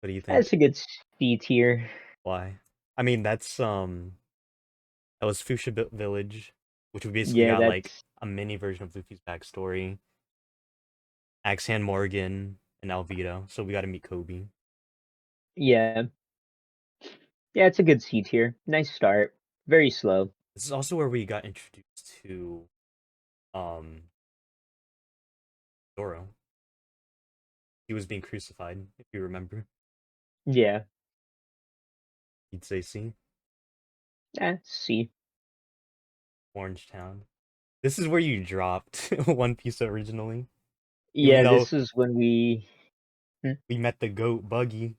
What do you think? That's a good C tier. Why? I mean, that was Fuchsia Village, which we basically Yeah, got like that's a mini version of Luffy's backstory. Axan Morgan and Alvito, so we got to meet Koby. yeah. Yeah, it's a good C tier. Nice start. Very slow. This is also where we got introduced to um Zoro. He was being crucified, if you remember. Yeah. You'd say C. C. Orange Town. This is where you dropped One Piece originally. Even Yeah, though this is when we we met the goat Buggy.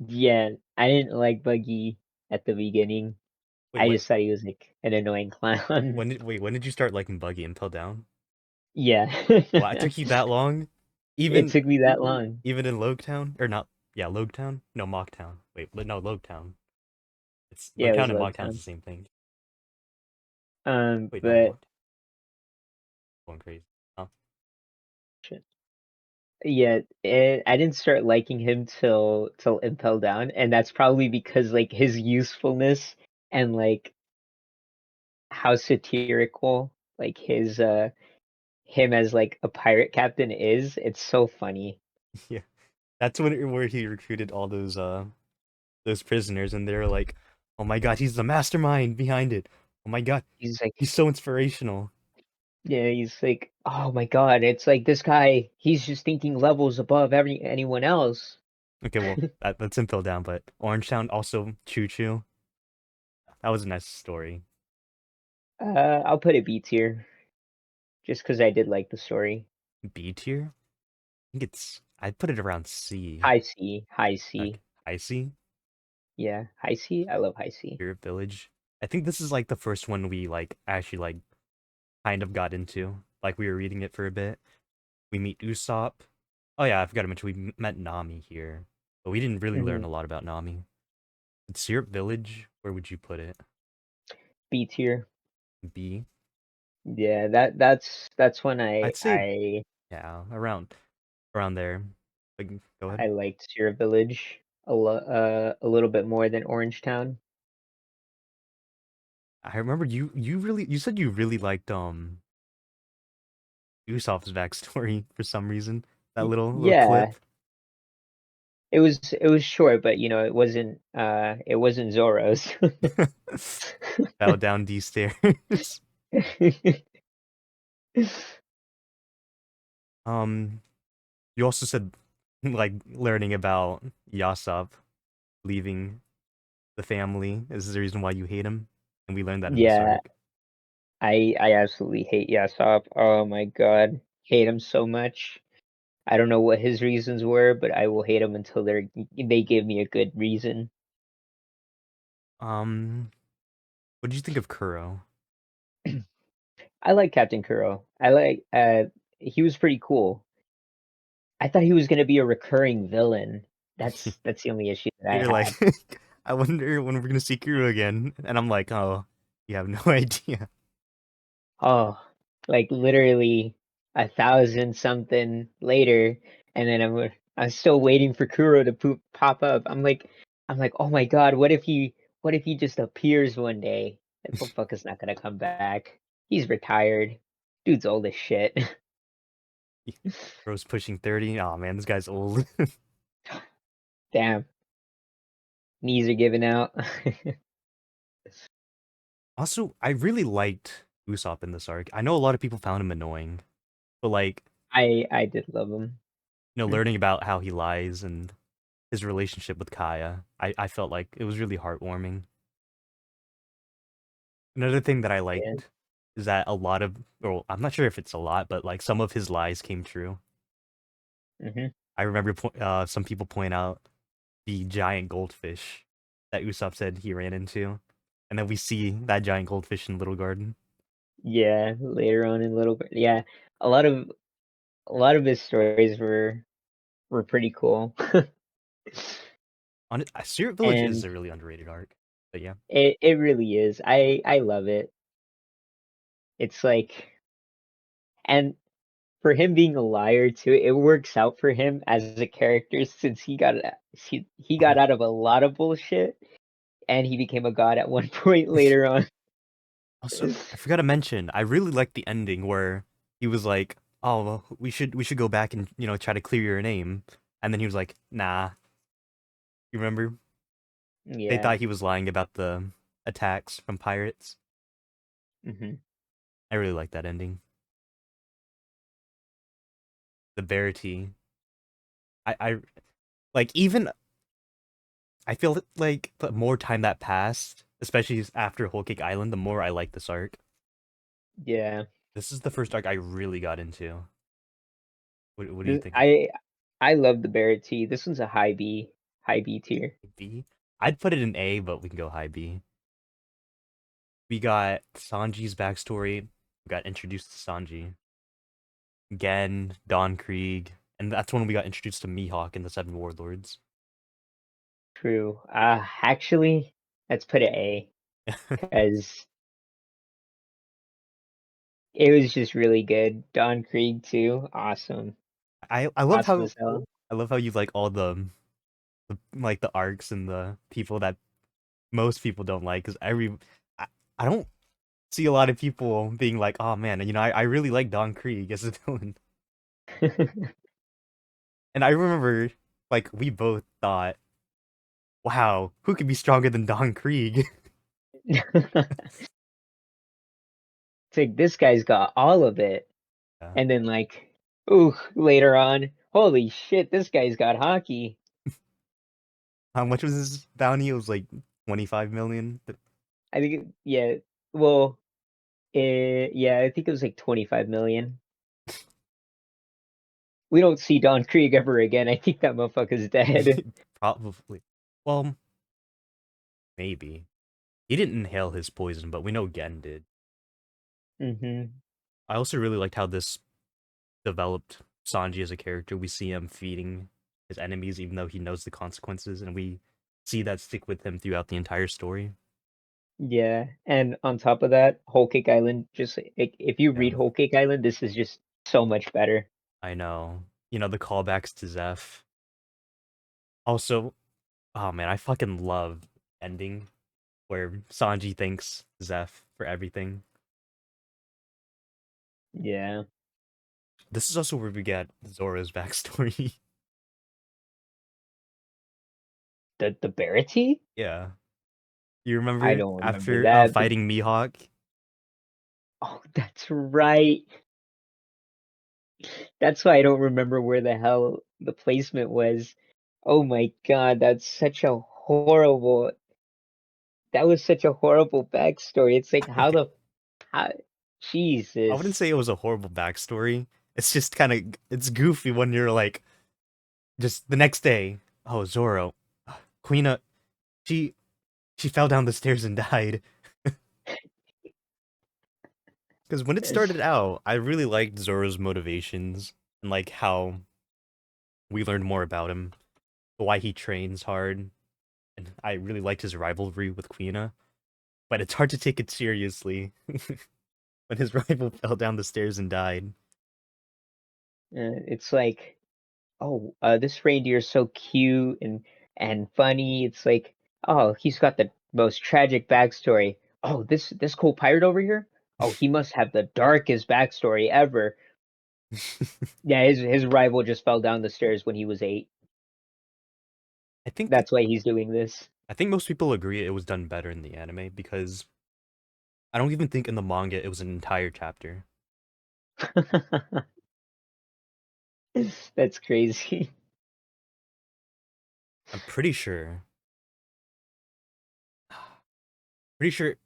yeah, I didn't like Buggy at the beginning. Wait, I what? just thought he was like an annoying clown. When did you start liking Buggy? Impel Down? Yeah. Why it took you that long? It Even took me that long. even in Loguetown or not? Yeah, Loguetown. No, Mocktown. Wait, no, Loguetown. It's Yeah, it Loguetown was and Mocktown's Loguetown. the same thing. Wait, no, But Mocktown. Going crazy. Oh, shit. Yeah, I didn't start liking him till Impel Down, and that's probably because like his usefulness and like how satirical like his him as like a pirate captain is. It's so funny. yeah. That's where he recruited all those prisoners, and they're like, "Oh my God, he's the mastermind behind it. Oh my God, He's like, he's so inspirational." yeah, he's like, oh my God, it's like this guy. He's just thinking levels above anyone else. Okay, well, that's Impel Down, but Orange Town also Choo Choo. That was a nice story. I'll put it B tier just because I did like the story. B tier? I think I'd put it around C. High C, high Like C. I see Yeah, high C. I love high C. Spirit Village. I think this is like the first one we like actually like kind of got into. Like we were reading it for a bit. We meet Usopp. Oh yeah, I forgot to mention we met Nami here, but we didn't really learn Hmm. a lot about Nami. But Syrup Village, where would you put it? B tier. B. Yeah, that's when I'd say yeah, around there. Like, go ahead. I liked Zero Village a little bit more than Orange Town. I remember you said you really liked Usopp's backstory for some reason. That little Yeah, clip. it was short, but it wasn't Zoro's. Bow down these stairs. Um, you also said like learning about Yasop leaving the family is the reason why you hate him, and we learned that in this Yeah, arc. I absolutely hate Yasop. Oh my God, hate him so much. I don't know what his reasons were, but I will hate him until they give me a good reason. Um, what did you think of Kuro? I like Captain Kuro. He was pretty cool. I thought he was gonna be a recurring villain. That's the only issue that I You're like, had. I wonder when we're gonna see Kuro again, and I'm like, oh, you have no idea. Oh, like literally 1,000 something later, and then I'm still waiting for Kuro to pop up. I'm like, oh my God, what if he just appears one day? That motherfucker's not gonna come back. He's retired. Dude's old as shit. Kuro's pushing 30. Oh man, this guy's old. Damn, knees are giving out. Also, I really liked Usopp in this arc. I know a lot of people found him annoying, but like, I did love him. learning about how he lies and his relationship with Kaya, I felt like it was really heartwarming. Another thing that I Yeah. liked is that a lot of, well, I'm not sure if it's a lot, but like some of his lies came true. Hmm. I remember some people point out the giant goldfish that Usopp said he ran into, and then we see that giant goldfish in Little Garden. Yeah, later on in a little bit. Yeah, a lot of a lot of his stories were pretty cool. On Spirit Village is And a really underrated arc, but yeah. it really is. I love it. It's like, and for him being a liar too, it works out for him as a character since he got Oh, out of a lot of bullshit and he became a god at one point later on. also, I forgot to mention, I really liked the ending where he was like, "Oh, well, we should go back and try to clear your name," and then he was like, "Nah." You remember? They Yeah. thought he was lying about the attacks from pirates. Hmm. I really like that ending. The Baratie. I like even I feel like the more time that passed, especially after Whole Cake Island, the more I like this arc. Yeah. This is the first arc I really got into. What do you This, think? I love the Baratie. This one's a high B tier. B? I'd put it in A, but we can go high B. We got Sanji's backstory. We got introduced to Sanji. Gen, Don Krieg, and that's when we got introduced to Mihawk and the Seven Warlords. True. Actually, let's put it A because it was just really good. Don Krieg too. Awesome. I love Awesome how as hell. you like all like the arcs and the people that most people don't like because I don't see a lot of people being like, oh man, I really like Don Krieg as a villain. And I remember like we both thought, wow, who could be stronger than Don Krieg? It's like this guy's got all of it. Yeah. And then like, ooh, later on, holy shit, this guy's got hockey. How much was his bounty? It was like 25 million. I think yeah, well, yeah, I think it was like 25 million. We don't see Don Krieg ever again. I think that motherfucker's dead. Probably. Well, maybe. He didn't inhale his poison, but we know Gen did. Hmm. I also really liked how this developed Sanji as a character. We see him feeding his enemies even though he knows the consequences, and we see that stick with him throughout the entire story. Yeah, and on top of that, Whole Cake Island, just like, if you Yeah, read Whole Cake Island, this is just so much better. I know. The callbacks to Zeph. Also, oh man, I fucking love ending where Sanji thanks Zeph for everything. Yeah. This is also where we get Zoro's backstory. The Baratie? Yeah. You I remember don't remember after that. fighting Mihawk? Oh, that's right. That's why I don't remember where the hell the placement was. Oh my God, that was such a horrible backstory. It's like how, I wouldn't Jesus. say it was a horrible backstory. It's just kind of it's goofy when you're like just the next day. Oh, Zoro, Queen, she she fell down the stairs and died. Because when it started out, I really liked Zoro's motivations and like how we learned more about him, why he trains hard, and I really liked his rivalry with Queen. But it's hard to take it seriously when his rival fell down the stairs and died. It's like, oh, this reindeer's so cute and funny. It's like, oh, he's got the most tragic backstory. Oh, this cool pirate over here. Oh, he must have the darkest backstory ever. Yeah, his rival just fell down the stairs when he was 8. I think That's why he's doing this. I think most people agree it was done better in the anime because I don't even think in the manga it was an entire chapter. That's crazy. I'm pretty sure it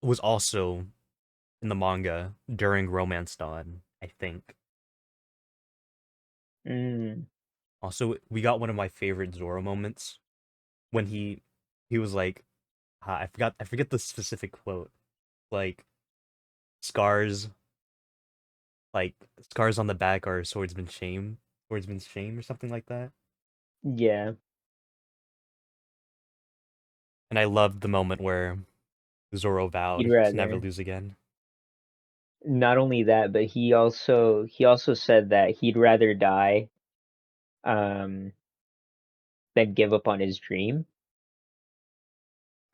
was also in the manga during Romance Dawn, I think. Mm, Also, we got one of my favorite Zoro moments when he was like, I forget the specific quote, like scars, like scars on the back are swordsman's shame or something like that. yeah, And I loved the moment where Zoro you'd vowed to never rather. lose again. not only that, but he also said that he'd rather die um than give up on his dream.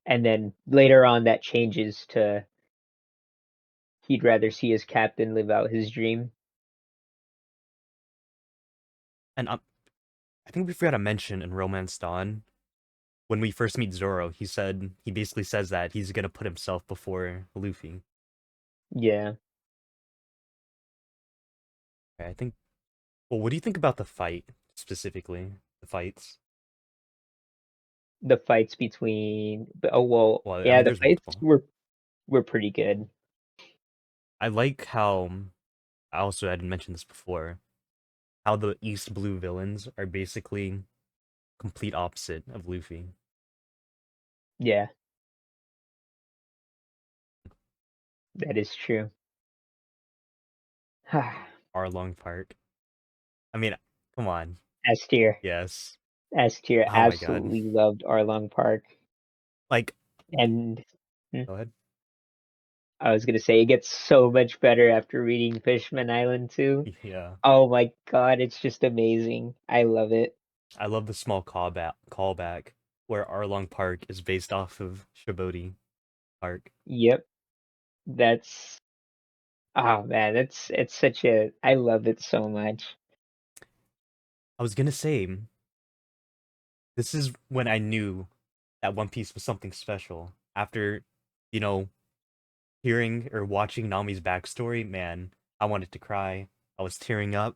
And then later on that changes to he'd rather see his captain live out his dream. And I think we forgot to mention in Romance Dawn, when we first meet Zoro, he basically says that he's gonna put himself before Luffy. Yeah. I think. Well, what do you think about the fight specifically? The fights. The fights between oh well, Well, I yeah, mean, the there's fights multiple. were pretty good. I like how I also had mentioned this before. How the East Blue villains are basically complete opposite of Luffy. Yeah, that is true. Arlong Park. I mean, come on. S tier. Yes. S tier. Oh my god. Absolutely loved Arlong Park. Like, And go ahead. I was gonna say it gets so much better after reading Fishman Island too. Yeah. Oh my god, it's just amazing. I love it. I love the small callback where Arlong Park is based off of Sabaody Park. Yep. That's oh man, it's such a I love it so much. I was gonna say, this is when I knew that One Piece was something special. After, you know, hearing or watching Nami's backstory, man, I wanted to cry. I was tearing up.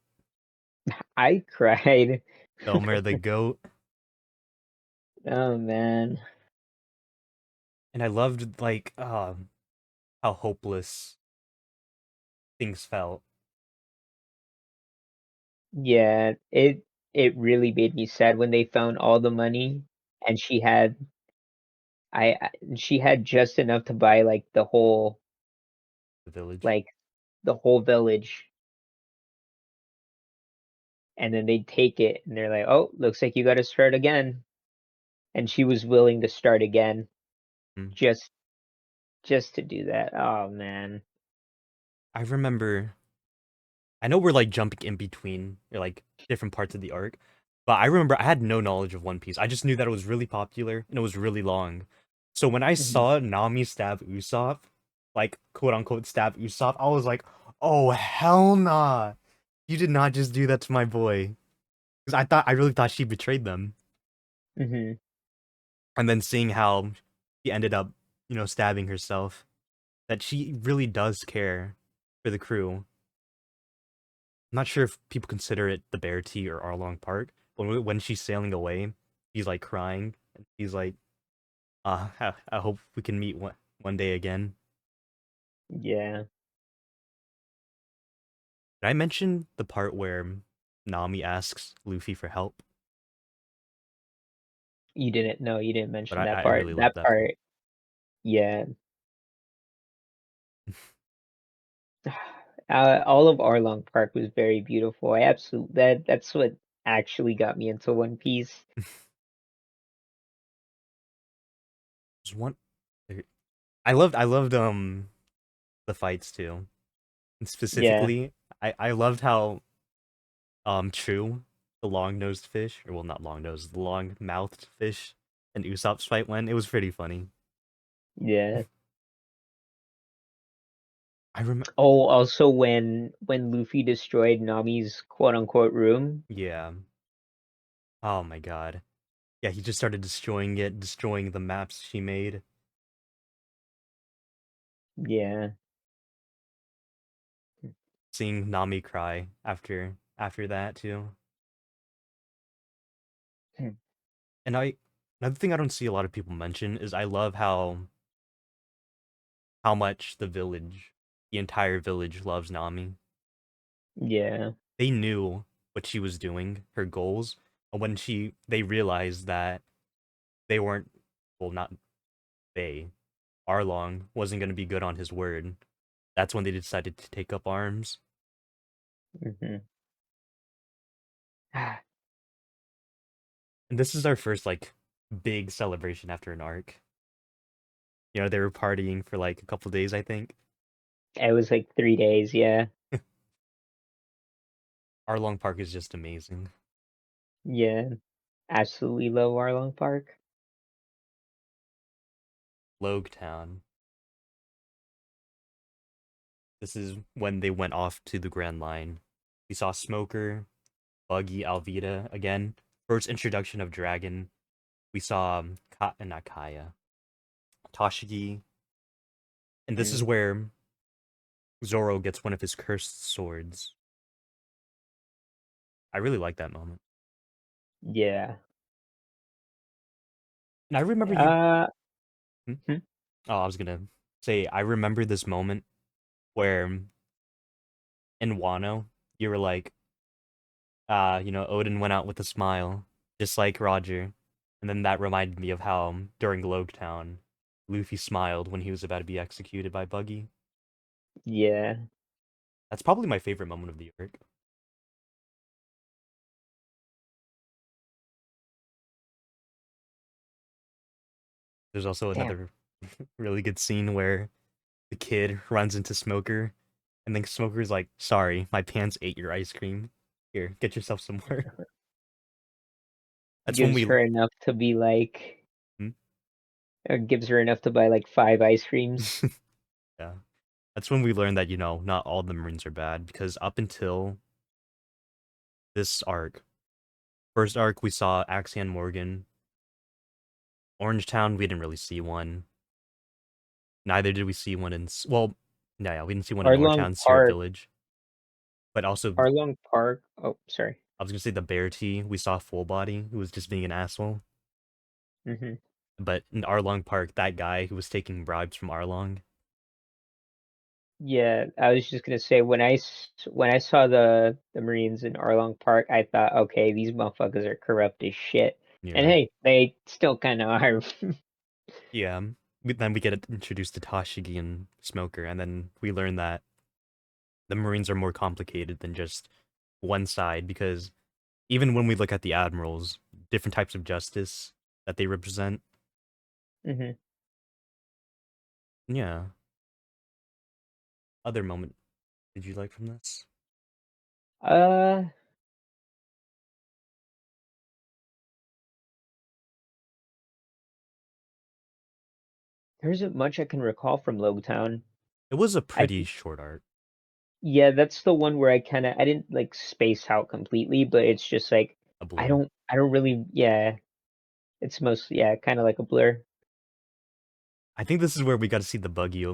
I cried. Elmer the goat. Oh man. And I loved how hopeless things felt. Yeah, it really made me sad when they found all the money and she had just enough to buy The village. like the whole village, and then they take it and they're like, "Oh, looks like you got to start again." And she was willing to start again Mm. just just to do that. Oh man. I remember I know we're like jumping in between or like different parts of the arc, but I remember I had no knowledge of One Piece. I just knew that it was really popular and it was really long. So when I Mhm. saw Nami stab Usopp, like quote unquote stab Usopp, I was like, "Oh hell nah! You did not just do that to my boy." Because I really thought she betrayed them. Mhm. And then seeing how she ended up, stabbing herself, that she really does care for the crew. I'm not sure if people consider it the Baratie or Arlong Park, but when she's sailing away, she's like crying, and she's like, I hope we can meet one day again." Yeah. Did I mention the part where Nami asks Luffy for help? You didn't But mention I, that I really part. love That that part. part, yeah. All of Arlong Park was very beautiful. I absolutely that's what actually got me into One Piece. There's one. I loved the fights too. And Yeah. specifically, I loved how True, the long-nosed fish, or well, not long-nosed, the long-mouthed fish, and Usopp's fight went. It was pretty funny. Yeah. I remember. Oh, also when Luffy destroyed Nami's quote unquote room. Yeah. Oh my god. Yeah, he just started destroying it, destroying the maps she made. Yeah. Seeing Nami cry after that too. Hmm. And another thing I don't see a lot of people mention is I love how much the entire village loves Nami. Yeah. They knew what she was doing, her goals, and when they realized that they weren't, well, not they, Arlong wasn't going to be good on his word. That's when they decided to take up arms. Hmm. And this is our first like big celebration after an arc. They were partying for like a couple days, I think. It was like 3 days, yeah. Arlong Park is just amazing. Yeah. Absolutely love Arlong Park. Loguetown. This is when they went off to the Grand Line. We saw Smoker, Buggy, Alvida again. First introduction of Dragon. We saw not Kaya, Toshigi, and this is Mm, where Zoro gets one of his cursed swords. I really like that moment. yeah. And I remember you. Uh, Hmm? hmm? Oh, I was gonna say I remember this moment where in Wano you were like, Odin went out with a smile, just like Roger. And then that reminded me of how during Loguetown, Luffy smiled when he was about to be executed by Buggy. Yeah. That's probably my favorite moment of the arc. There's also Damn. another really good scene where the kid runs into Smoker, and then Smoker's like, "Sorry, my pants ate your ice cream. Here, get yourself some more." That's when Gives we, her enough to be like, hmm? or gives her enough to buy like 5 ice creams. Yeah, that's when we learned that not all the Marines are bad because up until this arc, first arc we saw Axion Morgan, Orangetown we didn't really see one. Neither did we see one in yeah, we didn't see one in Arlong Orangetown, Syrup Park. Village, but also Arlong Park. Oh, sorry. I was gonna say the Baratie we saw Full Body who was just being an asshole. Hmm. But in Arlong Park, that guy who was taking bribes from Arlong, Yeah, I was just gonna say when I saw the Marines in Arlong Park, I thought, okay, these motherfuckers are corrupt as shit. And yeah, hey, they still kind of are. yeah. Then we get introduced to Toshigi and Smoker, and then we learn that the Marines are more complicated than just one side because even when we look at the admirals, different types of justice that they represent, Hmm. yeah. Other moment did you like from this? Uh, there isn't much I can recall from Loguetown. It was a I pretty short arc, Yeah, that's the one where I didn't like space out completely, but it's just like a blur. I don't really, yeah, it's mostly, yeah, kind of like a blur. I think this is where we got to see the buggy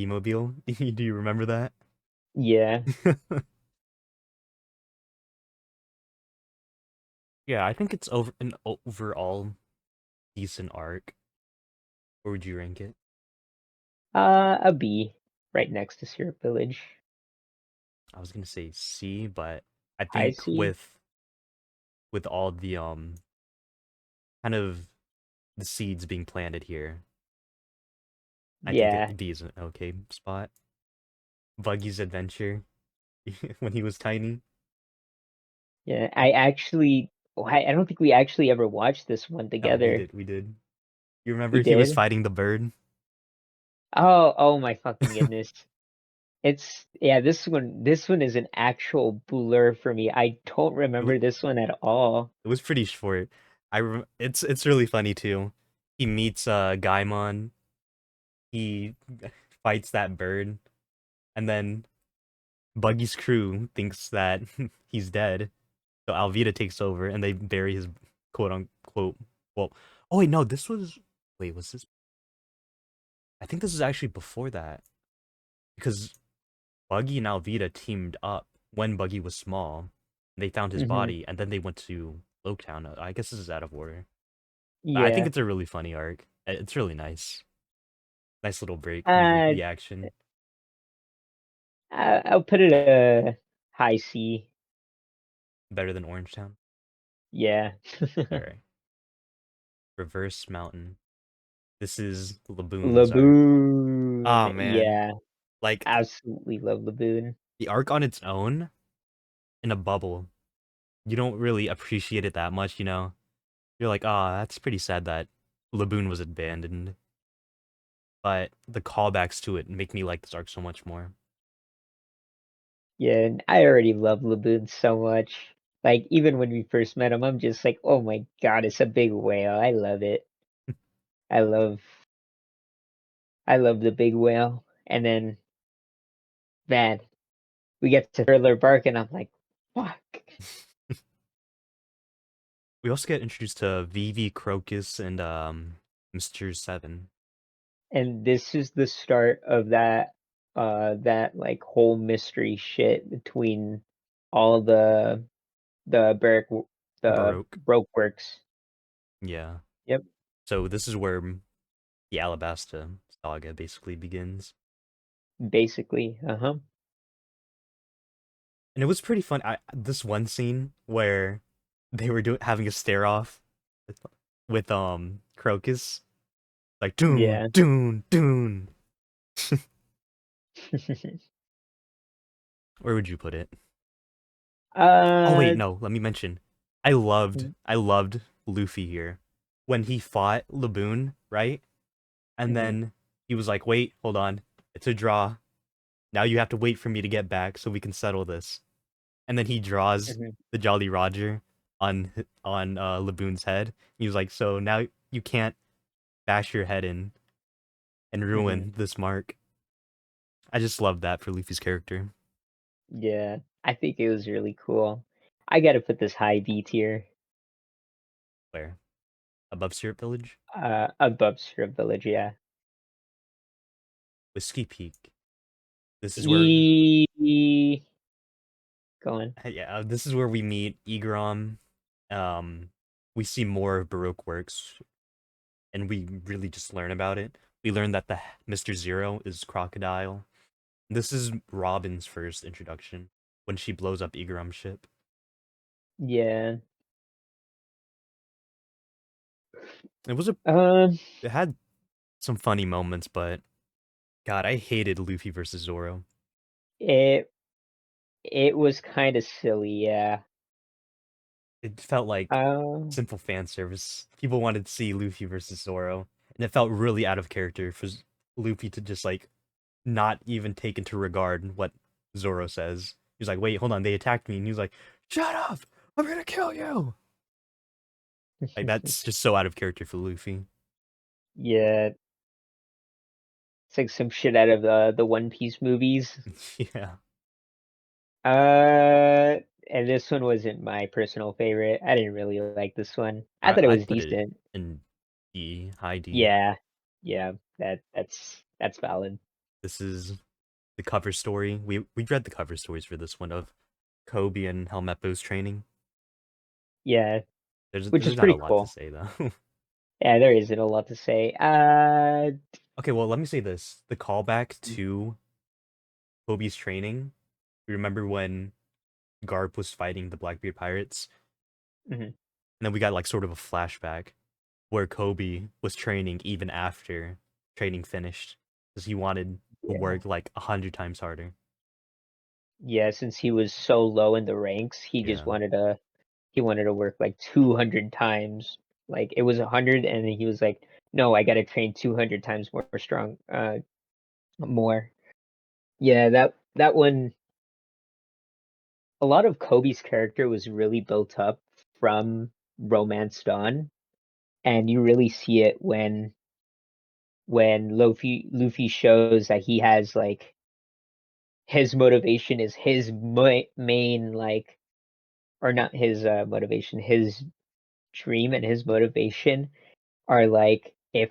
mobile. Do you remember that? Yeah. Yeah, I think it's over an overall decent arc. Where would you rank it? A B, right next to Syrup Village. I was gonna say C, but I I think see. with all the kind of the seeds being planted here, I think Yeah, B is an okay spot. Buggy's adventure when he was tiny. yeah. I don't think we actually ever watched this one Oh, we together. did, we did. You We remember he was did? fighting the bird? Oh my fucking goodness. Yeah, this one is an actual blur for me. I don't It, wa- remember this one at all. it was pretty short. It's really funny too. He meets Gaimon. He fights that bird, and then Buggy's crew thinks that he's dead. So Alvida takes over and they bury his quote unquote. Well, oh wait, no, this was. Wait, was this? I think this is actually before that because Buggy and Alvida teamed up when Buggy was small. They found his Hmm. body and then they went to Loguetown. I guess this is out of order. But I think Yeah. it's a really funny arc. It's really nice. Nice little break from Uh, the action. I'll put it a high C. Better than Orangetown. Yeah. All right. Reverse Mountain. This is Laboon's arc. Laboon. Oh man. Yeah, Like absolutely love Laboon. the arc on its own in a bubble, you don't really appreciate it that much. You're like, ah, that's pretty sad that Laboon was abandoned. But the callbacks to it make me like this arc so much more. Yeah, and I already love Laboon so much. Like, even when we first met him, I'm just like, oh my god, it's a big whale. I love it. I love I love the big whale. And then, man, we get to Thriller Bark, and I'm like, fuck. We also get introduced to Vivi, Crocus, and Mr. Seven. And this is the start of that like whole mystery shit between all the Barrack the Baroque. Broke Works. Yeah. Yep, So this is where the Alabasta saga basically begins. basically. Uh-huh. And it was pretty fun. This one scene where they were having a stare off with Crocus, like Dune, Yeah. Dune, Dune. Where would you put it? Oh wait, uh no. Let me mention. I loved Luffy here when he fought Laboon, right? And mhm, then he was like, "Wait, hold on. It's a draw. Now you have to wait for me to get back so we can settle this." And then he draws mhm, the Jolly Roger on Laboon's head. He was like, "So now you can't bash your head in and mhm. ruin this mark." I just love that for Luffy's character. Yeah. I think it was really cool. I gotta put this high B tier, Where above Syrup Village, above Strip Village, yeah. Whiskey Peak. This is where Ye Go on. yeah, this is where we meet Egrom. Um, we see more of Baroque works, and we really just learn about it. We learn that the Mr. Zero is Crocodile. This is Robin's first introduction when she blows up Egrom's ship. Yeah. It was a Um, it had some funny moments, but God, I hated Luffy versus Zoro. it it was kind of silly, yeah. It felt like Um, simple fan service. People wanted to see Luffy versus Zoro, and it felt really out of character for Luffy to just like not even take into regard what Zoro says. He's like, "Wait, hold on, they attacked me," and he's like, "Shut up! I'm gonna kill you!" Like that's just so out of character for Luffy. yeah, it's like some shit out of the One Piece movies. Yeah, And this one wasn't my personal favorite. I didn't really like this one. I I thought it I'd was put it decent. in D, high D. Yeah, yeah, that's valid. This is the cover story. We read the cover stories for this one of Koby and Helmeppo's training. Yeah, which is There's not a pretty lot to cool. say though. Yeah, there isn't a lot to say. Okay, well let me say this: the callback to Koby's training. You remember when Garp was fighting the Blackbeard pirates, Mhm, and then we got like sort of a flashback where Koby was training even after training finished because he wanted to yeah. work like 100 times harder. Yeah, since he was so low in the ranks, he just Yeah, wanted to work like 200 times. Like it was 100, and then he was like, "No, I got to train 200 times more strong, more." Yeah, that one. A lot of Kobe's character was really built up from Romance Dawn, and you really see it when Luffy shows that he has like his motivation is his main like, or not his motivation, his dream and his motivation are like, if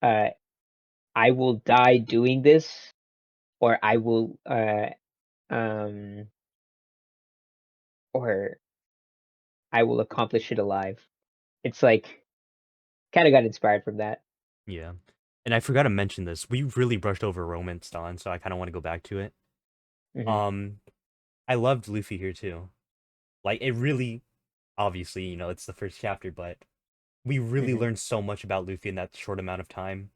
uh I will die doing this, or I will um or I will accomplish it alive. It's like kind of got inspired from that. yeah. And I forgot to mention this. We really brushed over Romance Dawn, so I kind of want to go back to it. Hmm. Um, I loved Luffy here too. Like it really, obviously, it's the first chapter, but we really Hmm. learned so much about Luffy in that short amount of time.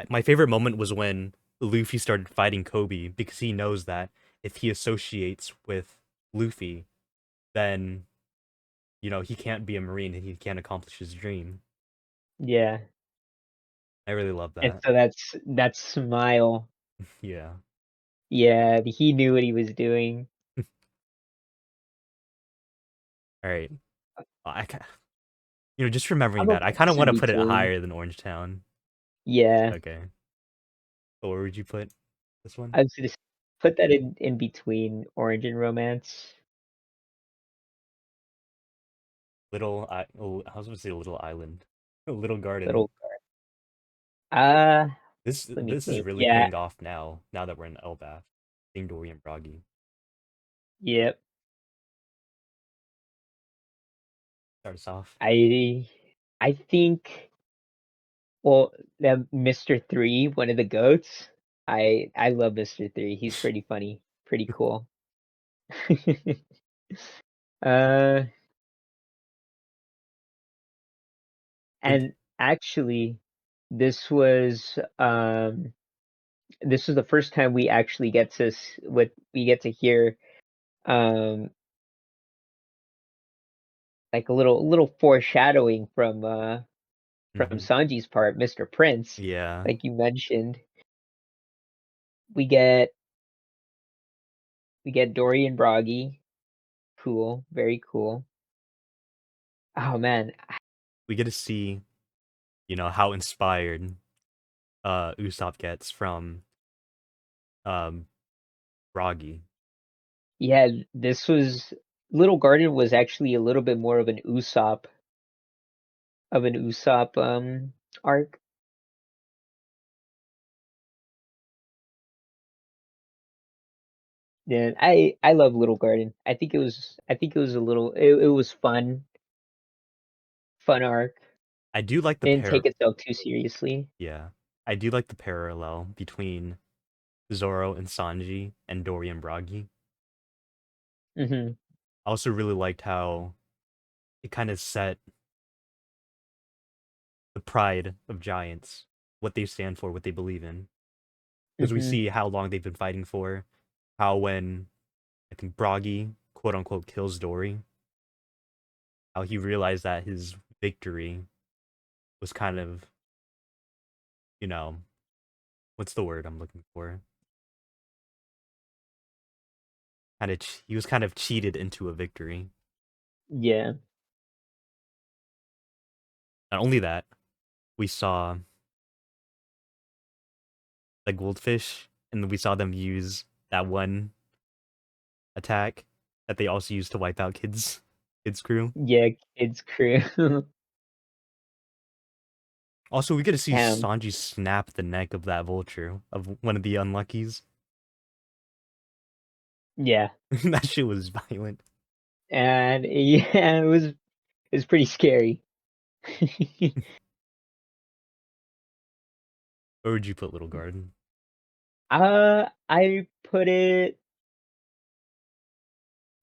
My favorite moment was when Luffy started fighting Kobe because he knows that if he associates with Luffy, then he can't be a marine and he can't accomplish his dream. Yeah, I really love and that. so that's that smile. Yeah. Yeah, he knew what he was doing. All right. Just remembering I'm gonna that, I put kind of this want in to put it between. higher than Orange Town. Yeah, Okay. So where would you put this one? I was gonna put that in between Orange and Romance. I was gonna say Little Island, Little Garden. Little. Uh, This Let me this is think. really Yeah, paying off now. Now that we're in Elbaf, seeing Dory and Bragi. yep. Start us off. I I think well, that Mr. Three, one of the goats. I love Mr. Three. He's pretty funny, pretty cool. uh, Would and actually, this was um this was the first time we actually get to what we get to hear um like a little foreshadowing from mhm. Sanji's part, Mr. Prince, Yeah, like you mentioned. We get we get Dory and Bragi. Cool, very cool. Oh man, we get to see how inspired Usopp gets from um Bragi. yeah, this was Little Garden was actually a little bit more of an Usopp arc. Yeah, I love Little Garden. I think it was it was fun arc. I do like the Didn't pair. take itself too seriously. Yeah, I do like the parallel between Zoro and Sanji and Dory and Bragi. Hmm. I also really liked how it kind of set the pride of giants, what they stand for, what they believe in. Because we Hmm. see how long they've been fighting for, how when I think Bragi quote unquote kills Dory, how he realized that his victory was kind of, you know, what's the word I'm looking for? He was kind of cheated into a victory. Yeah. Not only that, we saw the goldfish, and then we saw them use that one attack that they also used to wipe out kids crew. Yeah, kids crew. Also, we get to see Damn. Sanji snap the neck of that vulture of one of the unluckies. Yeah. That shit was violent. And yeah, it was pretty scary. Where would you put Little Garden? I put it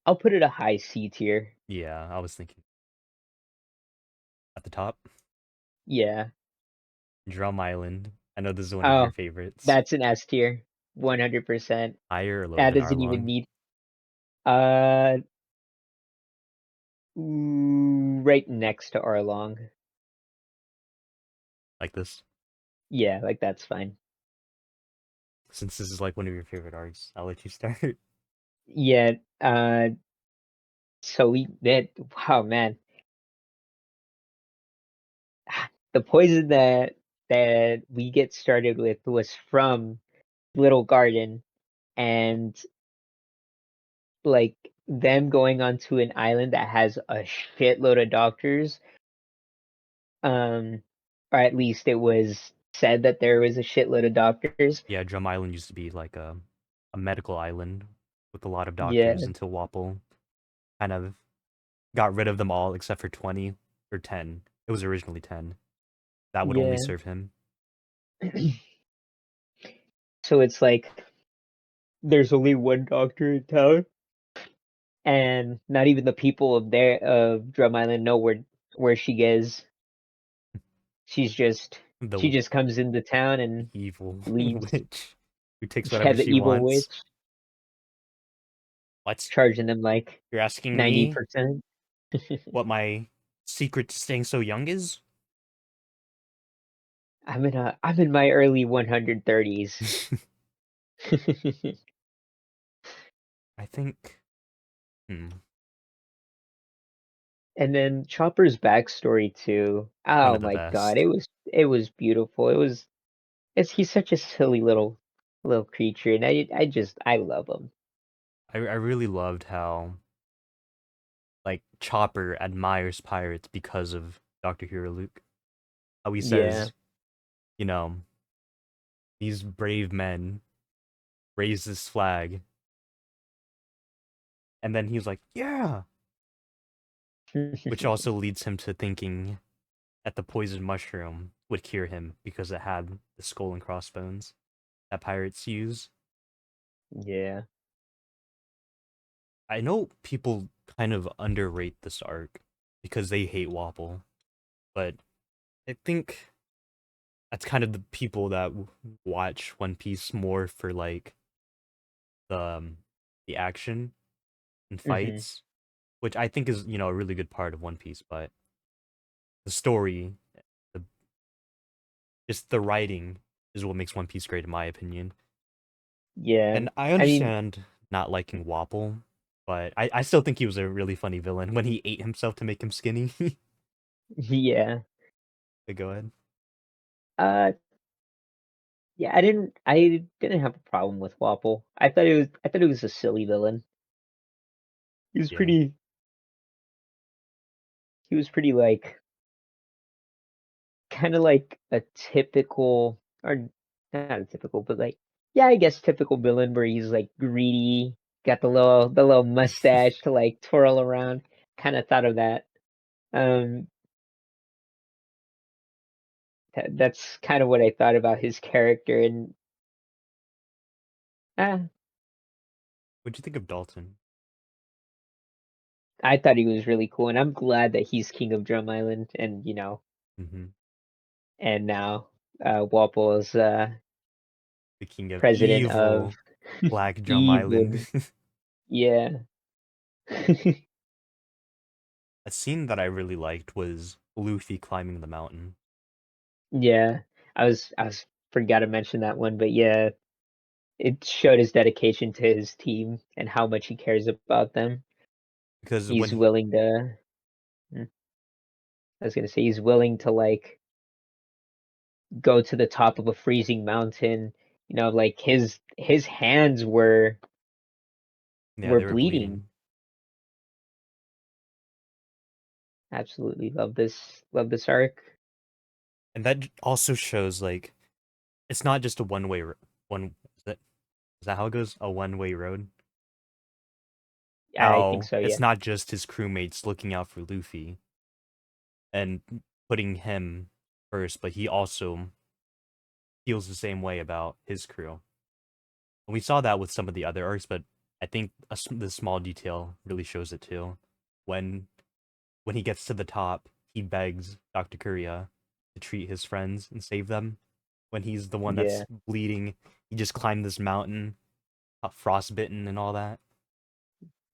I'll put it a high C tier. Yeah, I was thinking at the top. Yeah. Drum Island. I know this is one of your Oh, favorites. that's an S tier. 100%. Higher or lower That than doesn't even Arlong? need uh right next to Arlong. Like this? Yeah, like that's fine. Since this is like one of your favorite arcs, I'll let you start. Yeah, so we that wow man. The poison that we get started with was from Little Garden, and like them going onto an island that has a shitload of doctors, um or at least it was said that there was a shitload of doctors. Yeah, Drum Island used to be like a medical island with a lot of doctors Yeah, until Wapol kind of got rid of them all except for 20 or 10. It was originally 10. That would only yeah. serve him. So it's like there's only one doctor in town, and not even the people of Drum Island know where she is. She's just she The just comes into town and evil leaves. witch who takes Yeah, whatever the she evil wants. witch What? charging them like You're asking me 90%. what my secret to staying so young is? I'm in my early 130s. I think. Hmm. And then Chopper's backstory too. One Oh of the my God, best. it was beautiful. He's such a silly little creature, and I love him. I really loved how like Chopper admires pirates because of Dr. Hero Luke. How he Yeah. says, you know, these brave men raise this flag, and then he's like, yeah, which also leads him to thinking that the poison mushroom would cure him because it had the skull and crossbones that pirates use. Yeah. I know people kind of underrate this arc because they hate Wapol, but I think that's kind of the people that watch One Piece more for like the um, the action and Hmm. fights, which I think is a really good part of One Piece, but the story, the just the writing is what makes One Piece great in my opinion. Yeah. And I I mean, understand not liking Wapol, but I still think he was a really funny villain when he ate himself to make him skinny. yeah. Go ahead. Uh, yeah. I didn't have a problem with Wapol. I thought it was a silly villain. He was Yeah. pretty. He was pretty like kind of like a typical, or not a typical, but like, yeah, I guess typical villain where he's like greedy, got the little mustache to like twirl around. Kind of thought of that. Um, that's kind of what I thought about his character, and uh, What'd you think of Dalton? I thought he was really cool, and I'm glad that he's king of Drum Island, and Hmm. and now Walpole is The king of president of evil Black Drum Island. evil. Yeah. A scene that I really liked was Luffy climbing the mountain Yeah, I was forgot to mention that one, but yeah, it showed his dedication to his team and how much he cares about them. because when He's he, willing to, I was gonna say he's willing to like go to the top of a freezing mountain. Like his hands were yeah, were they were bleeding. bleeding, Absolutely love this arc. and that also shows like it's not just a one. Is that how it goes? A one-way road. I think How so, it's yeah. not just his crewmates looking out for Luffy and putting him first, but he also feels the same way about his crew. And we saw that with some of the other arcs, but I think the small detail really shows it too. When when he gets to the top, he begs Dr. Kuria to treat his friends and save them. When he's the one that's Yeah. bleeding, he just climbed this mountain, frostbitten and all that.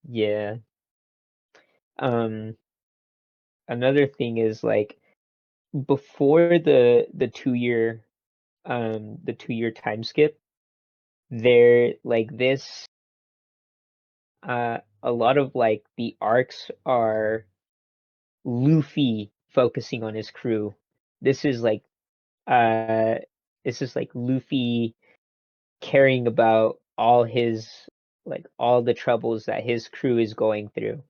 Yeah. Um Another thing is like before the 2 year time skip, there like this a lot of like the arcs are Luffy focusing on his crew. This is like uh this is like Luffy caring about all the troubles that his crew is going through.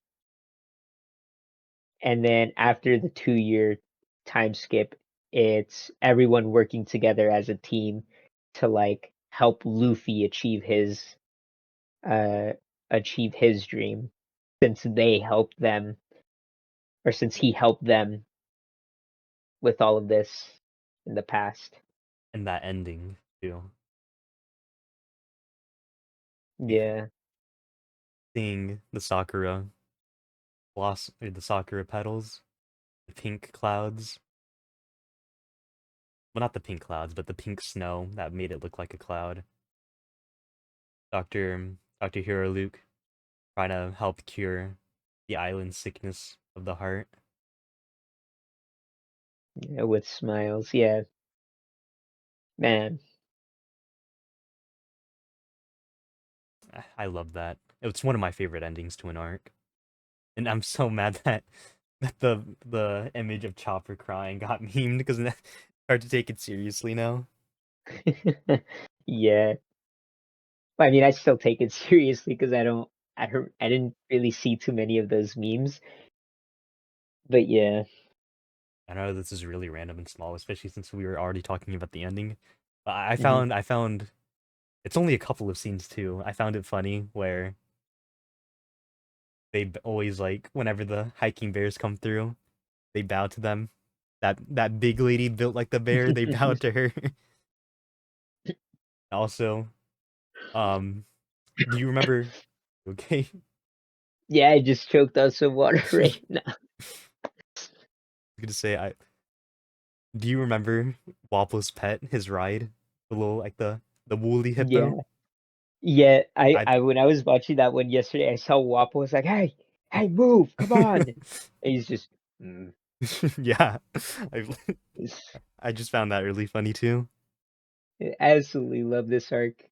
And then after the 2 year time skip, it's everyone working together as a team to like help Luffy uh achieve his dream, since they helped them, or since he helped them with all of this in the past. And that ending too. Like Yeah. seeing the Sakura petals, the pink clouds. Well, not the pink clouds, but the pink snow that made it look like a cloud. Dr. Hero Luke trying to help cure the island sickness of the heart. Yeah, with smiles. Yeah, man. I love that. It's one of my favorite endings to an arc, and I'm so mad that the image of Chopper crying got memed because it's hard to take it seriously now. Yeah. I mean, I still take it seriously because I didn't really see too many of those memes. But yeah. I know this is really random and small, especially since we were already talking about the ending. But I Mhm. found I found it's only a couple of scenes too. I found it funny where always like whenever the hiking bears come through, they bow to them. That big lady built like the bear, they bow to her. Also, um, do you remember? Okay, Yeah, I just choked on some water I right now. was gonna say I. Do you remember Wapple's pet, his ride, the little like the woolly Yeah. hippo? Yeah, I I when I was watching that one yesterday, I saw Wapo was like, "Hey, hey, move, come on!" And he's just, mm, yeah, I it's- I just found that really funny too. I absolutely love this arc.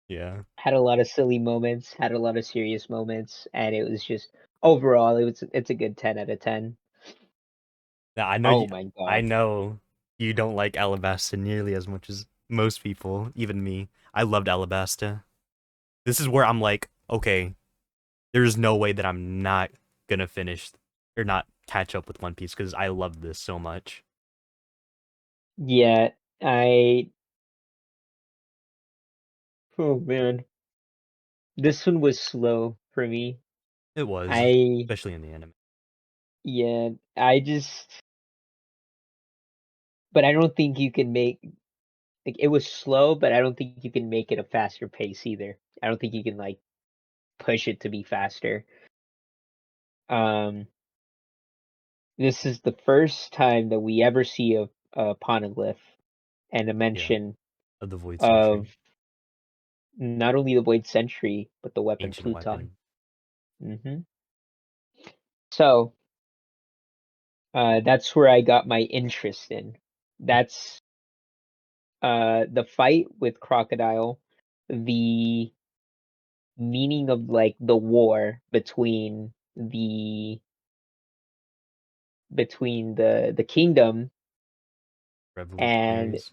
Yeah. Had a lot of silly moments, had a lot of serious moments, and it was just overall, it's a good 10 out of 10. Yeah, Oh my I god. know you don't like Alabasta nearly as much as most people, even me. I loved Alabasta. This is where I'm like, okay, there's no way that I'm not gonna finish or not catch up with One Piece because I love this so much. Yeah, I oh man, this one was slow for me. It was, I especially in the anime. yeah, I just but I don't think you can make like it was slow, but I don't think you can make it a faster pace either. I don't think you can like push it to be faster. Um, this is the first time that we ever see a poneglyph and a Yeah, mention of the Void of Century, not only the Void Sentry but the weapon ancient Pluton. weapon. hmm So that's where I got my interest in. That's the fight with Crocodile, the meaning of like the war between the kingdom and Revolutionaries.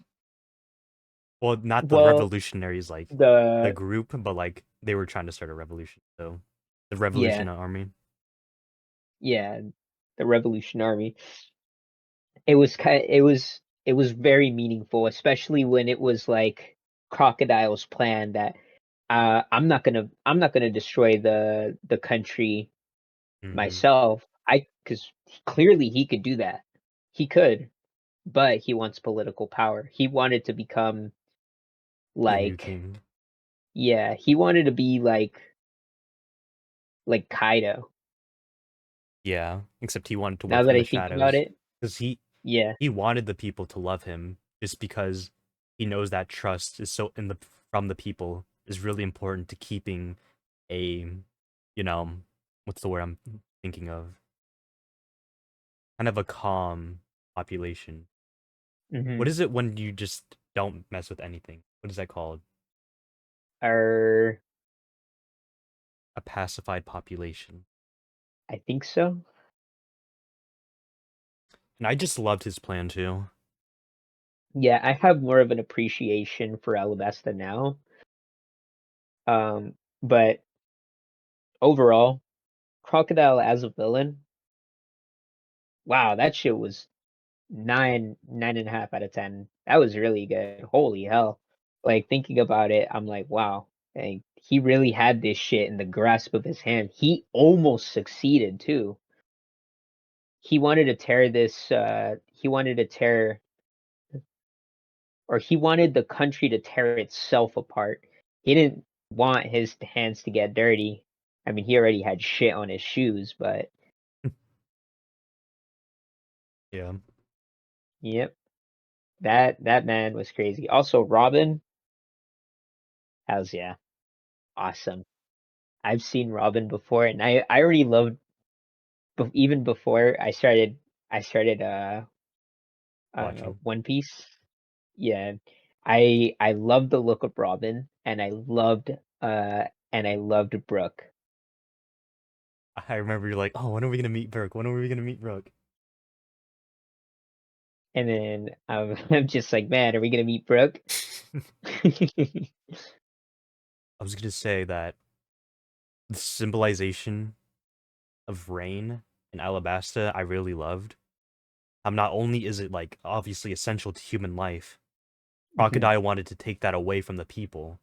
Well, not the well revolutionaries like the the group, but like they were trying to start a revolution. So the yeah Revolution Army. yeah the Revolution Army. It was very meaningful, especially when it was like Crocodile's plan that I'm not gonna destroy the country Mm-hmm. myself. I because clearly he could do that. He could, but he wants political power. He wanted to become The new like king. yeah, he wanted to be like Kaido. Yeah, except he wanted to Now work that from the I think about shadows it, because yeah. he wanted the people to love him just because he knows that trust is so in the from the people is really important to keeping a you know what's the word I'm thinking of, kind of a calm population. What hmm is it when you just don't mess with anything? What is that called? Or A pacified population. I think so. And I just loved his plan too. Yeah, I have more of an appreciation for Alabasta now. But overall, Crocodile as a villain, wow, that shit was 9.5 out of 10. That was really good. Holy hell. Like thinking about it, I'm like, wow, like, he really had this shit in the grasp of his hand. He almost succeeded too. He wanted to tear this he wanted to tear or he wanted the country to tear itself apart. He didn't want his hands to get dirty. I mean, he already had shit on his shoes, but Yeah. yep, that man was crazy. Also, Robin, how's yeah, awesome. I've seen Robin before, and I already loved even before I started Watching. One Piece. Yeah, I loved the look of Robin, and I loved and I loved Brooke. I remember you're like, oh, when are we gonna meet Brooke? When are we gonna meet Brooke? And then I'm just like, man, are we gonna meet Brooke? I was gonna say that the symbolization of rain in Alabasta I really loved. Not only is it like obviously essential to human life, Mhm, Crocodile wanted to take that away from the people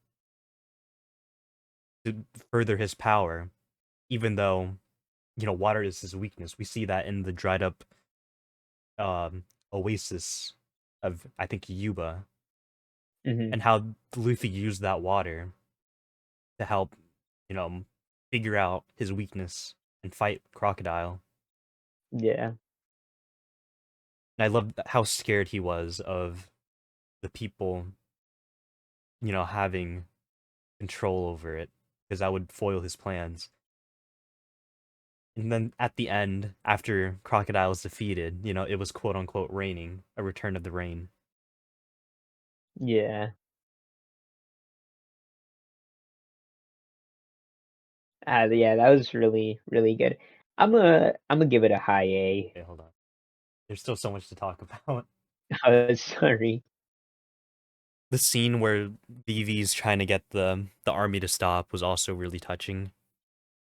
to further his power, even though, water is his weakness. We see that in the dried up oasis of, I think, Yuba, mhm, and how Luffy used that water to help, you know, figure out his weakness and fight Crocodile. yeah, And I love how scared he was of the people, having control over it, because that would foil his plans. And then at the end, after Crocodile is defeated, it was quote unquote raining, a return of the rain. yeah. Yeah, that was really, really good. I'm gonna give it a high A. Okay, hold on. There's still so much to talk about. Sorry. The scene where BV's trying to get the army to stop was also really touching.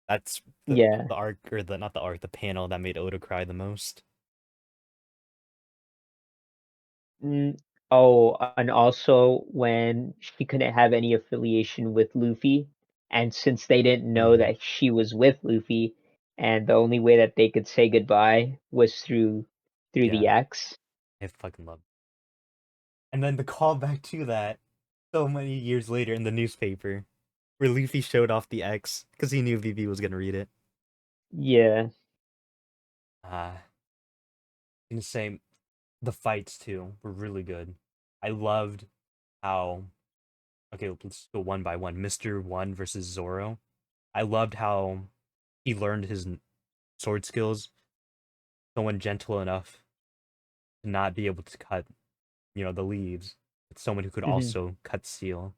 That's Yeah. the arc, or the not the arc, the panel that made Oda cry the most. Mm, oh, and also when she couldn't have any affiliation with Luffy, and since they didn't know Mm, that she was with Luffy, and the only way that they could say goodbye was through the yeah, X. I fucking love. And then the callback to that, so many years later in the newspaper, where Luffy showed off the X because he knew BB was gonna read it. Yeah. Gonna say the fights too were really good. I loved how, okay, let's go one by one. Mr. One versus Zoro. I loved how he learned his sword skills. Someone gentle enough to not be able to cut, the leaves, but someone who could Hmm. also cut steel.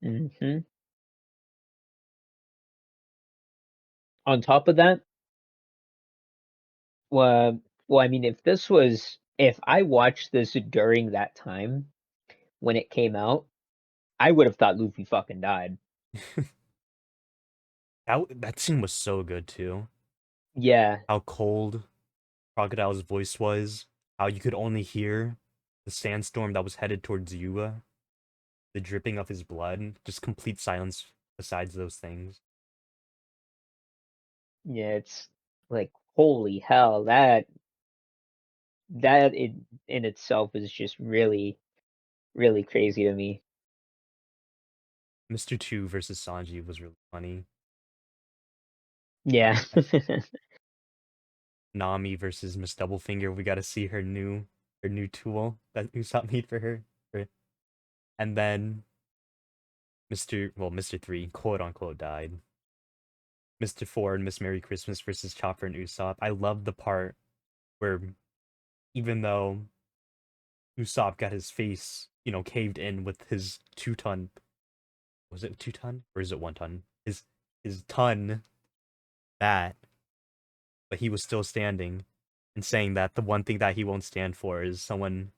Hmm. On top of that, well, I mean, if I watched this during that time when it came out, I would have thought Luffy fucking died. That scene was so good too. Yeah, How cold Crocodile's voice was. How you could only hear the sandstorm that was headed towards Yuba, the dripping of his blood, just complete silence besides those things. yeah, it's like holy hell, that in itself is just really, really crazy to me. Mr. Two versus Sanji was really funny. Yeah. I- Nami versus Miss Doublefinger. We got to see her new tool that Usopp made for her. And then Mr. Three, quote unquote, died. Mr. Four and Miss Merry Christmas versus Chopper and Usopp. I love the part where, even though Usopp got his face, caved in with his 2 ton, was it 2 ton or is it 1 ton? His ton bat, but he was still standing and saying that the one thing that he won't stand for is someone,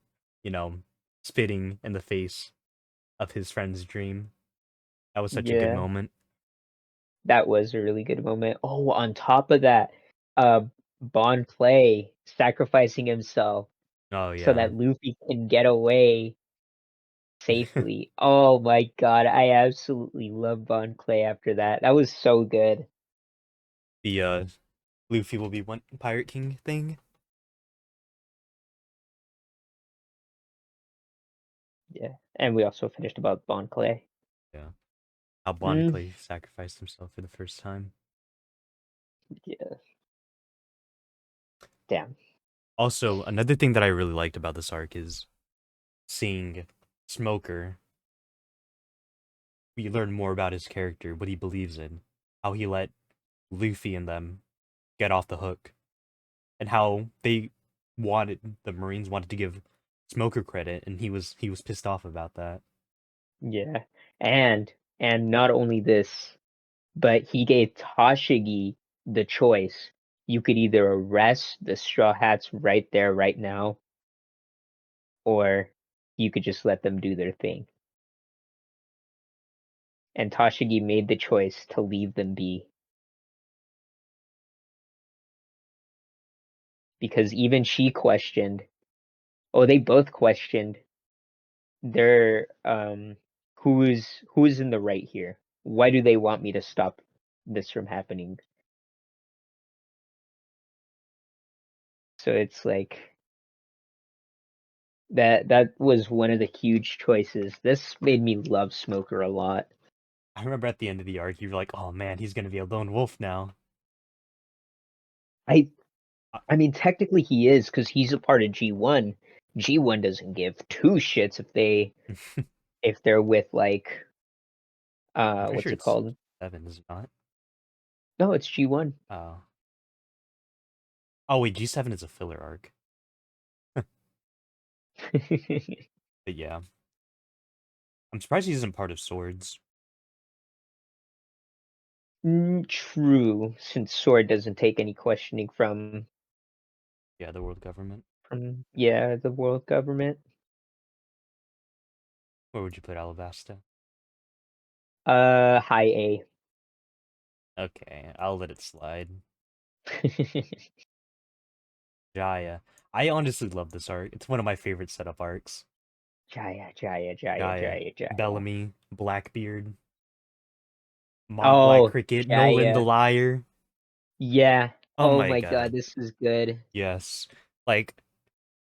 you know, spitting in the face of his friend's dream. That was such a good Yeah, moment. that was a really good moment. Oh, on top of that, uh, Bon Clay sacrificing himself Oh so yeah. that Luffy can get away safely. Oh my god, I absolutely love Bon Clay after that. That was so good. The Luffy will be one Pirate King thing. Yeah, and we also finished about Bon Clay. Yeah. How Bon Mm, Clay sacrificed himself for the first time. yeah, damn. Also, another thing that I really liked about this arc is seeing Smoker. We learn more about his character, what he believes in, how he let Luffy and them get off the hook, and how the Marines wanted to give Smoker credit, and he was pissed off about that. Yeah, and And not only this, but he gave Toshigi the choice. You could either arrest the Straw Hats right there, right now, or you could just let them do their thing. And Toshigi made the choice to leave them be. Because even she questioned, they both questioned their who's in the right here? Why do they want me to stop this from happening? So it's like that was one of the huge choices. This made me love Smoker a lot. I remember at the end of the arc, you were like, "Oh man, he's gonna be a lone wolf now." I Uh, I mean technically he is because he's a part of G1. G1 doesn't give two shits if they're with like I'm pretty what's sure it it's called? 7, is it not? No, it's G1. Oh. Oh wait, G7 is a filler arc. But yeah, I'm surprised he isn't part of Swords. True, since Sword doesn't take any questioning Yeah, the world government. the world government. Where would you put Alabasta? High A. Okay, I'll let it slide. Jaya. I honestly love this arc. It's one of my favorite setup arcs. Jaya, Jaya, Jaya, Jaya, Jaya, Jaya. Bellamy, Blackbeard, Mob Black Oh, Cricket, Nolan the Jaya. Liar. Yeah. Oh Oh my my god, god. this is good. Yes. Like,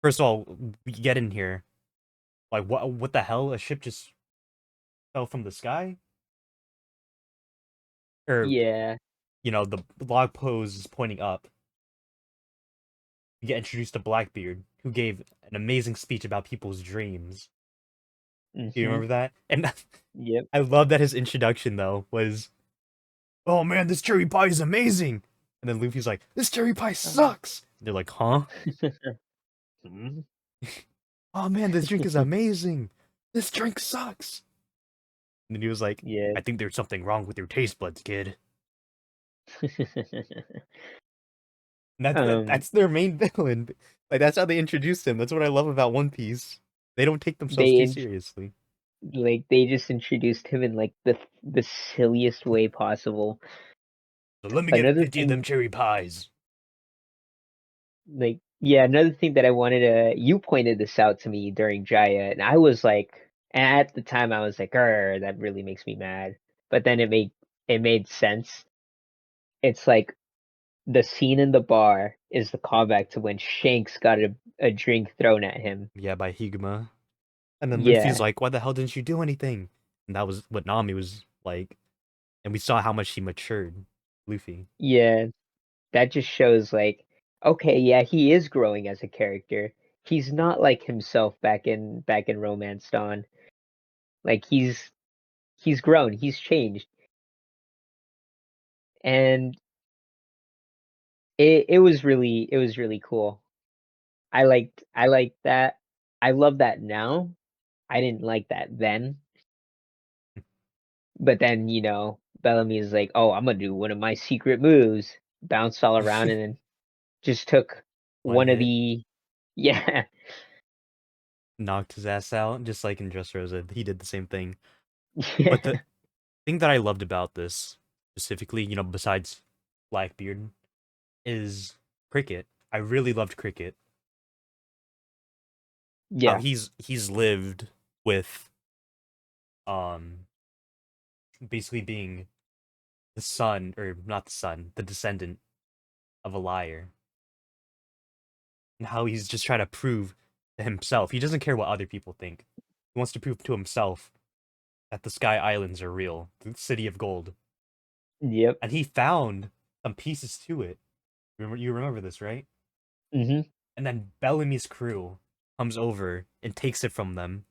first of all, we get in here. Like, what the hell? A ship just fell from the sky? Or, Yeah. the log pose is pointing up. We get introduced to Blackbeard, who gave an amazing speech about people's dreams. Do you Mm-hmm. remember that? And Yep. I love that his introduction, though, was, "Oh man, this cherry pie is amazing!" And then Luffy's like, "This cherry pie sucks!" And they're like, "Huh?" Mhm. "Oh man, this drink is amazing! This drink sucks!" And then he was like, Yeah. "I think there's something wrong with your taste buds, kid." And um, that's their main villain. Like, that's how they introduced him. That's what I love about One Piece. They don't take themselves they too in- seriously. they just introduced him in like the silliest way possible. So let me get Another 50 of them thing, cherry pies. another thing that I wanted to, you pointed this out to me during Jaya, and I was like, and at the time I was like, that really makes me mad. But then it made sense. It's like the scene in the bar is the callback to when Shanks got a drink thrown at him. Yeah, by Higuma. And then Luffy's Yeah, like, "Why the hell didn't you do anything?" And that was what Nami was like. And we saw how much she matured, Luffy. yeah, that just shows like, okay, yeah, he is growing as a character. He's not like himself back in Romance Dawn. Like he's grown, he's changed. And it was really cool. I liked that. I love that now. I didn't like that then. But then, Bellamy is like, "Oh, I'm gonna do one of my secret moves." Bounced all around and then just took One one of hit, the yeah. knocked his ass out, just like in Dressrosa. He did the same thing. But the Yeah. thing that I loved about this, specifically, besides Blackbeard, is Cricket. I really loved Cricket. How Yeah. he's lived with um basically being the son, or not the son, the descendant of a liar. And how he's just trying to prove to himself. He doesn't care what other people think. He wants to prove to himself that the Sky Islands are real, the city of gold. Yep. And he found some pieces to it. You remember this, right? Mhm. And then Bellamy's crew comes over and takes it from them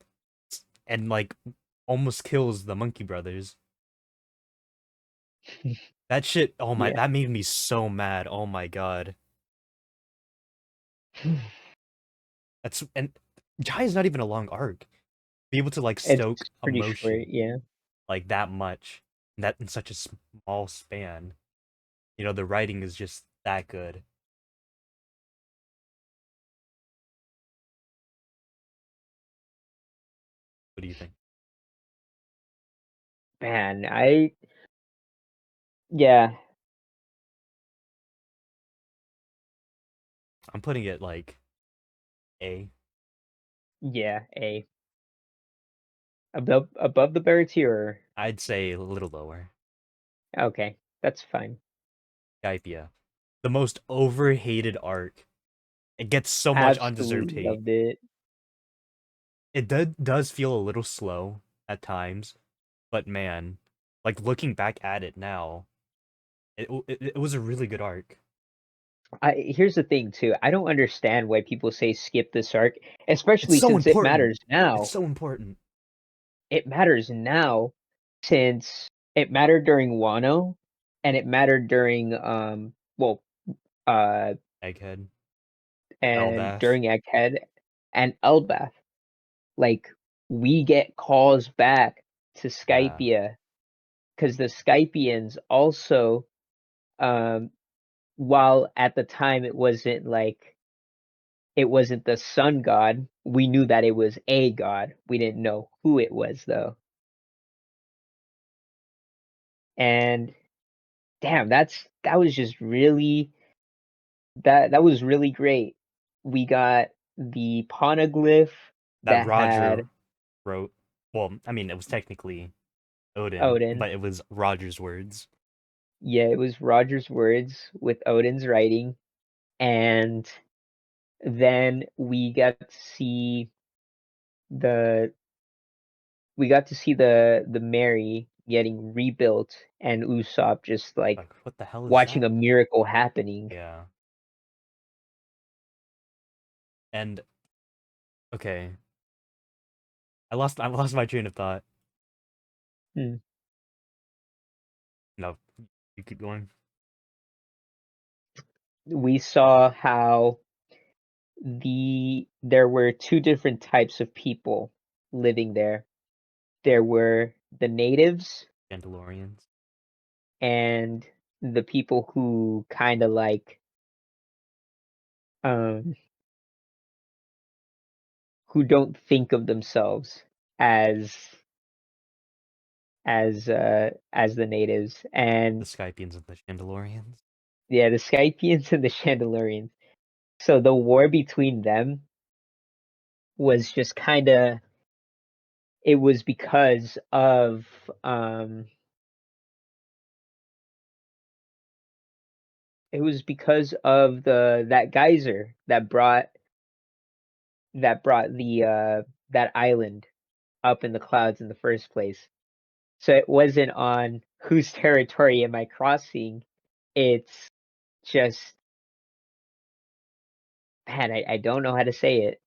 and like almost kills the Monkey Brothers. That shit, oh my, Yeah. that made me so mad. Oh my god. And Jai's not even a long arc. Be able to like It's stoke pretty short, emotion yeah. like that much, that in such a small span. You know, the writing is just that good. What do you think? Man, yeah, I'm putting it like A. yeah, A. Above the Baratie or I'd say a little lower. okay, that's fine. Skypeia. The most overhated arc. It gets so much undeserved Absolutely hate. loved it. It does feel a little slow at times, but man, like looking back at it now, it was a really good arc. Here's the thing too. I don't understand why people say skip this arc, It's especially so since it important. matters It's now. so important. It matters now since it mattered during Wano and it mattered during well uh Egghead, and Elbaf. during Egghead and Elbaf. Like we get calls back to Yeah, Skypeia because the Skypeians also um while at the time it wasn't the sun god, we knew that it was a god. We didn't know who it was though. And damn, that was just really that was really great. We got the poneglyph that that had Roger wrote. Well, I mean, it was technically Odin, Odin. but it was Roger's words. Yeah, it was Roger's words with Odin's writing. And then the the Mary getting rebuilt and Usopp just like Like, what the hell is watching that? a miracle happening. Yeah, and okay, I lost my train of thought. Hmm. No, you keep going. We saw how there were two different types of people living there. There were the natives Mandalorians. and the people who kind of like um who don't think of themselves as as the natives. The And Skypians and the Chandalorians. yeah, the Skypians and the Chandalorians. So the war between them was just kind of it was because of the that geyser that brought the that island up in the clouds in the first place. So it wasn't on whose territory am I crossing. It's just man, I don't know how to say it.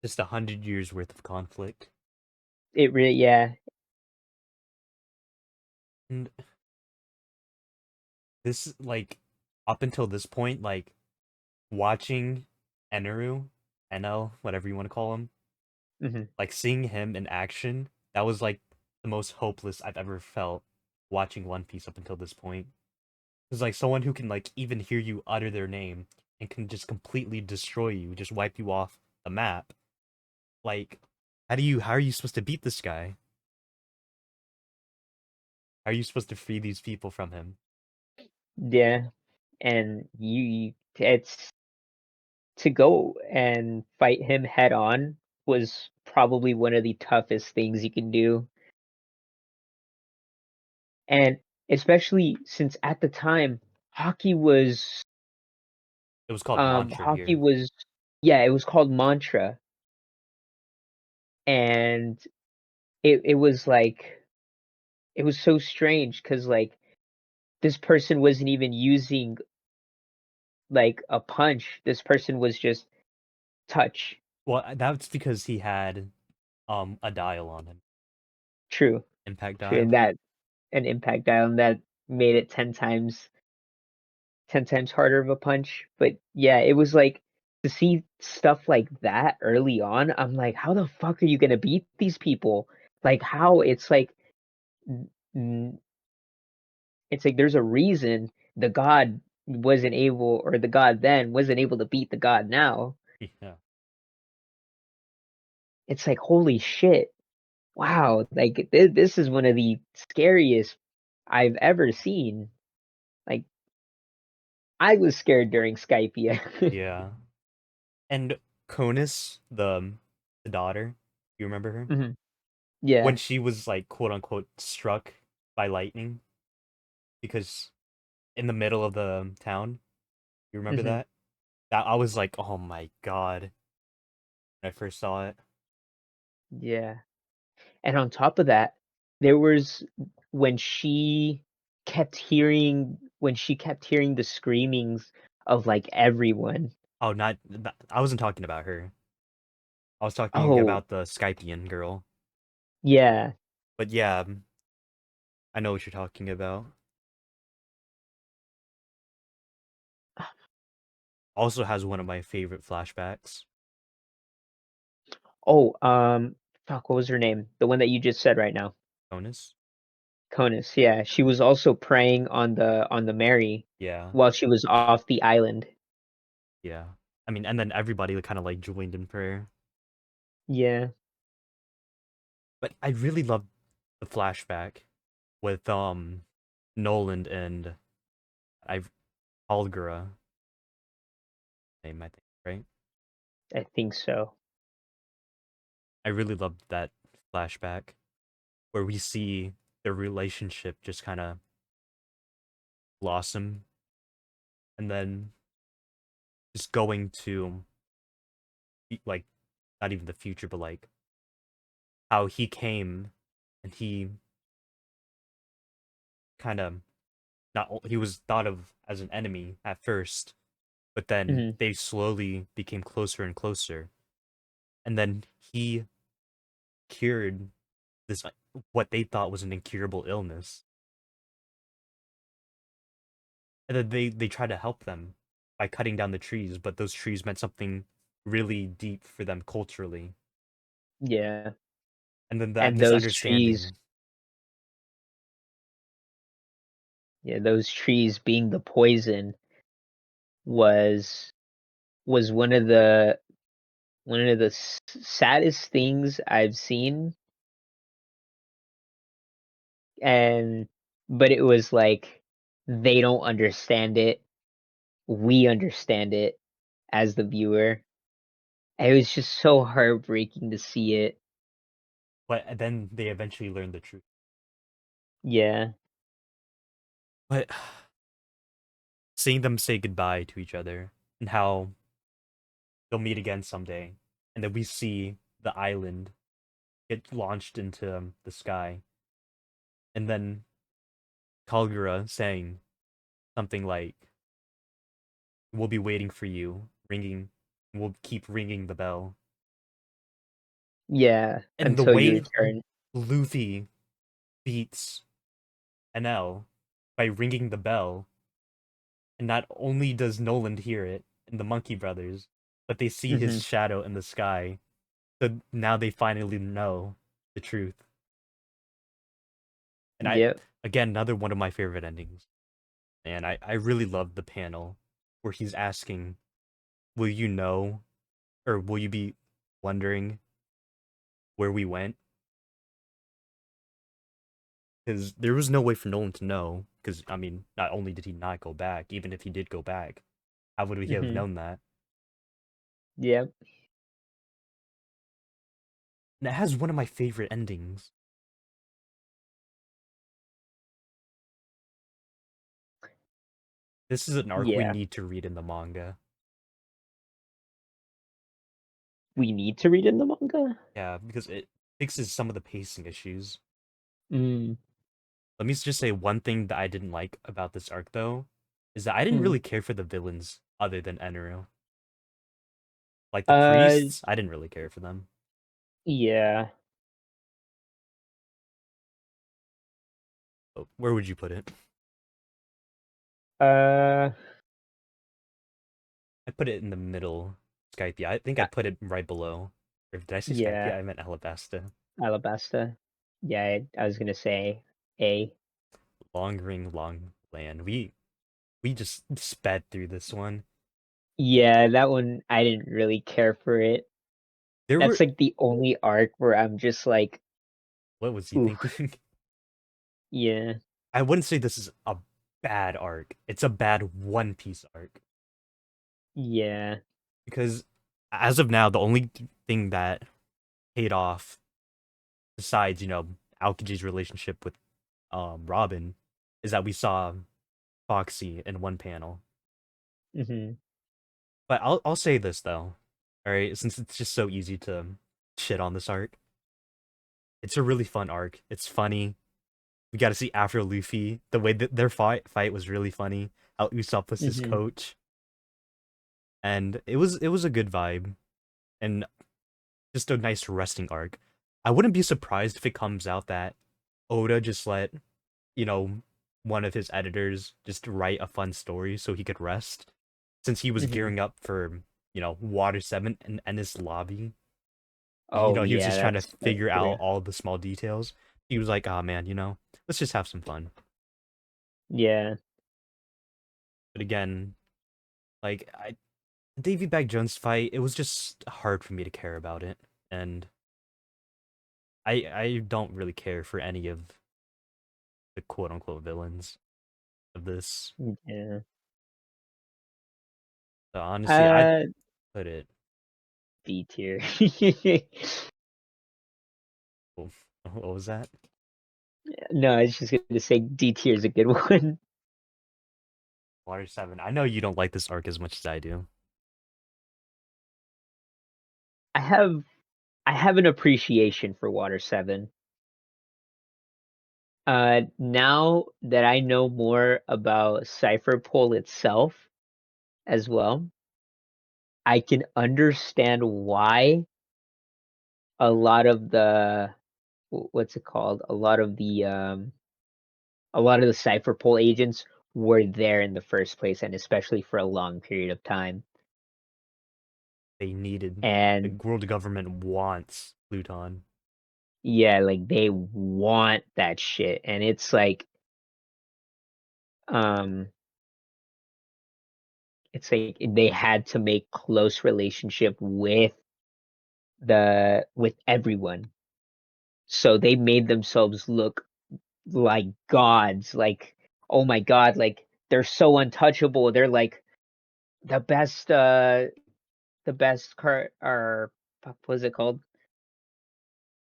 Just 100 years worth of conflict. It really yeah. And this, like, up until this point, like, watching Eneru, NL, whatever you want to call him, Hmm. like, seeing him in action, that was, like, the most hopeless I've ever felt watching One Piece up until this point. It's like someone who can, like, even hear you utter their name and can just completely destroy you, just wipe you off the map. Like, how are you supposed to beat this guy? How are you supposed to free these people from him? Yeah. And it's to go and fight him head on was probably one of the toughest things you can do. And especially since at the time It was called Mantra hockey here. was yeah, it was called Mantra. And it was like it was so strange because like this person wasn't even using like a punch. This person was just touch. Well, that's because he had a dial on him, True. impact True. And dial. that an impact dial and that made it 10 times harder of a punch. But yeah, it was like to see stuff like that early on, I'm like, how the fuck are you gonna beat these people? Like how n- n- it's like there's a reason the god wasn't able, or the god then wasn't able to beat the god now. Yeah. It's like holy shit. Wow, like this is one of the scariest I've ever seen. Like I was scared during Skypeia. Yeah. And Conus, the daughter, you remember her? hmm When Yeah. she was like quote unquote struck by lightning because in the middle of the town, you remember hmm that? That I was like, oh my god, when I first saw it. Yeah. And on top of that, there was when she when she kept hearing the screamings of like everyone. Oh, I wasn't talking about her. I was talking Oh, about the Skypian girl. yeah. But yeah, I know what you're talking about. Also has one of my favorite flashbacks. Oh, fuck, what was her name? The one that you just said right now. Conus. Conus, yeah. She was also praying on the Mary Yeah, while she was off the island. yeah. I mean, and then everybody kind of like joined in prayer. Yeah. But I really love the flashback with Noland and I've Algara name I think, right? I think so. I really loved that flashback where we see their relationship just kind of blossom and then just going to like not even the future but like how he came and he kind of he was thought of as an enemy at first, but then hmm they slowly became closer and closer. And then he cured this what they thought was an incurable illness. And then they tried to help them by cutting down the trees, but those trees meant something really deep for them culturally. Yeah. And then that And those trees, misunderstanding. yeah, those trees being the poison was was one of the saddest things I've seen. And but it was like they don't understand it. We understand it as the viewer. It was just so heartbreaking to see it. But then they eventually learned the truth. Yeah. But seeing them say goodbye to each other and how they'll meet again someday, and then we see the island get launched into the sky, and then Kalgura saying something like, "We'll be waiting for you, ringing. We'll keep ringing the bell." Yeah, And the until you way return. Luffy beats NL by ringing the bell, and not only does Noland hear it and the Monkey Brothers, but they see his Mhm. shadow in the sky. So now they finally know the truth. And I, Yep. again, another one of my favorite endings. And I really love the panel where he's asking, "Will you know, or will you be wondering where we went?" Because there was no way for Nolan to know. Because I mean, not only did he not go back, even if he did go back, how would we have Mhm. known that? Yep. And it has one of my favorite endings. This is an arc we Yeah. need to read in the manga. We need to read in the manga? Yeah, because it fixes some of the pacing issues. Mm. Let me just say one thing that I didn't like about this arc, though, is that I didn't Mm. really care for the villains other than Enero. Like the Uh, priests, I didn't really care for them. yeah. But where would you put it? Uh, I put it in the middle. Skypeia. I think I uh, put it right below. Or did I say Skypeia? yeah. I meant Alabasta. Alabasta. Yeah, I was gonna say A. Long Ring, Long Land. We just sped through this one. Yeah, that one I didn't really care for it. There That's were like the only arc where I'm just like, what was he oof. thinking? Yeah. I wouldn't say this is a bad arc. It's a bad One Piece arc Yeah. because as of now, the only thing that paid off besides Aokiji's relationship with Robin is that we saw Foxy in one panel. Hmm. But I'll say this though, all right, since it's just so easy to shit on this arc, it's a really fun arc. It's funny. We got to see after Luffy, the way that their fight was really funny. How Usopp was his Hmm. coach, and it was a good vibe and just a nice resting arc. I wouldn't be surprised if it comes out that Oda just let you know one of his editors just write a fun story so he could rest, since he was Hmm. gearing up for Water 7 and Enies Lobby. Oh He was yeah, just trying to that's figure out true. all the small details. He was like, "Ah, man, let's just have some fun." Yeah. But again, like Davy Bag Jones fight, it was just hard for me to care about it, and I don't really care for any of the quote unquote villains of this. Yeah. So honestly, I'd Uh, put it. D tier. Oh, what was that? No, I was just gonna say D tier is a good one. Water 7. I know you don't like this arc as much as I do. I have I have an appreciation for Water 7. Now that I know more about Cypher Pole itself as well, I can understand why a lot of the what's it called? A lot of the Cypher Pole agents were there in the first place, and especially for a long period of time. They needed the And world government wants Pluton. yeah, like they want that shit, and um it's like they had to make close relationship with everyone. So they made themselves look like gods, like, oh my god, like they're so untouchable. They're like the best the best car or what was it called?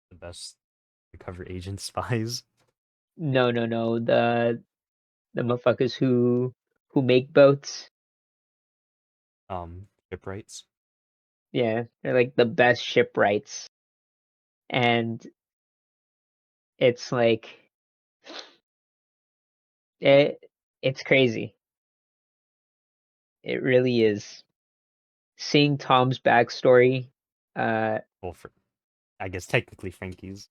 The best undercover agent spies. No, no, no. The motherfuckers who make boats. Shipwrights. Yeah, they're like the best shipwrights. And it's like it it's crazy. It really is. Seeing Tom's backstory, uh Well, I guess technically Frankie's.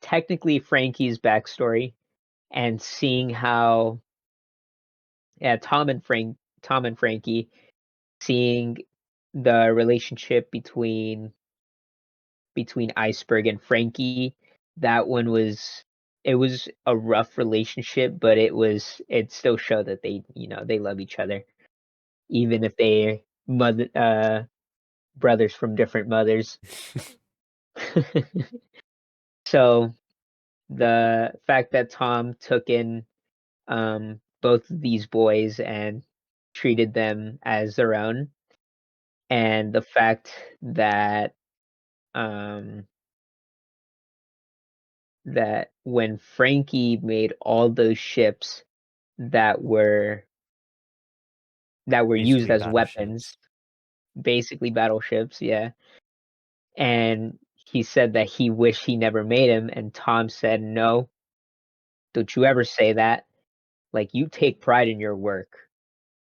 technically Frankie's backstory, and seeing how yeah, Tom and Frankie, seeing the relationship between Iceberg and Frankie, that one was it was a rough relationship, but it still showed that they love each other, even if they mother brothers from different mothers. So the fact that Tom took in both of these boys and treated them as their own, and the fact that um that when Frankie made all those ships that were used Basically as weapons, battleships. basically battleships, yeah. And he said that he wished he never made him, and Tom said, "No, don't you ever say that. Like you take pride in your work.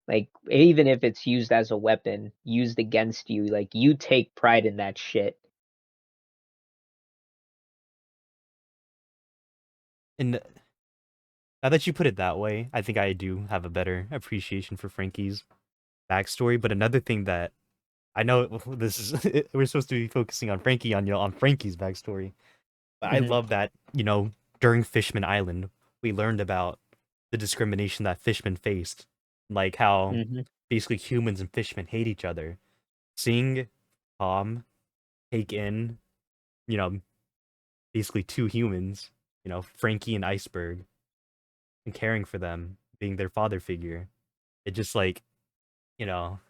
Like even if it's used as a weapon, used against you, like you take pride in that shit." And now that you put it that way, I think I do have a better appreciation for Frankie's backstory. But another thing that I know this is we're supposed to be focusing on Frankie on Frankie's backstory. But I Mhm. love that, during Fishman Island, we learned about the discrimination that fishmen faced, like how Mhm. basically humans and fishmen hate each other. Seeing Tom take in, you know, basically two humans, Frankie and Iceberg, and caring for them, being their father figure, it just like, you know,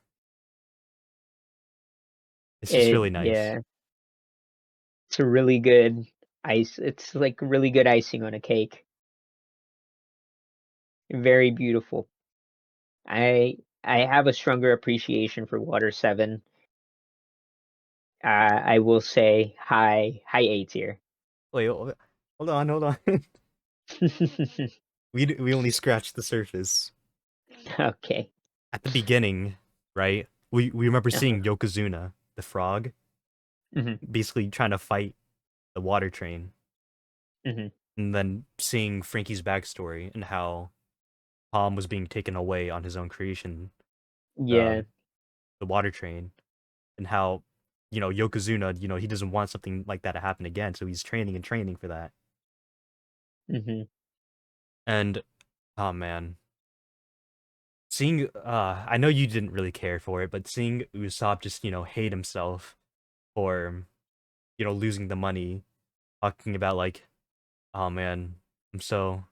it's just really nice. Yeah, it's a really good it's like really good icing on a cake. Very beautiful. I have a stronger appreciation for Water 7. I will say high A tier. Wait, hold on, hold on. We only scratched the surface. Okay. At the beginning, right? We remember Uh-huh. seeing Yokozuna, the frog, Mhm. basically trying to fight the water train, Mhm. and then seeing Frankie's backstory and how Tom was being taken away on his own creation, Yeah. the the water train, and how Yokozuna, he doesn't want something like that to happen again, so he's training and training for that. Mhm. And oh man, seeing I know you didn't really care for it, but seeing Usopp just hate himself for losing the money, talking about like, oh man, I'm so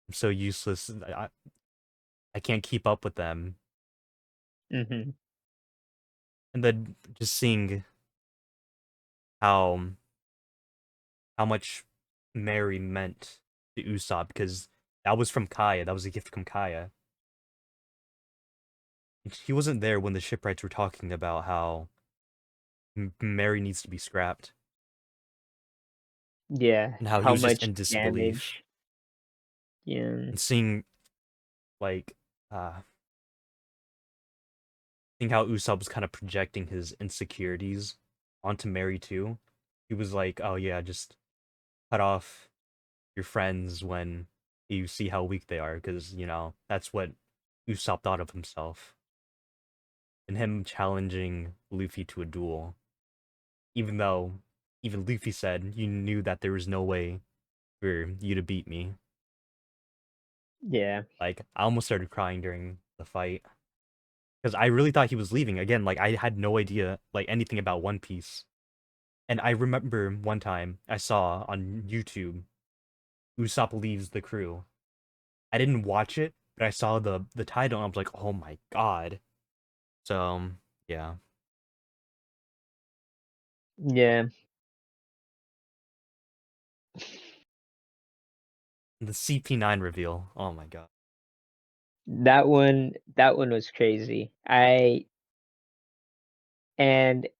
I'm so useless. I can't keep up with them. Mhm. And then just seeing how much Mary meant to Usopp, because that was from Kaya. That was a gift from Kaya. He wasn't there when the shipwrights were talking about how Mary needs to be scrapped, Yeah. and how he How was just much in disbelief. damage. Yeah. And seeing like uh seeing how Usopp was kind of projecting his insecurities onto Mary too. He was like, "Oh yeah, just cut off your friends when you see how weak they are, because that's what Usopp thought of himself." And him challenging Luffy to a duel, even though even Luffy said you knew that there was no way for you to beat me. Yeah. Like I almost started crying during the fight because I really thought he was leaving again. Like I had no idea like anything about One Piece. And I remember one time I saw on YouTube Usopp leaves the crew. I didn't watch it, but I saw the title and I was like, "Oh my god." So, yeah. Yeah. The CP9 reveal. Oh my god. That one was crazy. And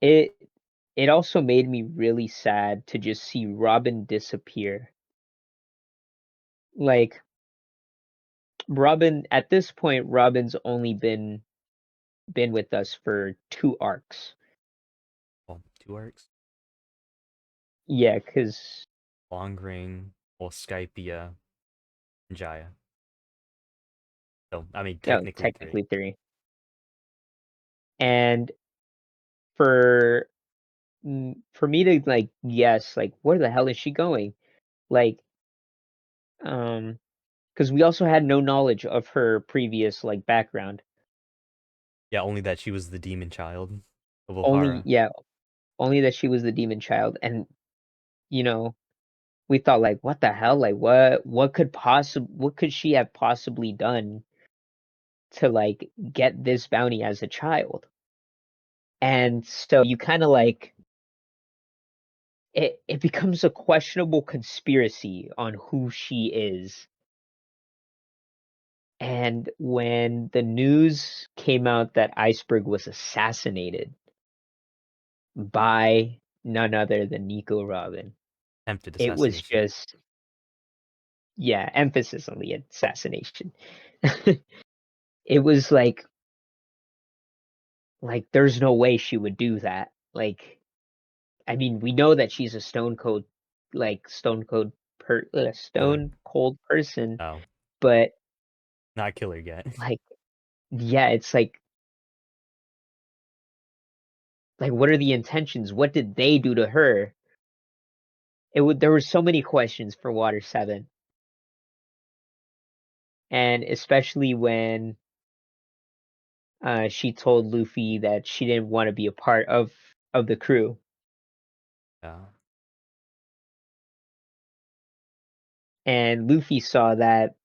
it also made me really sad to just see Robin disappear. Like Robin at this point, Robin's only been with us for 2 arcs. Well, two arcs. Yeah, 'cause Long Ring, well, Skypeia, and Jaya. So, I mean, no, technically three. technically 3. And for for me to like guess like where the hell is she going? Like um because we also had no knowledge of her previous like background. Yeah, only that she was the demon child of Only Ohara. yeah, only that she was the demon child and you know, we thought like what the hell? Like what could she have possibly done to like get this bounty as a child? And so you kind of like it becomes a questionable conspiracy on who she is. And when the news came out that Iceberg was assassinated by none other than Nico Robin, Attempted it was assassination. just yeah, emphasis on the assassination. It was like there's no way she would do that. Like I mean, we know that she's a Killer. stone cold person, Oh, but not killer yet. like yeah, it's like what are the intentions? What did they do to her? there were so many questions for Water 7. And especially when she told Luffy that she didn't want to be a part of the crew. Yeah. And Luffy saw that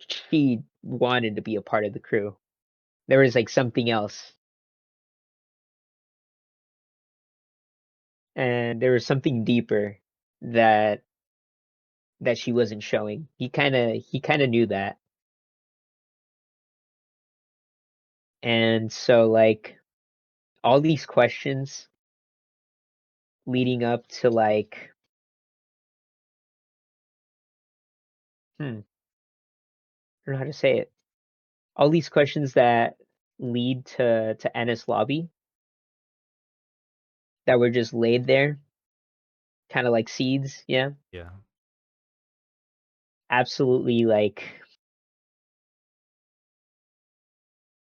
she wanted to be a part of the crew. There was like something else. And there was something deeper that she wasn't showing. He kind of knew that. And so like all these questions leading up to like I don't know how to say it. All these questions that lead to Enies Lobby that were just laid there, kind of like seeds, yeah. Yeah. Absolutely like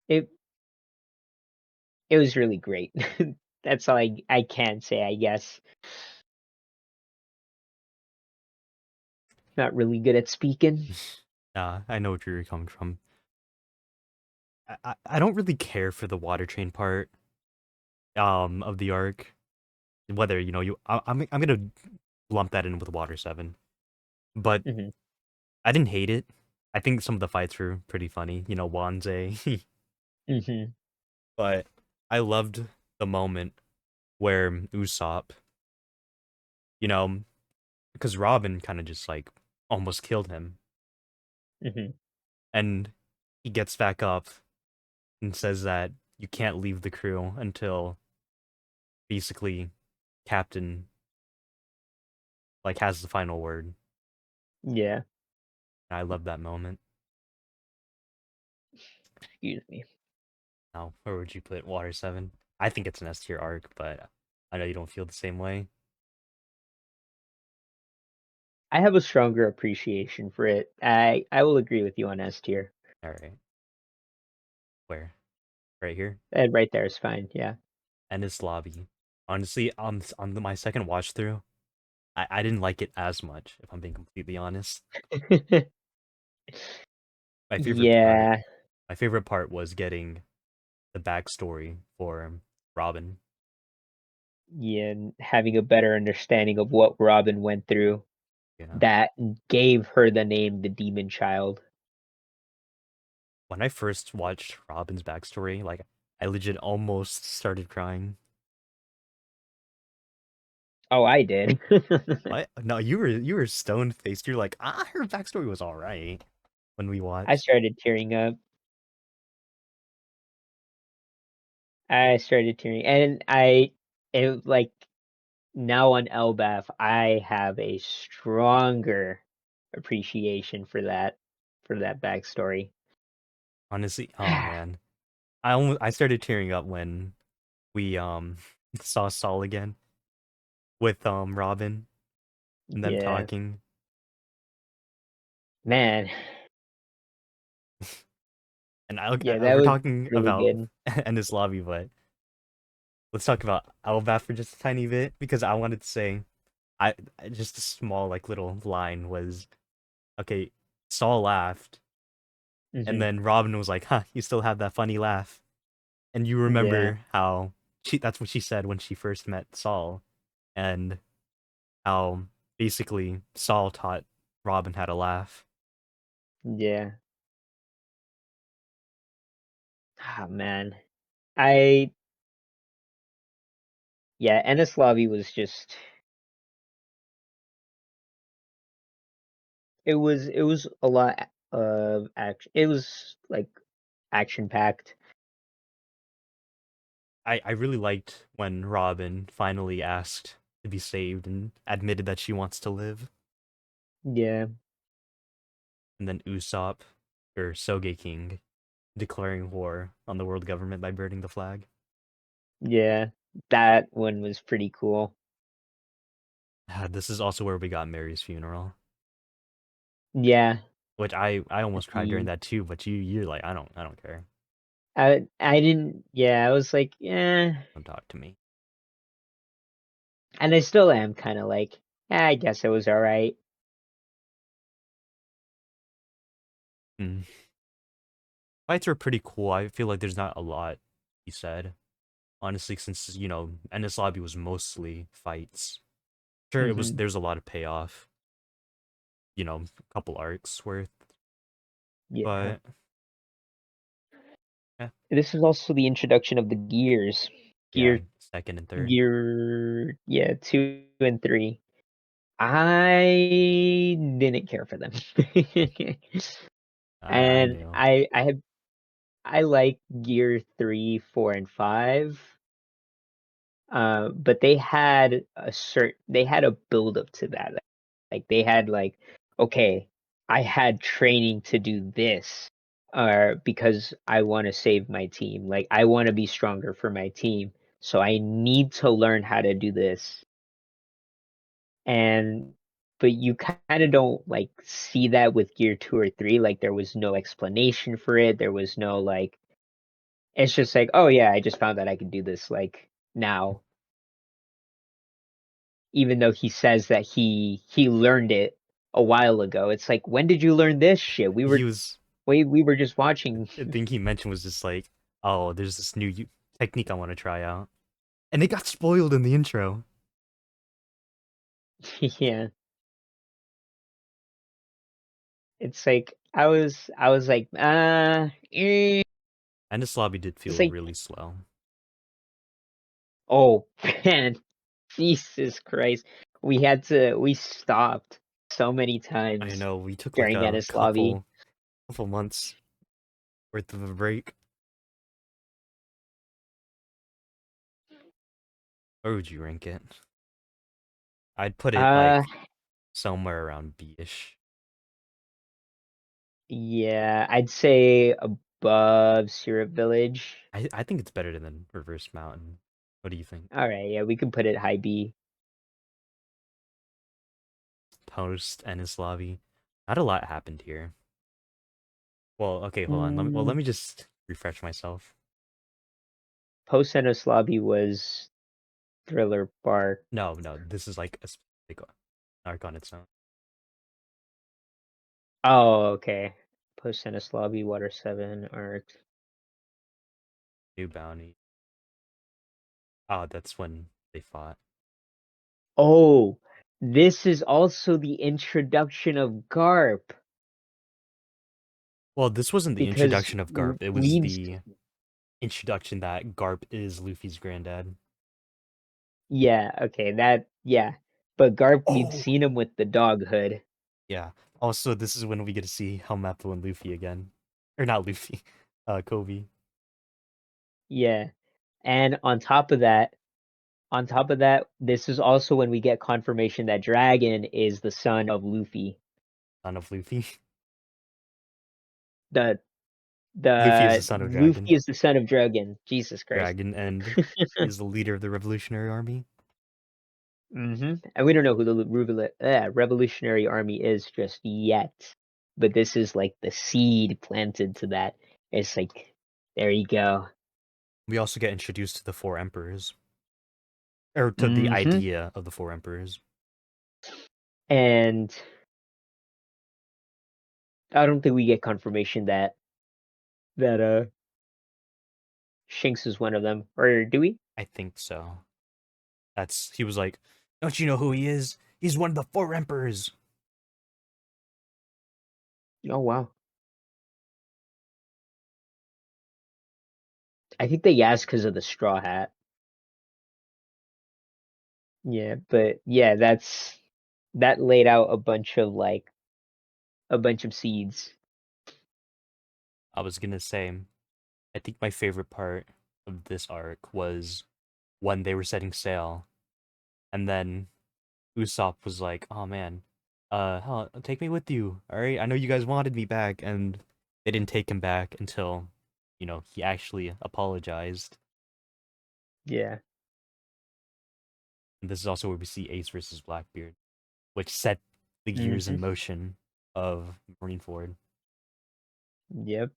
it it was really great. That's all I can say, I guess. Not really good at speaking. I know what you're coming from. I don't really care for the water train part of the arc. Whether I'm gonna lump that in with Water 7, but Hmm. I didn't hate it. I think some of the fights were pretty funny. Wanze. Hmm. But I loved the moment where Usopp, you know, because Robin kind of just like almost killed him, Hmm. and he gets back up and says that you can't leave the crew until basically Captain like has the final word. Yeah. I love that moment. Excuse me. Now, where would you put Water 7? I think it's an S tier arc, but I know you don't feel the same way. I have a stronger appreciation for it. I will agree with you on S tier. All right, where? Right here. And right there is fine. Yeah. Enies Lobby. Honestly, my second watch through, I didn't like it as much, if I'm being completely honest. My favorite part, Yeah. my favorite part was getting the backstory for Robin. Yeah, and having a better understanding of what Robin went through Yeah. that gave her the name the Demon Child. When I first watched Robin's backstory, like I legit almost started crying. Oh, I did. What? No, you were stone faced. You're like, her backstory was all right when we I watched. started tearing up. I started tearing, and it like now on Elbaf, I have a stronger appreciation for that backstory. Honestly, oh man, I started tearing up when we saw Saul again with Robin and them Yeah, talking. man. And Yeah, that we're was talking really about good. Ennis Lobby, but let's talk about Alabasta for just a tiny bit because I wanted to say just a small like little line was okay. Saul laughed, and Hmm. then Robin was like, "Huh, you still have that funny laugh." And you Yeah, remember how that's what she said when she first met Saul, and how basically Saul taught Robin how to laugh. yeah. Ah, man. I Yeah, Ennis Lobby was just it was a lot of action. It was like action packed. I really liked when Robin finally asked to be saved and admitted that she wants to live. Yeah, And then Usopp, or King, declaring war on the world government by burning the flag. yeah. That one was pretty cool. This is also where we got Mary's funeral, Yeah, which I almost cried during the that too. But you're like I don't care. I didn't, yeah, I was like, yeah. Don't talk to me. And I still am kind of like, I guess it was all right. Mm. Fights were pretty cool. I feel like there's not a lot he said. Honestly, since Enies Lobby was mostly fights. Sure, Hmm. there's a lot of payoff. A couple arcs worth, Yeah. but yeah, This is also the introduction of the gears. yeah, Gear, second and third. gear, yeah, 2 and 3. I didn't care for them. I And knew. I like gear 3, 4, and 5. But they had a build up to that. Like they had like, okay, I had training to do this, because I want to save my team. Like I want to be stronger for my team, so I need to learn how to do this. And but you kind of don't like see that with gear 2 or 3. Like there was no explanation for it. There was no like. It's just like, oh yeah, I just found that I could do this like now, even though he says that he learned it a while ago. It's like, when did you learn this shit? He was. We were just watching. The thing he mentioned was just like, oh, there's this new technique I want to try out, and it got spoiled in the intro. Yeah. It's like I was like, And this lobby did it's feel like, really slow. oh man, Jesus Christ. We stopped so many I times know we took like during a Ennis Lobby. couple months worth of a break. Where would you rank it? I'd put it Uh like somewhere around B-ish. yeah, I'd say above Syrup Village. I think it's better than Reverse Mountain. What do you think? All right, yeah, we can put it high B. Post Ennis Lobby. Not a lot happened here. Well, okay, hold on. Let Mm, me just refresh myself. Post Ennis Lobby was Thriller Bark. No, no, this is like a specific arc on its own. Oh, okay. Post Ennis Lobby, Water 7, Arc. New bounty. Oh, that's when they fought. Oh, this is also the introduction of Garp, Well, this wasn't the because introduction of Garp. It was we've the introduction that Garp is Luffy's granddad. yeah, okay, yeah. But Garp, we'd Oh, seen him with the dog hood. yeah. Also, this is when we get to see Helmeppo and Luffy again. Or not Luffy, Koby. Yeah. And on top of that, this is also when we get confirmation that Dragon is the son of Luffy. Son of Luffy. The Luffy is the the son of Dragon. Luffy is the son of Dragon. Jesus Christ. Dragon, and he is the leader of the Revolutionary Army. And we don't know who the Revolutionary Army is just yet, but this is like the seed planted to that. It's like, there you go. We also get introduced to the Four Emperors. Or to the hmm idea of the Four Emperors. And I don't think we get confirmation that Shinx is one of them, or do we? I think so. He was like, don't you know who he is? He's one of the Four Emperors. Oh wow. I think they asked because of the straw hat. Yeah, but yeah, that laid out a bunch of seeds. I was gonna say, I think my favorite part of this arc was when they were setting sail, and then Usopp was like, "Oh man, take me with you. All right, I know you guys wanted me back," and they didn't take him back until, he actually apologized. Yeah. And this is also where we see Ace versus Blackbeard, which set the gears hmm in motion of Marineford. Yep.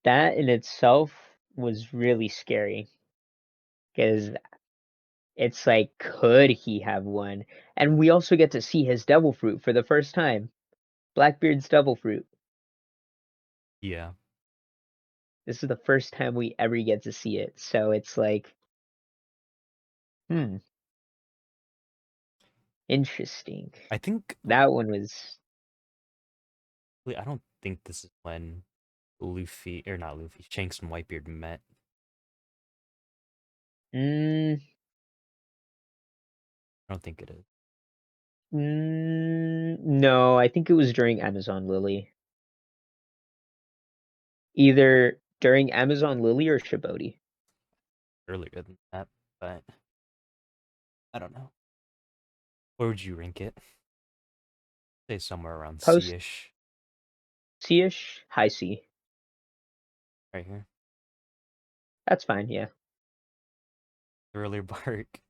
That in itself was really scary because It's like, could he have won? And we also get to see his devil fruit for the first time. Blackbeard's devil fruit. Yeah. This is the first time we ever get to see it. So it's like, hmm, interesting. I think That one was I don't think this is when Luffy or not Luffy, Shanks and Whitebeard met. mm, I don't think it is. no, I think it was during Amazon Lily. Either during Amazon Lily or Sabaody. Earlier than that, but I don't know. Where would you rank it? Say somewhere around Post C-ish, C-ish, high C. right here. That's fine, yeah. Thriller Bark.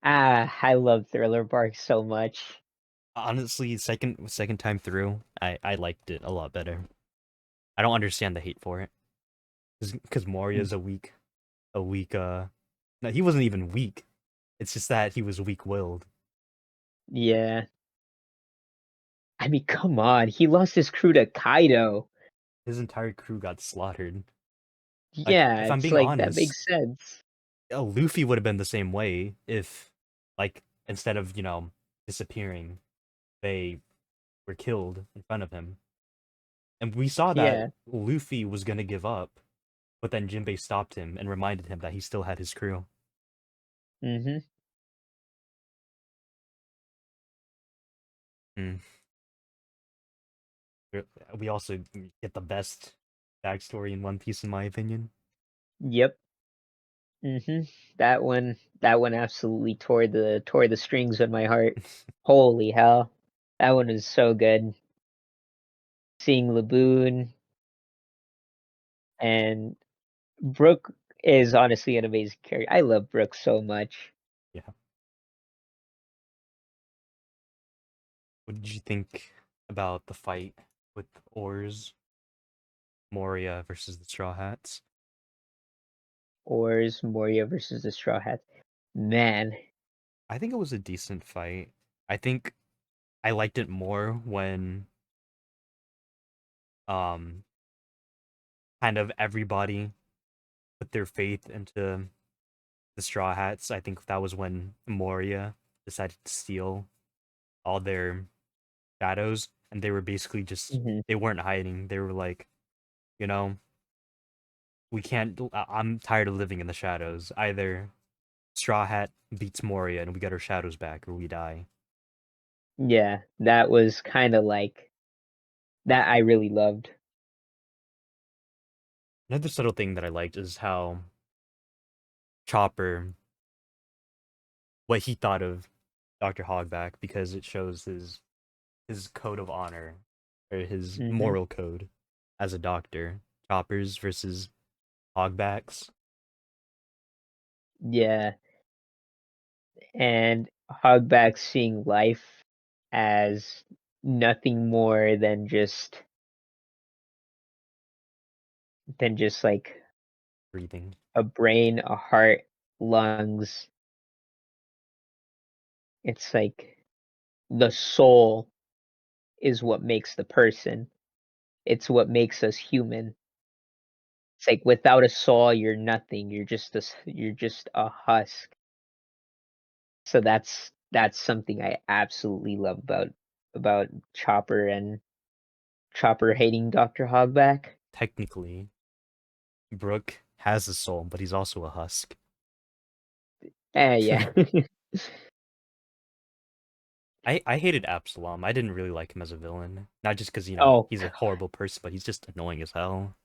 Ah, I love Thriller Bark so much. Honestly, second time through, I liked it a lot better. I don't understand the hate for it, because Mm, Moria's a weak. No, he wasn't even weak. It's just that he was weak-willed. yeah. I mean, come on. He lost his crew to Kaido. His entire crew got slaughtered. Like, Yeah, if I'm it's being like that honest, makes sense. Luffy would have been the same way if, like, instead of disappearing, they were killed in front of him. And we saw that Yeah. Luffy was gonna give up, but then Jinbei stopped him and reminded him that he still had his crew. Mm-hmm. Hmm. We also get the best backstory in One Piece, in my opinion. Yep. Mm-hmm. That one absolutely tore the strings of my heart. Holy hell. That one is so good. Seeing Laboon and Brooke is honestly an amazing character. I love Brooke so much. Yeah. What did you think about the fight with Oars, Moria versus the Straw Hats? Oars, Moria versus the Straw Hats. Man, I think it was a decent fight. I think I liked it more when um kind of everybody put their faith into the Straw Hats. I think that was when Moria decided to steal all their shadows, and they were basically just hmm they weren't hiding. They were like, you know, we can't. I'm tired of living in the shadows. Either Straw Hat beats Moria and we get our shadows back, or we die. yeah, that was kind of like that. I really loved. Another subtle thing that I liked is how Chopper, what he thought of Dr. Hogback, because it shows his code of honor or his hmm moral code as a doctor. Choppers versus Hogbacks. Yeah, and Hogback seeing life as nothing more than just like Breathing. a brain, a heart, lungs. It's like the soul is what makes the person. It's what makes us human. It's like without a soul, you're nothing. You're just a husk. So that's something I absolutely love about Chopper and Chopper hating Dr. Hogback. Technically, Brook has a soul, but he's also a husk. Yeah. I hated Absalom. I didn't really like him as a villain. Not just because, Oh, he's a horrible person, but he's just annoying as hell.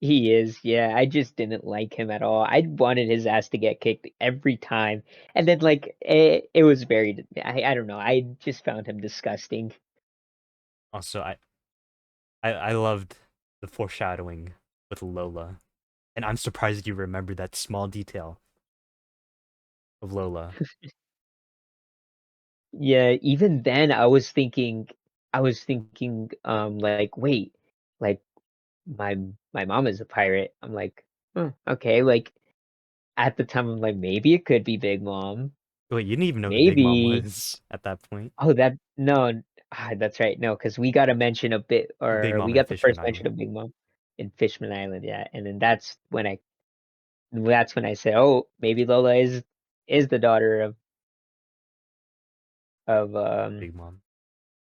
he is. Yeah, I just didn't like him at all. I wanted his ass to get kicked every time. And then like it was very I don't know. I just found him disgusting. Also, I loved the foreshadowing with Lola. And I'm surprised you remember that small detail of Lola. Yeah, even then I was thinking like wait, like my my mom is a pirate. I'm like, oh, okay, like at the time I'm like, maybe it could be Big Mom. Wait, you didn't even know who Big Mom Maybe. was at that point. Oh, that no, that's right. No, because we got a mention a bit, Big or Mom we and got the Fishman first mention Island. of Big Mom in Fishman Island, yeah. And then that's when I said, oh, maybe Lola is the daughter of um Big Mom.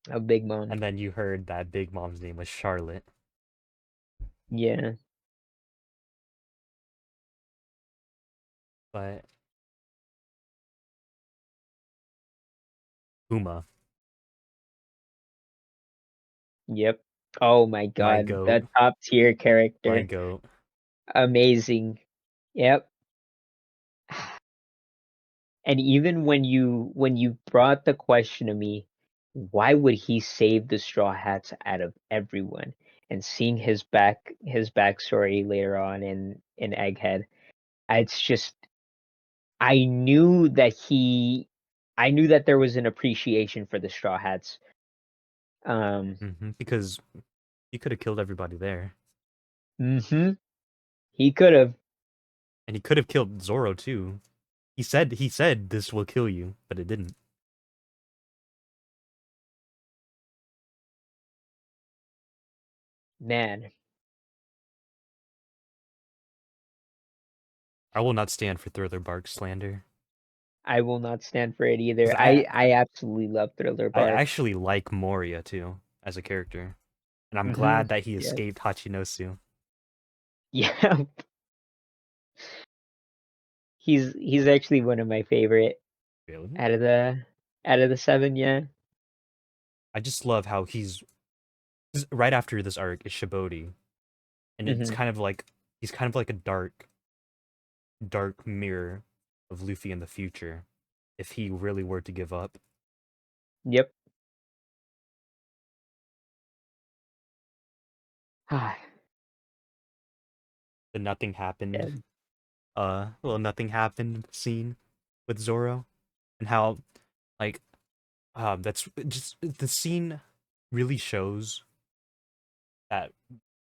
of Big Mom. And then you heard that Big Mom's name was Charlotte. Yeah. But Uma, Yep. Oh my my God, goat, the top tier my character. goat. Amazing. Yep. And even when you brought the question to me, why would he save the Straw Hats out of everyone? And seeing his backstory later on in Egghead, it's just I knew that I knew that there was an appreciation for the Straw Hats. Because he could have killed everybody there, hmm He could have. and he could have killed Zoro too. He said this will kill you, but it didn't. Man, I will not stand for Thriller Bark slander. I will not stand for it Because either. I absolutely love Thriller I Bark. actually like Moria too as a character, and I'm hmm glad that he Yeah. escaped Hachinosu. Yeah. He's actually one of my favorite Really? out of the seven, yeah. I just love how 'cause right after this arc is Sabaody, and it's hmm kind of like he's kind of like a dark mirror of Luffy in the future if he really were to give up. Yep. Ah, The nothing happened, yeah. nothing happened scene with Zoro, and how like that's just the scene really shows that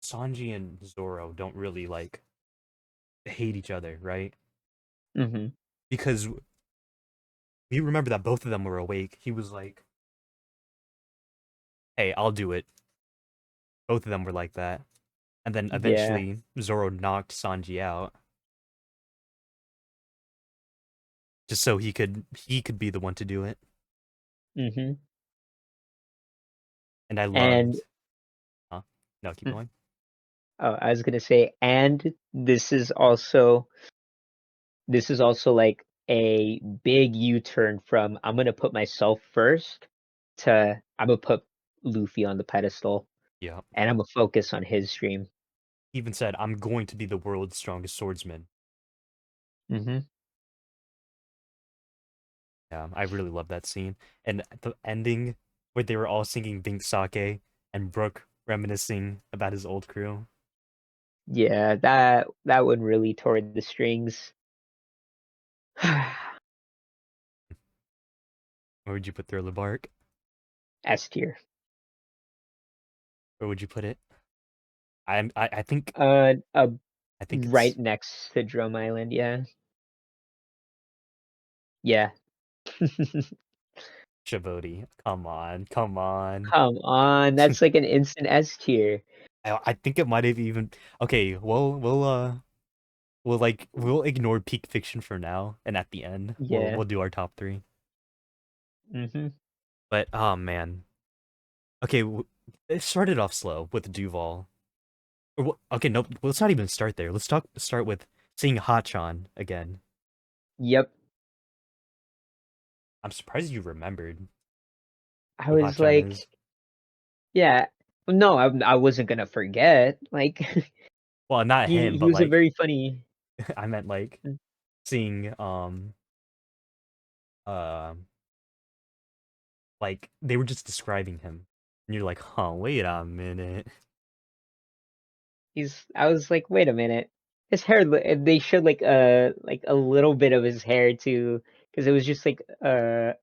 Sanji and Zoro don't really like hate each other, right? hmm Because we remember that both of them were awake. He was like, "Hey, I'll do it." Both of them were like that, and then Yeah. eventually Zoro knocked Sanji out just so he could be the one to do it. hmm And I And loved, huh? No, keep mm, going. oh, I was gonna say, and this is also like a big U-turn from I'm gonna put myself first to I'm gonna put Luffy on the pedestal Yeah. and I'm gonna focus on his dream. He even said, "I'm going to be the world's strongest swordsman." hmm Yeah, I really love that scene. And the ending where they were all singing Bink Sake and Brook reminiscing about his old crew. Yeah, that one really tore the strings. Where would you put Thriller Bark? S tier. Where would you put it? I think Uh, I think right it's next to Drum Island, yeah. Yeah. Sabaody. Come on, come on. Come on, that's like an instant S tier. I think it might have even okay. We'll ignore peak fiction for now, and at the end we'll Yeah. do our top three. hmm But oh man, okay, it started off slow with Duval. Okay, no, let's not even start there. Start with seeing Hachan again. Yep. I'm surprised you remembered I who was Hachan like, is. yeah. No, I wasn't gonna forget. Like Well, not him, he but was a like very funny. I meant like seeing um like they were just describing him, and you're like, huh, wait a minute. I was like, wait a minute. His hair they showed like a little bit of his hair too because it was just like a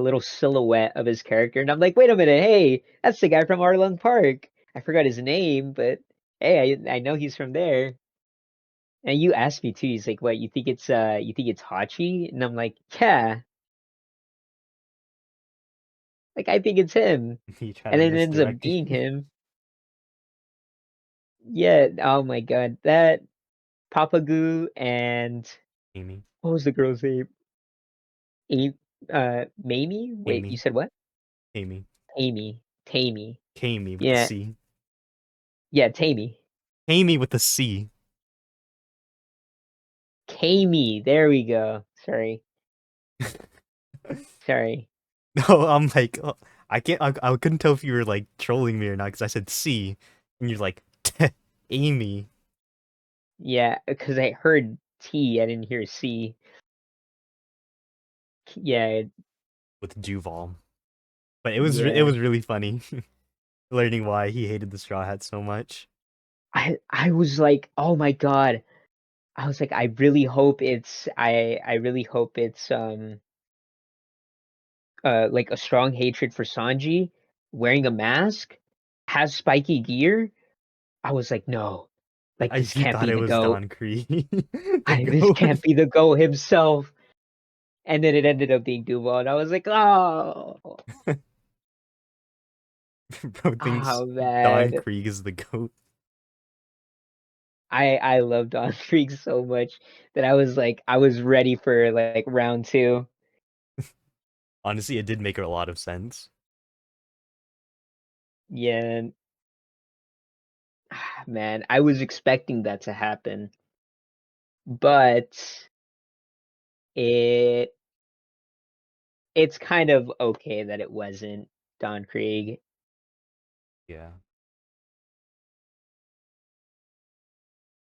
little silhouette of his character and I'm like, wait a minute, hey, that's the guy from Arlong Park. I forgot his name, but hey, I know he's from there. And you asked me too. He's like, "What, you think it's Hachi?" And I'm like, "Yeah, like I think it's him." You try And to then it ends up misdirect being me. him. Yeah. Oh my god, that Papagoo and Amy. what was the girl's name? A Mamie? Wait, you Amy. said what? Amy. Tammy. Tammy. Amy with the Yeah. C. Yeah, Tammy. Amy with the C. Tammy. There we go. Sorry. Sorry. No, I'm like, oh, I can't. I couldn't tell if you were like trolling me or not because I said C, and you're like, Amy Yeah, because I heard T, I didn't hear C. Yeah, with Duval. But it yeah. was really funny learning why he hated the Straw Hat so much. I was like, oh my god. I was like, I really hope it's like a strong hatred for Sanji, wearing a mask, has spiky gear. I was like, no, like this You can't thought be it the was GOAT. Don Cree, the This goat. can't be the GOAT himself. And then it ended up being Duval, and I was like, oh, Bro thinks oh Don man. Krieg is the goat. I love Don Freak so much that I was like, I was ready for like round two. Honestly, it did make a lot of sense. Yeah, man, I was expecting that to happen, but it it's kind of okay that it wasn't Don Krieg. Yeah.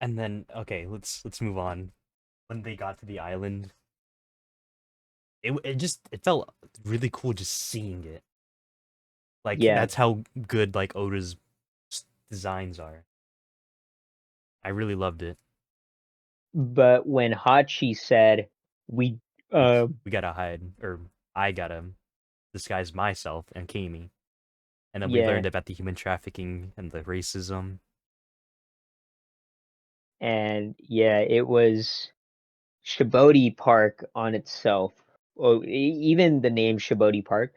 And then okay, let's move on. When they got to the island, it just it felt really cool just seeing it. Like Yeah, that's how good like Oda's designs are. I really loved it. but when Hachi said we We uh we gotta hide, or I gotta disguise myself and Kami, and then we yeah, learned about the human trafficking and the racism. and yeah, it was Sabaody Park on itself. Well, even the name Sabaody Park,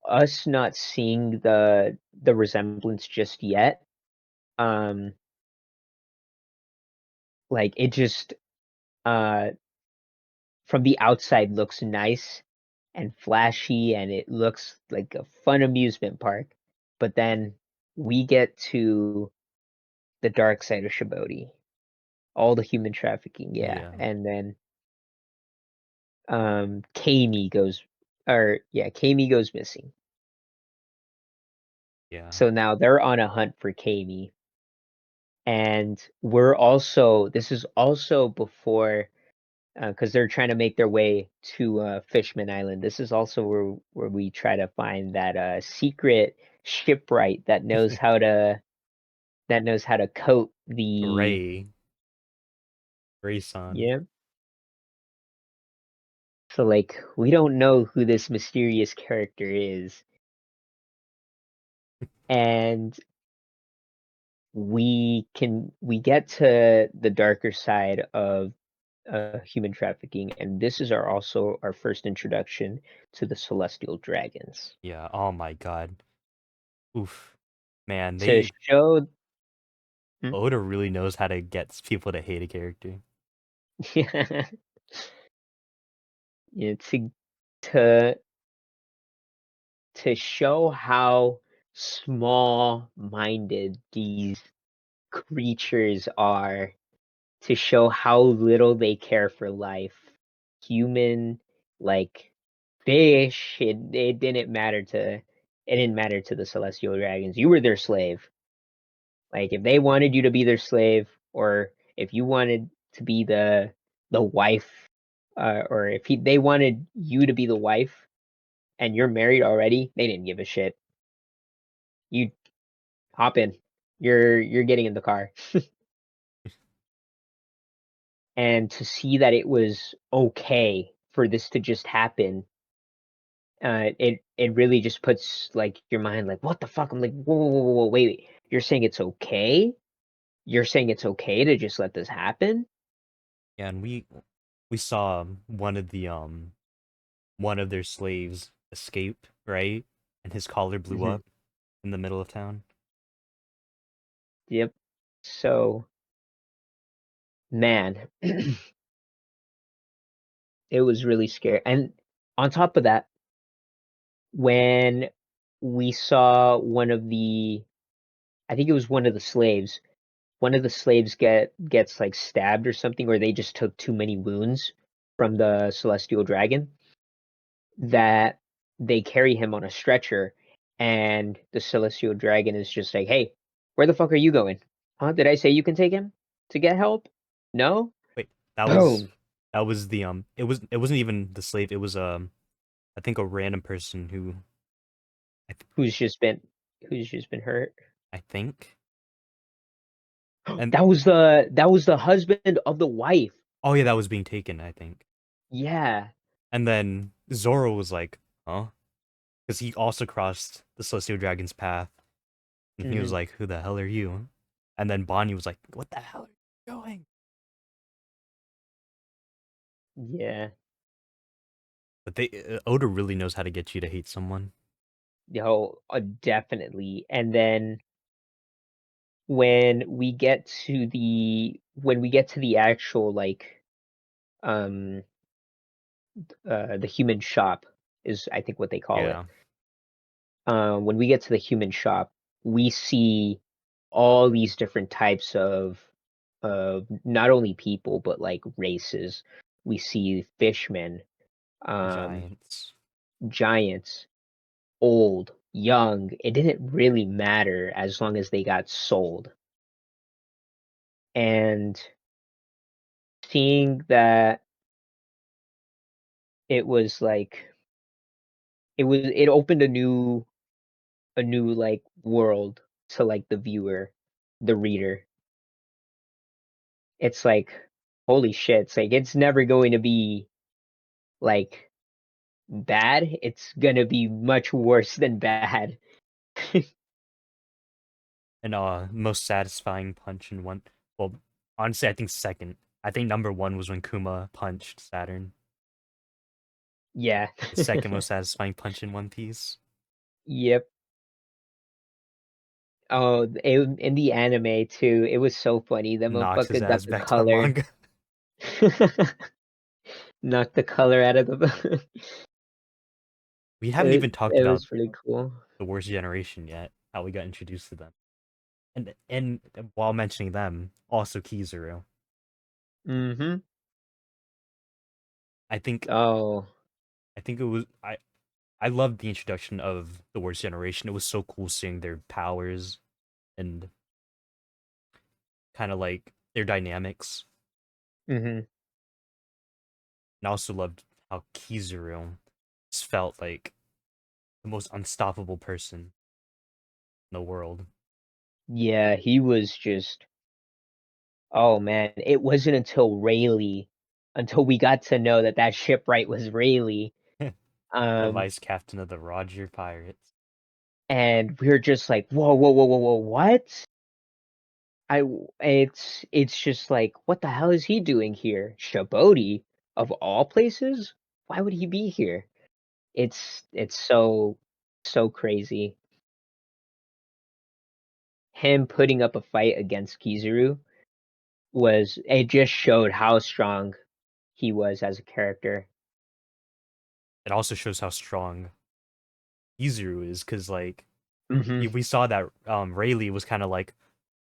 us not seeing the resemblance just yet, um like it just uh from the outside looks nice and flashy, and it looks like a fun amusement park, but then we get to the dark side of Sabaody, all the human trafficking, yeah, Yeah, and then Kami goes, or yeah, Kami goes missing. yeah, So now they're on a hunt for Kami, and this is also before, because they're trying to make their way to Fishman Island. This is also where we try to find that secret shipwright that knows how to coat the, Ray, Ray-san. yeah. So like we don't know who this mysterious character is, and we get to the darker side of human trafficking, and this is also our first introduction to the celestial dragons. Yeah. Oh my God. Oof. Man, To they show, hmm? Oda really knows how to get people to hate a character. Yeah, yeah, to to show how small-minded these creatures are, to show how little they care for life. Human, like fish, it didn't matter to the celestial dragons. You were their slave. Like if they wanted you to be their slave, or if you wanted to be the wife, or if they wanted you to be the wife and you're married already, they didn't give a shit. You hop in. You're getting in the car. And to see that it was okay for this to just happen, it really just puts like your mind like, what the fuck? I'm like, whoa, wait. You're saying it's okay? You're saying it's okay to just let this happen? Yeah, and we saw one of their slaves escape, right? And his collar blew Hmm. up in the middle of town. Yep. So, man, it was really scary. And on top of that, when we saw I think it was one of the slaves gets like stabbed or something, or they just took too many wounds from the celestial dragon, that they carry him on a stretcher, and the celestial dragon is just like, "Hey, where the fuck are you going? Huh? Did I say you can take him to get help? No? Wait, Boom. that was the it wasn't even the slave. It was I think a random person who I th- Who's just been who's just been hurt?" I think and That was the husband of the wife. oh yeah, that was being taken, I think. Yeah. And then Zoro was like, huh? Because he also crossed the Celestial Dragon's path. And he was Hmm. like, who the hell are you? And then Bonnie was like, what the hell are you doing? Yeah. But Oda really knows how to get you to hate someone. No, definitely. And then when we get to the actual, like, um the human shop is, I think, what they call it. Yeah. When we get to the human shop, we see all these different types of not only people but like races. We see fishmen, um, Giants. giants, old, young. It didn't really matter as long as they got sold. And seeing that, it was like it opened a new like world to like the viewer, the reader. It's like, holy shit, it's like it's never going to be like bad. It's gonna be much worse than bad. And most satisfying punch in one. Well, honestly, I think second. I think number one was when Kuma punched Saturn. Yeah. The second most satisfying punch in One Piece. Yep. Oh, in the anime too, it was so funny. The Knocks his motherfucker got ass the back to the color. manga. Knocked the color out of the We haven't it even talked it about was pretty cool. the worst generation yet. How we got introduced to them. And while mentioning them, also Kizaru. Mm-hmm. I think Oh, I think it was I loved the introduction of the worst generation. It was so cool seeing their powers and kind of like their dynamics. mm-hmm. And I also loved how Kizaru just felt like the most unstoppable person in the world. Yeah, he was just, oh man, it wasn't until we got to know that that shipwright was Rayleigh, The um, vice captain of the Roger Pirates. and we are just like, "Whoa, whoa, whoa, whoa, whoa, what?" It's just like, "What the hell is he doing here? Sabaody, of all places? Why would he be here?" It's so crazy. Him putting up a fight against Kizaru, it just showed how strong he was as a character. It also shows how strong Kizaru is, because like Mhm. we saw that Rayleigh was kind of like,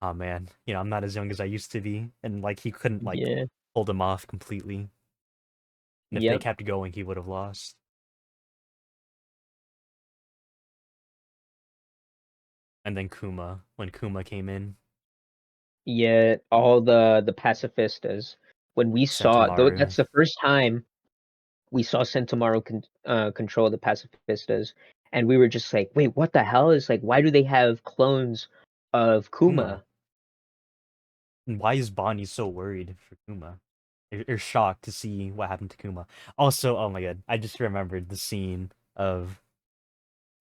oh man, I'm not as young as I used to be, and like he couldn't like Yeah. hold him off completely. And if they Yep. kept going, he would have lost. And then when Kuma came in, Yeah, all the pacifistas. When we saw though, Sentomaru, that's the first time we saw Sentomaru control the pacifistas, and we were just like, "Wait, what the hell?" Is like, why do they have clones of Kuma. Kuma? And why is Bonnie so worried for Kuma? You're shocked to see what happened to Kuma. Also, oh my god, I just remembered the scene of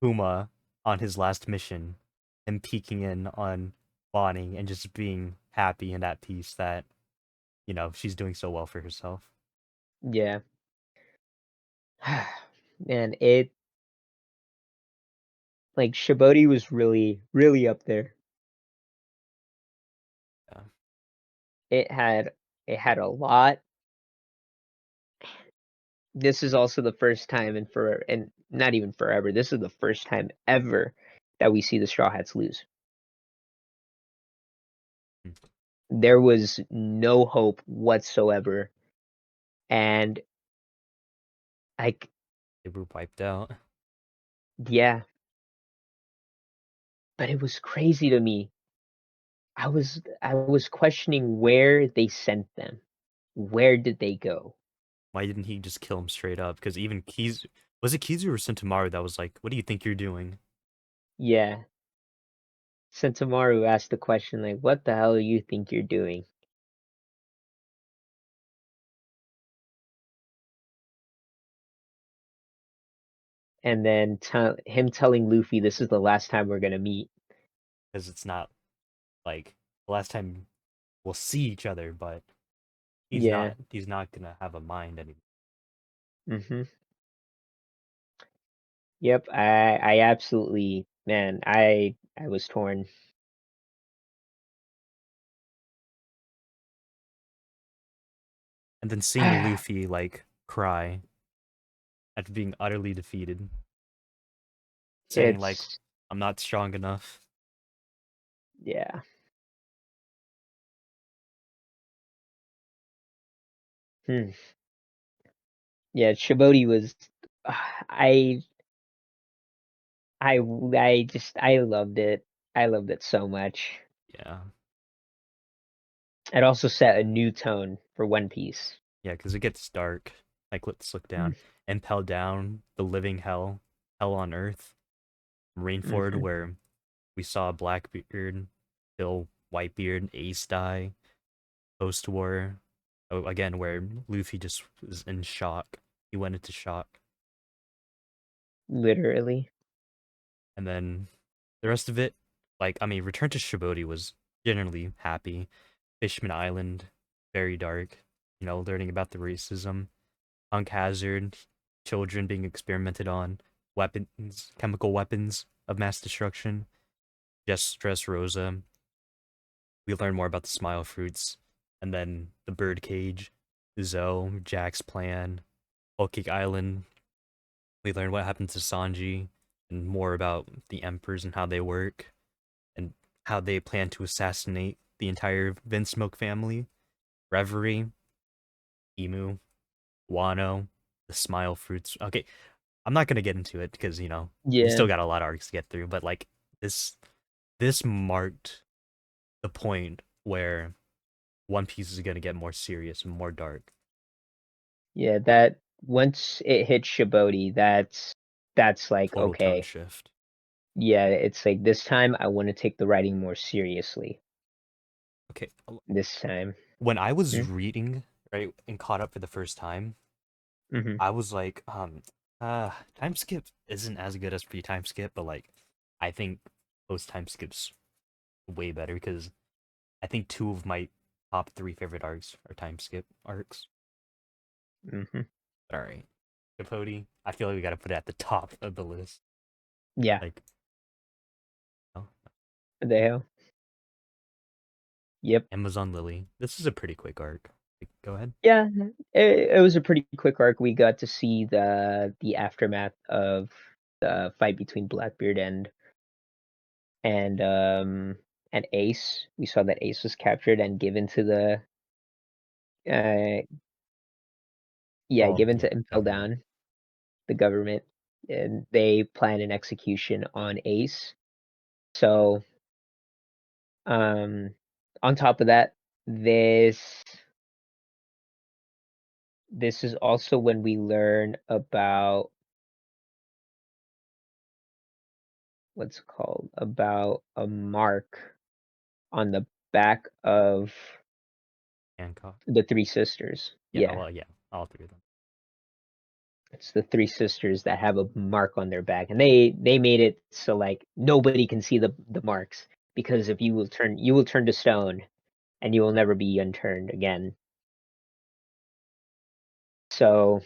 Kuma on his last mission, him peeking in on Bonnie and just being happy and at peace that you know, she's doing so well for herself. Yeah. Man, it like Sabaody was really, really up there. Yeah. It had it had a lot. This is also the first time and not even forever. This is the first time ever that we see the Straw Hats lose. Hmm. There was no hope whatsoever, and like, They were wiped out. yeah, but it was crazy to me. I was questioning where they sent them. Where did they go? Why didn't he just kill him straight up? Because even was it Kizu or Sentomaru that was like, "What do you think you're doing?" Yeah, Sentomaru asked the question like, "What the hell do you think you're doing?" And then him telling Luffy, "This is the last time we're gonna meet." Because it's not like the last time we'll see each other, but Yeah. he's not gonna have a mind anymore. Mhm. Yep. I absolutely, man. I was torn. And then seeing Luffy like cry after being utterly defeated, saying like, It's "I'm not strong enough." yeah. Hmm. Yeah. Sabaody was. I I loved it. I loved it so much. Yeah, It also set a new tone for One Piece. yeah, because it gets dark. Like, let's look Mm. down. Impel Down, the living hell, hell on earth. Marineford, Mhm. where we saw Blackbeard kill Whitebeard, Ace die. Post-war, oh, again, where Luffy just was in shock. He went into shock, Literally. and then the rest of it, like, I mean, Return to Sabaody was generally happy. Fishman Island, very dark. You know, learning about the racism, Punk Hazard, children being experimented on, weapons, chemical weapons of mass destruction. Just Dressrosa. We learn more about the Smile Fruits, and then the Birdcage, Zoe, Jack's plan, Whole Cake Island. We learn what happened to Sanji and more about the Emperors and how they work and how they plan to assassinate the entire Vinsmoke family. Reverie, Emu, Wano, the Smile Fruits. Okay, I'm not gonna get into it because you know we Yeah. still got a lot of arcs to get through. But like this, this marked the point where One Piece is gonna get more serious and more dark. Yeah. That once it hit Sabaody, that's like Total tone okay. shift. Yeah. It's like this time I want to take the writing more seriously. Okay, This time. when I was Mm. reading right and caught up for the first time, Mhm. I was like, time skip isn't as good as pre time skip, but like, I think post time skip's way better because I think two of my top three favorite arcs are time skip arcs. Mhm. All right, Capote, I feel like we got to put it at the top of the list. Yeah. Like, oh, What the hell? Yep. Amazon Lily. This is a pretty quick arc. Like, go ahead. Yeah. It was a pretty quick arc. We got to see the aftermath of the fight between Blackbeard and and Ace. We saw that Ace was captured and given to the uh yeah, Well, given yeah, to Impel government. Down, the government, and they plan an execution on Ace. So, um, on top of that, this this is also when we learn about what's it called? About a mark on the back of Hancock. the three sisters. Yeah, Yeah. well, yeah, all three of them. It's the three sisters that have a mark on their back, and they made it so like nobody can see the marks because if you will turn to stone and you will never be unturned again. So,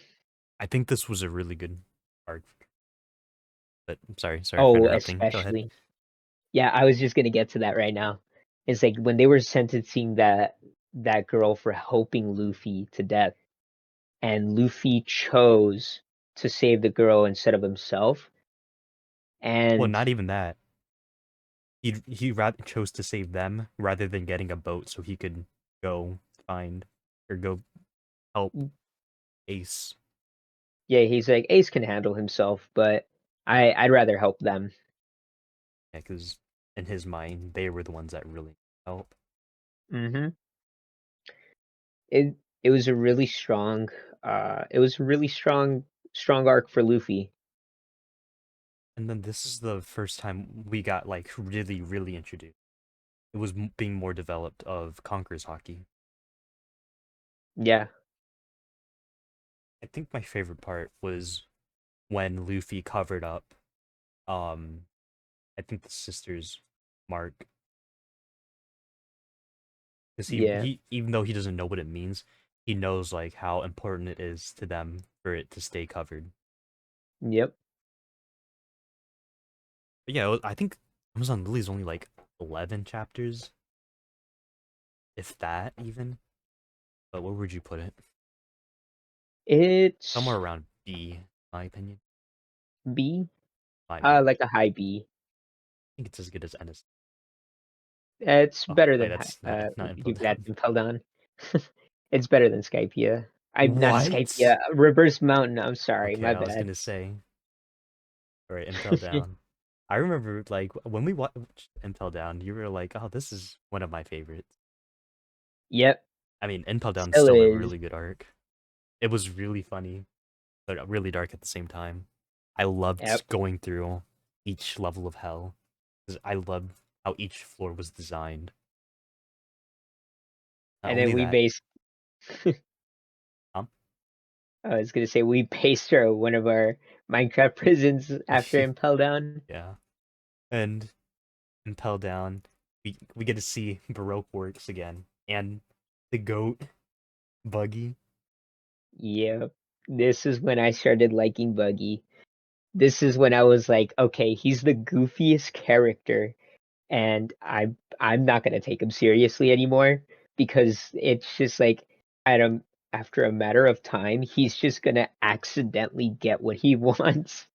I think this was a really good arc. But I'm sorry for oh, interrupting. Go ahead. especially. Yeah, I was just gonna get to that right now. It's like when they were sentencing that girl for helping Luffy to death, and Luffy chose to save the girl instead of himself. Well, And not even that. He rather chose to save them rather than getting a boat so he could go find or go help Ace. yeah, he's like Ace can handle himself, but I'd rather help them. Yeah, because in his mind, they were the ones that really help. Mm-hmm. It it was a really strong it was a really strong arc for Luffy. And then this is the first time we got like really introduced. It was being more developed of Conqueror's Hockey. Yeah. I think my favorite part was when Luffy covered up, um, I think the sister's mark, because Yeah. he even though he doesn't know what it means, he knows like how important it is to them for it to stay covered. Yep. But yeah, I think Amazon Lily's only like 11 chapters, if that even. But where would you put it? Somewhere It's around B, in my opinion. B. My opinion. Like a high B. I think it's as good as NS. It's Oh, better wait, than that's not Impel you that Down. Impel Down. It's better than Skypeia. I'm not What? Skypeia. Reverse Mountain. I'm sorry. Okay, My I was bad. gonna say, alright, Impel Down. I remember like when we watched Impel Down, you were like, "Oh, this is one of my favorites." Yep. I mean, Impel Down's Still still a is. really good arc. It was really funny, but really dark at the same time. I loved Yep. going through each level of hell because I loved how each floor was designed. Not And then only we that, based. um, I was gonna say we based our one of our Minecraft prisons after Impel Down. yeah, and Impel Down, we get to see Baroque works again, and the goat Buggy. Yep. This is when I started liking Buggy. This is when I was like, okay, he's the goofiest character, and I'm not gonna take him seriously anymore because it's just like at a after a matter of time, he's just gonna accidentally get what he wants.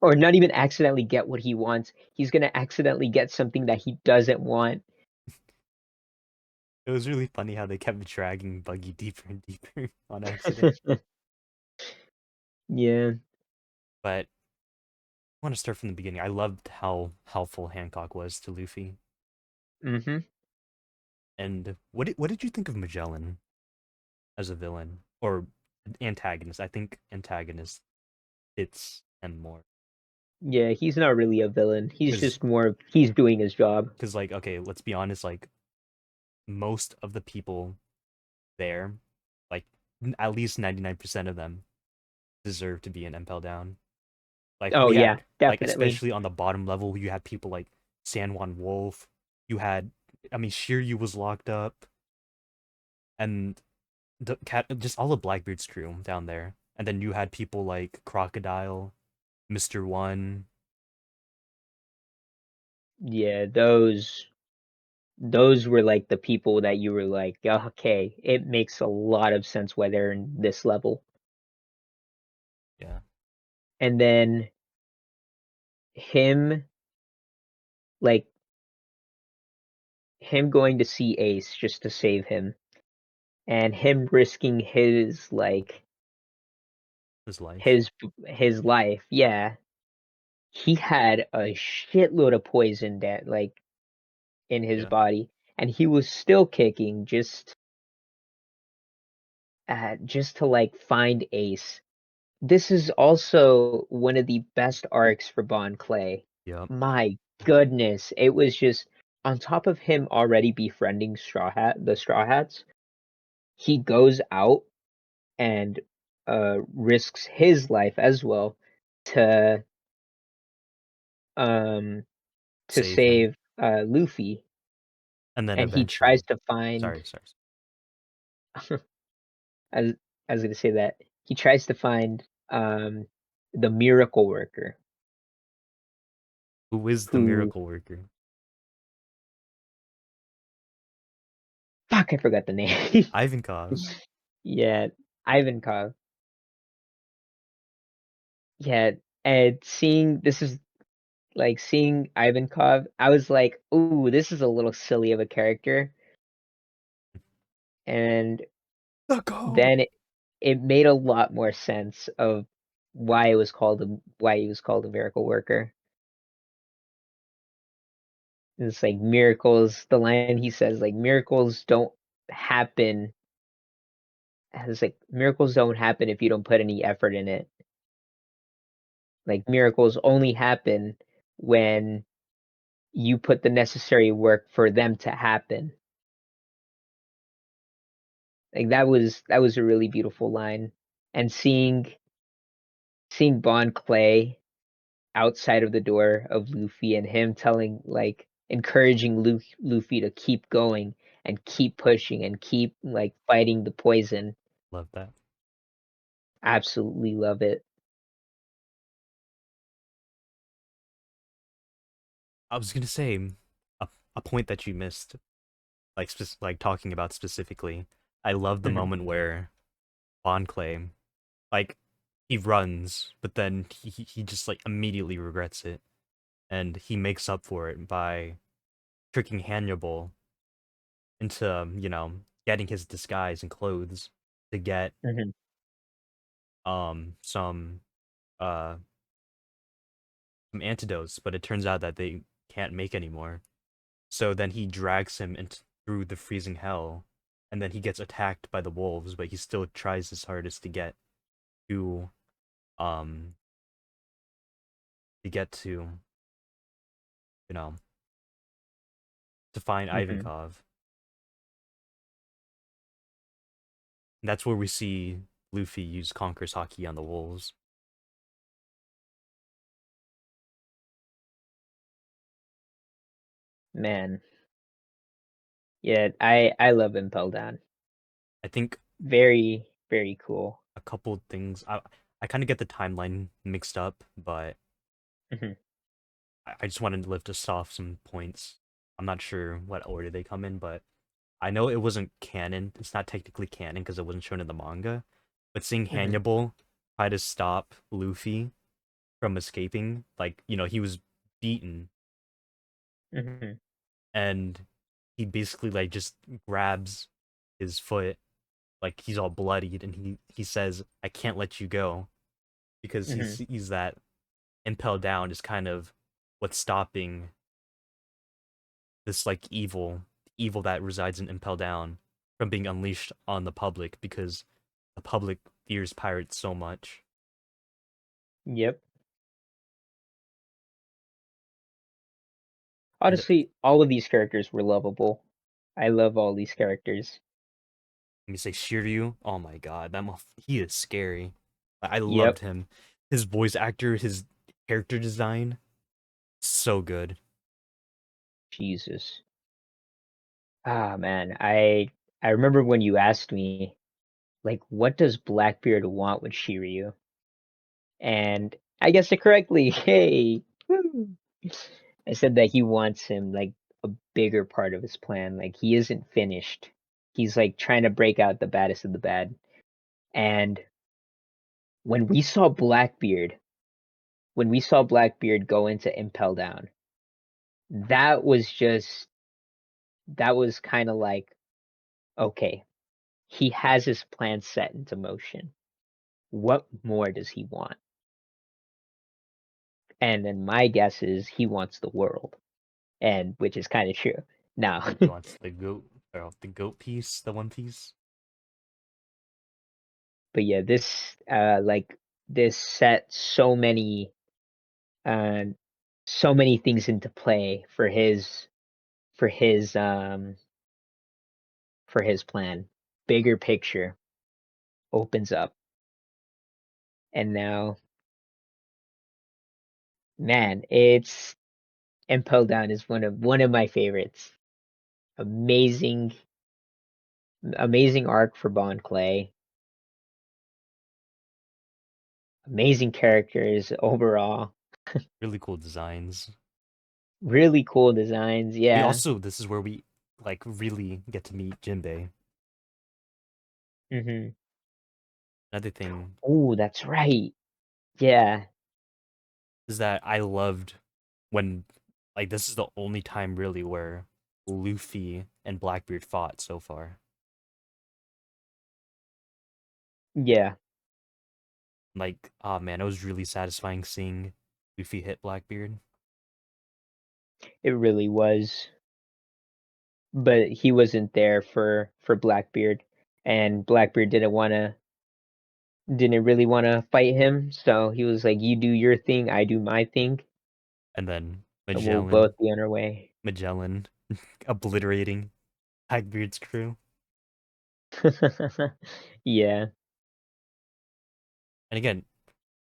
Or not even accidentally get what he wants. He's gonna accidentally get something that he doesn't want. It was really funny how they kept dragging Buggy deeper and deeper on accident. Yeah. But I want to start from the beginning. I loved how helpful Hancock was to Luffy. Mm-hmm. And what did you think of Magellan as a villain or antagonist? I think antagonist fits him more Yeah, he's not really a villain. He's because just more he's doing his job. like okay, let's be honest. Like most of the people there, like at least 99% of them deserve to be in Impel Down. Like Oh we yeah, had like definitely. especially on the bottom level, you had people like San Juan Wolf. You had, I mean, Shiryu was locked up, and the cat, just all the Blackbeard's crew down there. And then you had people like Crocodile, Mister One. Yeah, those were like the people that you were like, "Oh, okay, it makes a lot of sense why they're in this level." Yeah, And then him like him going to see Ace just to save him and him risking his like his life. his his life. Yeah. He had a shitload of poison that like in his Yeah, body and he was still kicking just to like find Ace. This is also one of the best arcs for Bon Clay. yep. My goodness, it was just on top of him already befriending the Straw Hats, he goes out and risks his life as well to um to Save him, save Luffy, and then and he tries eventually, to find sorry. I was gonna say that he tries to find the miracle worker Who is the who miracle worker? fuck I forgot the name. Ivankov. Yeah, Ivankov. Yeah, and seeing this is like seeing Ivankov, I was like, ooh, this is a little silly of a character. And The goat. then it made a lot more sense of why he was called a miracle worker. It's like miracles, the line he says, like miracles don't happen. It's like miracles don't happen if you don't put any effort in it. Like miracles only happen when you put the necessary work for them to happen. Like that was a really beautiful line. And seeing Bon Clay outside of the door of Luffy and him telling like encouraging Luffy to keep going and keep pushing and keep like fighting the poison. Love that. Absolutely love it. I was gonna say a point that you missed, like like talking about specifically. I love the Mhm, moment where Bon Clay, like, he runs, but then he just like immediately regrets it, and he makes up for it by tricking Hannibal into getting his disguise and clothes to get mhm, some uh some antidotes, but it turns out that they can't make anymore. So then he drags him into through the freezing hell, and then he gets attacked by the wolves, but he still tries his hardest to um to get to you know to find mhm. Ivankov. And that's where we see Luffy use Conqueror's Haki on the wolves. Man, yeah, I love Impel Down. I think Very very cool. a couple things I kind of get the timeline mixed up, but Mhm, I just wanted to lift us off some points. I'm not sure what order they come in, but I know it wasn't canon. It's not technically canon because it wasn't shown in the manga. But seeing mhm, Hannibal try to stop Luffy from escaping, like, he was beaten mhm, and he basically like just grabs his foot, like he's all bloodied, and he says, "I can't let you go," because he mhm. sees that Impel Down is kind of what's stopping this like evil that resides in Impel Down from being unleashed on the public because the public fears pirates so much. Yep. And Honestly, all of these characters were lovable. I love all these characters. let me say Shiryu. Oh my god, he is scary. I loved Yep. him. His voice actor, his character design, so good. Jesus. Ah man, I remember when you asked me like what does Blackbeard want with Shiryu? And I guessed it correctly. Hey. Woo. I said that he wants him like a bigger part of his plan. Like he isn't finished. He's like trying to break out the baddest of the bad. And when we saw Blackbeard, when we saw Blackbeard go into Impel Down, that was just that was kind of like okay, he has his plan set into motion. What more does he want? And then my guess is he wants the world, and which is kind of true. Now, He wants the goat piece, the one piece. but yeah, this set uh so many things into play for his um for his plan. Bigger picture opens up, and now, man, it's Impel Down is one of my favorites. Amazing, amazing arc for Bon Clay. Amazing characters overall. Really cool designs. Really cool designs. We Yeah. also this is where we like really get to meet Jinbei. Hmm. Another thing Oh, that's right. Yeah. is that I loved when like this is the only time really where Luffy and Blackbeard fought so far. Yeah. Like, oh man, it was really satisfying seeing Luffy hit Blackbeard. It really was. But he wasn't there for Blackbeard, and Blackbeard didn't really want to fight him, so he was like, "You do your thing, I do my thing, And then and we'll both Magellan, be on our way." Magellan obliterating Blackbeard's crew. Yeah. And again,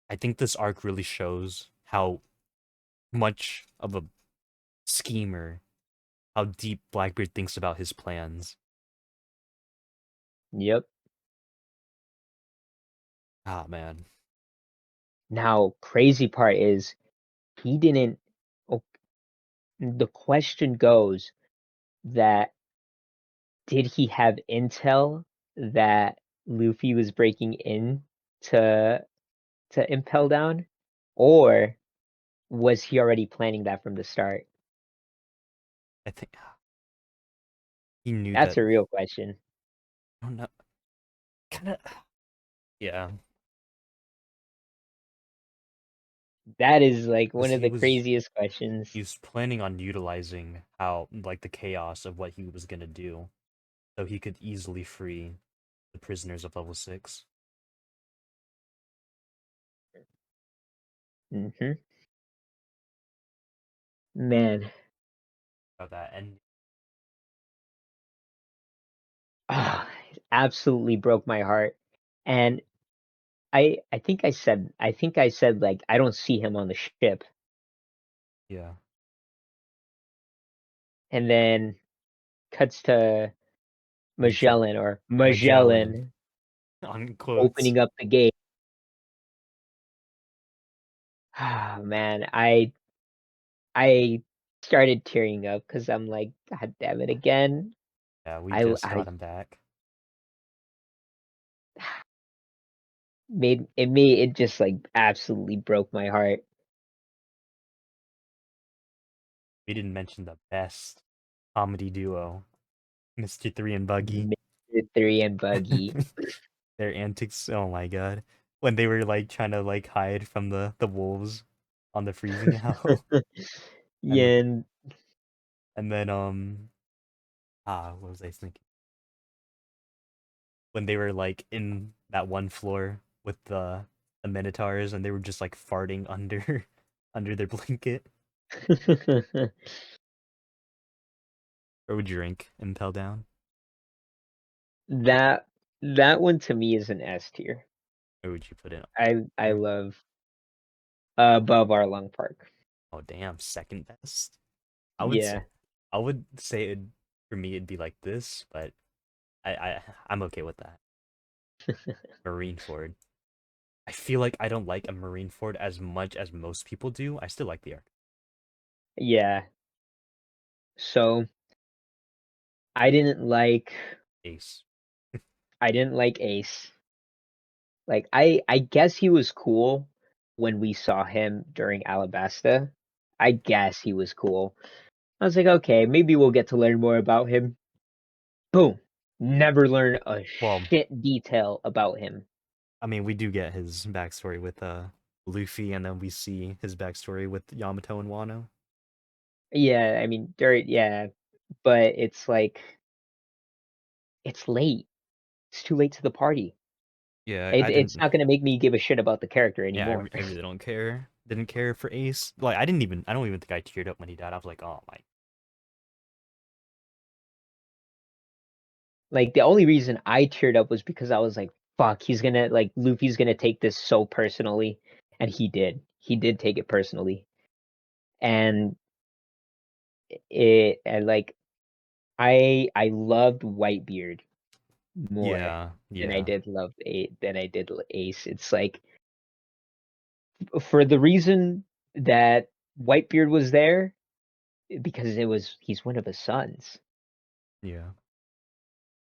I think this arc really shows how much of a schemer, how deep Blackbeard thinks about his plans. Yep. Ah man, Now, crazy part is he didn't. Oh, the question goes that did he have intel that Luffy was breaking in to Impel Down, or was he already planning that from the start? I think he knew That's that. a real question. I don't know, kind of. Yeah, That is like because one of the craziest he questions. was planning on utilizing how like the chaos of what he was gonna do, so he could easily free the prisoners of level 6. Hmm. Man, About that, and ah, it absolutely broke my heart. And I think I said like I don't see him on the ship. yeah, And then cuts to Magellan, Magellan or Magellan Magellan on quotes. opening up the gate. Ah, man, I started tearing up because I'm like, God damn it again. Yeah, we I just I got him back. it just like absolutely broke my heart. We didn't mention the best comedy duo, Mr. Three and Buggy. Mr. Three and Buggy. Their antics, oh my god. When they were like trying to like hide from the wolves on the freezing owl. and Yeah, then and and then what was I thinking? When they were like in that one floor with the minotaurs and they were just like farting under under their blanket. Or would you rank Impel Down? that that one to me is an S tier. Or would you put it I there? love above Arlong Park. Oh damn, second best. I would say Yeah. I would say it for me it'd be like this, but I'm okay with that. Marineford. I feel like I don't like a Marineford as much as most people do. I still like the arc. Yeah. So I didn't like Ace. I didn't like Ace. Like I guess he was cool when we saw him during Alabasta. I guess he was cool. I was like, okay, maybe we'll get to learn more about him. Boom. Never learn a Well, shit detail about him. I mean, we do get his backstory with Luffy, and then we see his backstory with Yamato and Wano. Yeah, I mean, yeah, but it's like it's late. It's too late to the party. Yeah, It's not gonna make me give a shit about the character yeah, anymore. I really don't care. Didn't care for Ace. Like I don't even think I teared up when he died. I was like, oh my. Like the only reason I teared up was because I was like, fuck, he's gonna like Luffy's gonna take this so personally. And he did. He did take it personally. And and like I loved Whitebeard more Yeah, than I yeah. did love than I did Ace. It's like for the reason that Whitebeard was there, because he's one of his sons. Yeah.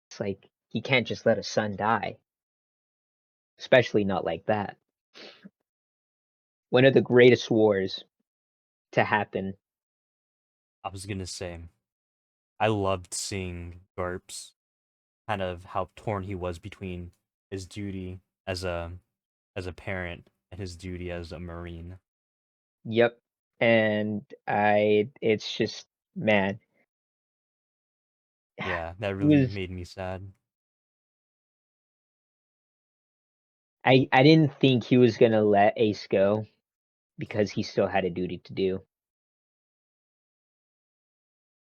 It's like he can't just let a son die, especially not like that. One of the greatest wars to happen. I was gonna say, I loved seeing Garp's kind of how torn he was between his duty as a parent and his duty as a marine. Yep. And it's just, man, Yeah, that he really was. made me sad. I didn't think he was gonna let Ace go because he still had a duty to do.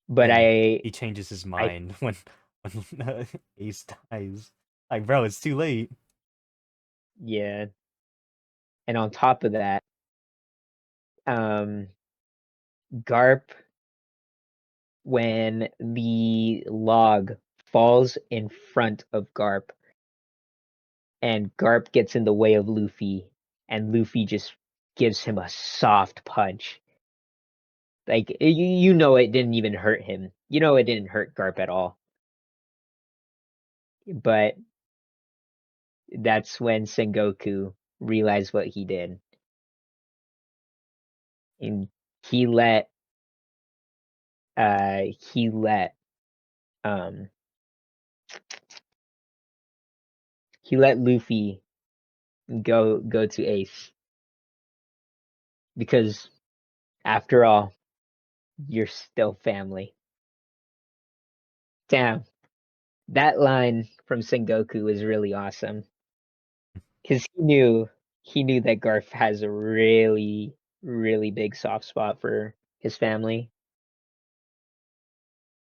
But Then I he changes his I mind when Ace dies. Like, bro, it's too late. yeah. And on top of that, um, Garp, when the log falls in front of Garp and Garp gets in the way of Luffy and Luffy just gives him a soft punch. Like you know it didn't even hurt him. You know it didn't hurt Garp at all. But that's when Sengoku realized what he did. And he let uh he let um he let Luffy go to Ace because after all, you're still family. Damn, that line from Sengoku is really awesome because he knew that Garf has a really big soft spot for his family.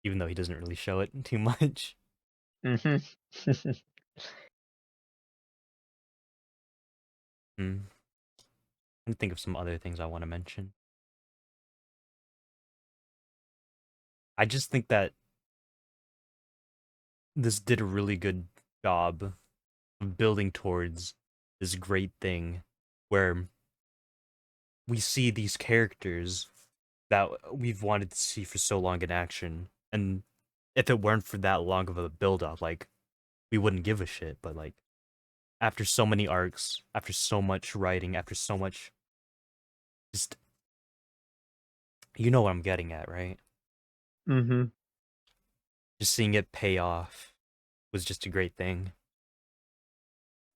Even though he doesn't really show it too much. Hmm. Hmm. Let me think of some other things I want to mention. I just think that this did a really good job of building towards this great thing where we see these characters that we've wanted to see for so long in action. And if it weren't for that long of a build up, like, we wouldn't give a shit. But like, after so many arcs, after so much writing, after so much, just, you know what I'm getting at, right? Hmm. Just seeing it pay off was just a great thing.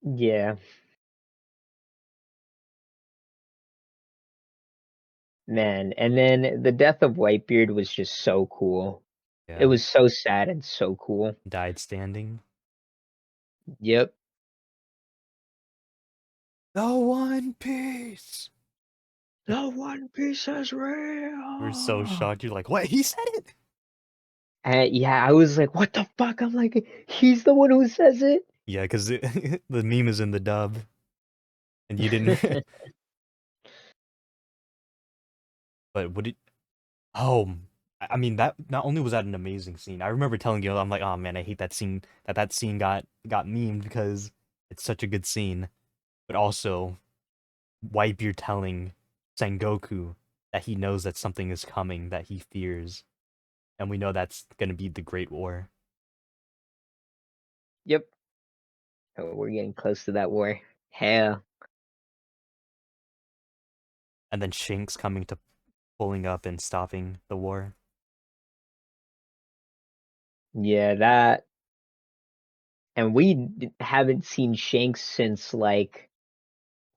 Yeah, man. And then the death of Whitebeard was just so cool. It Yeah. was so sad and so cool. Died standing. Yep. The One Piece! The One Piece is You were so real. shocked. You're like, what? He said it? And yeah, I was like, what the fuck? I'm like, he's the one who says it. Yeah, because the meme is in the dub, and you didn't. But would it? Oh, I mean that. Not only was that an amazing scene, I remember telling you, I'm like, oh man, I hate that scene. That scene got memed because it's such a good scene. But also, Whitebeard telling Sengoku that he knows that something is coming that he fears, and we know that's gonna be the Great War. Yep. Oh, we're getting close to that war. Hell. And then Shanks coming to pulling up and stopping the war. Yeah, that. And haven't seen Shanks since like,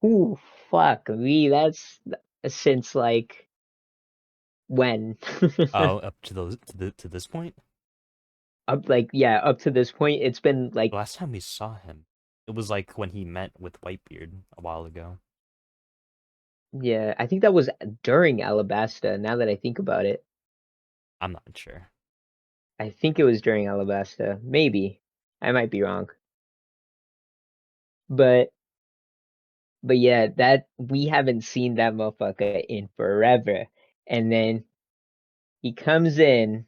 ooh, fuck me. That's since like when? Oh, up to to this point. Up like yeah, up to this point, it's been The like last time we saw him, it was like when he met with Whitebeard a while ago. yeah. I think that was during Alabasta. Now that I think about it, I'm not sure. I think it was during Alabasta. Maybe I might be wrong, but yeah, that we haven't seen that motherfucker in forever. And then he comes in,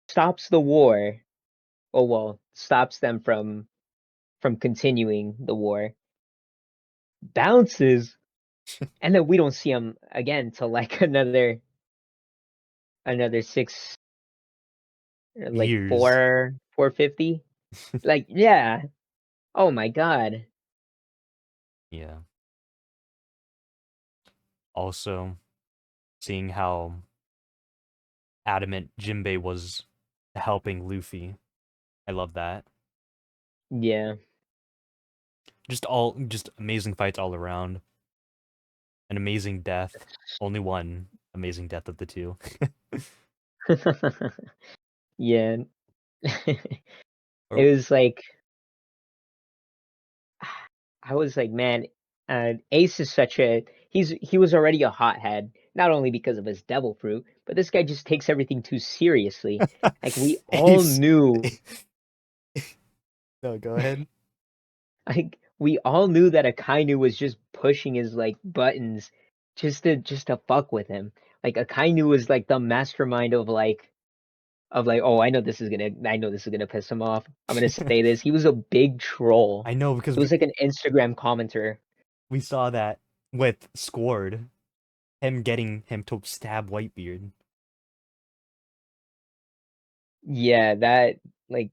stops the war. Oh well, stops them from continuing the war. Bounces. And then we don't see him again till like another six, like Years. 450. Like, yeah. Oh my god. Yeah. Also, seeing how adamant Jinbei was helping Luffy. I love that. Yeah. Just amazing fights all around. An amazing death. Only one amazing death of the two. Yeah. It Or was like I was like, man, Ace is such a he was already a hothead, not only because of his devil fruit, but this guy just takes everything too seriously. Like we all Ace. knew, No, go ahead. like we all knew that Akainu was just pushing his like buttons just to fuck with him. Like Akainu was like the mastermind of like, oh, I know this is gonna piss him off. I'm gonna say this. He was a big troll. I know because He was like an Instagram commenter. we saw that with Squard, him getting him to stab Whitebeard. Yeah, that like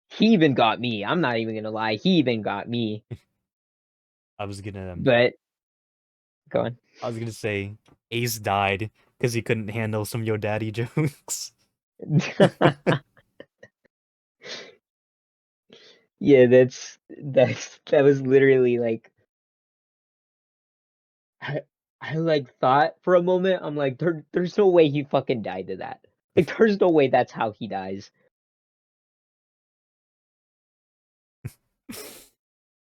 he even got me. I'm not even gonna lie. He even got me. I was gonna But go on. I was gonna say Ace died because he couldn't handle some Yo Daddy jokes. Yeah, that was literally like I, I like thought for a moment. I'm like, there's no way he fucking died to that. Like, there's no way that's how he dies.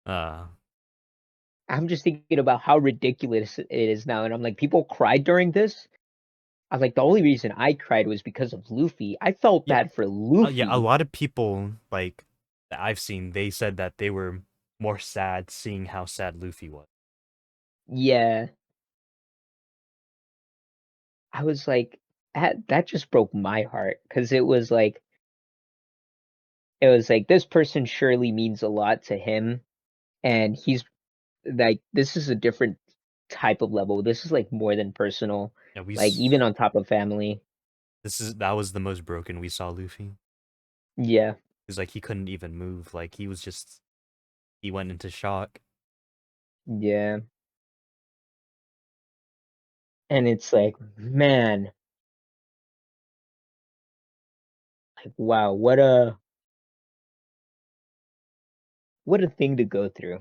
uh I'm just thinking about how ridiculous it is now, and I'm like, people cried during this. I was like, the only reason I cried was because of Luffy. I felt yeah, bad for yeah, a Luffy. lot of people like that I've seen, they said that they were more sad seeing how sad Luffy was. Yeah, I was like, that just broke my heart because it was like this person surely means a lot to him, and he's like, this is a different type of level. This is like more than personal, Yeah, like even on top of family. that was the most broken we saw Luffy. Yeah, Cause like he couldn't even move. Like he went into shock. yeah, and it's like, man, like wow, what a thing to go through.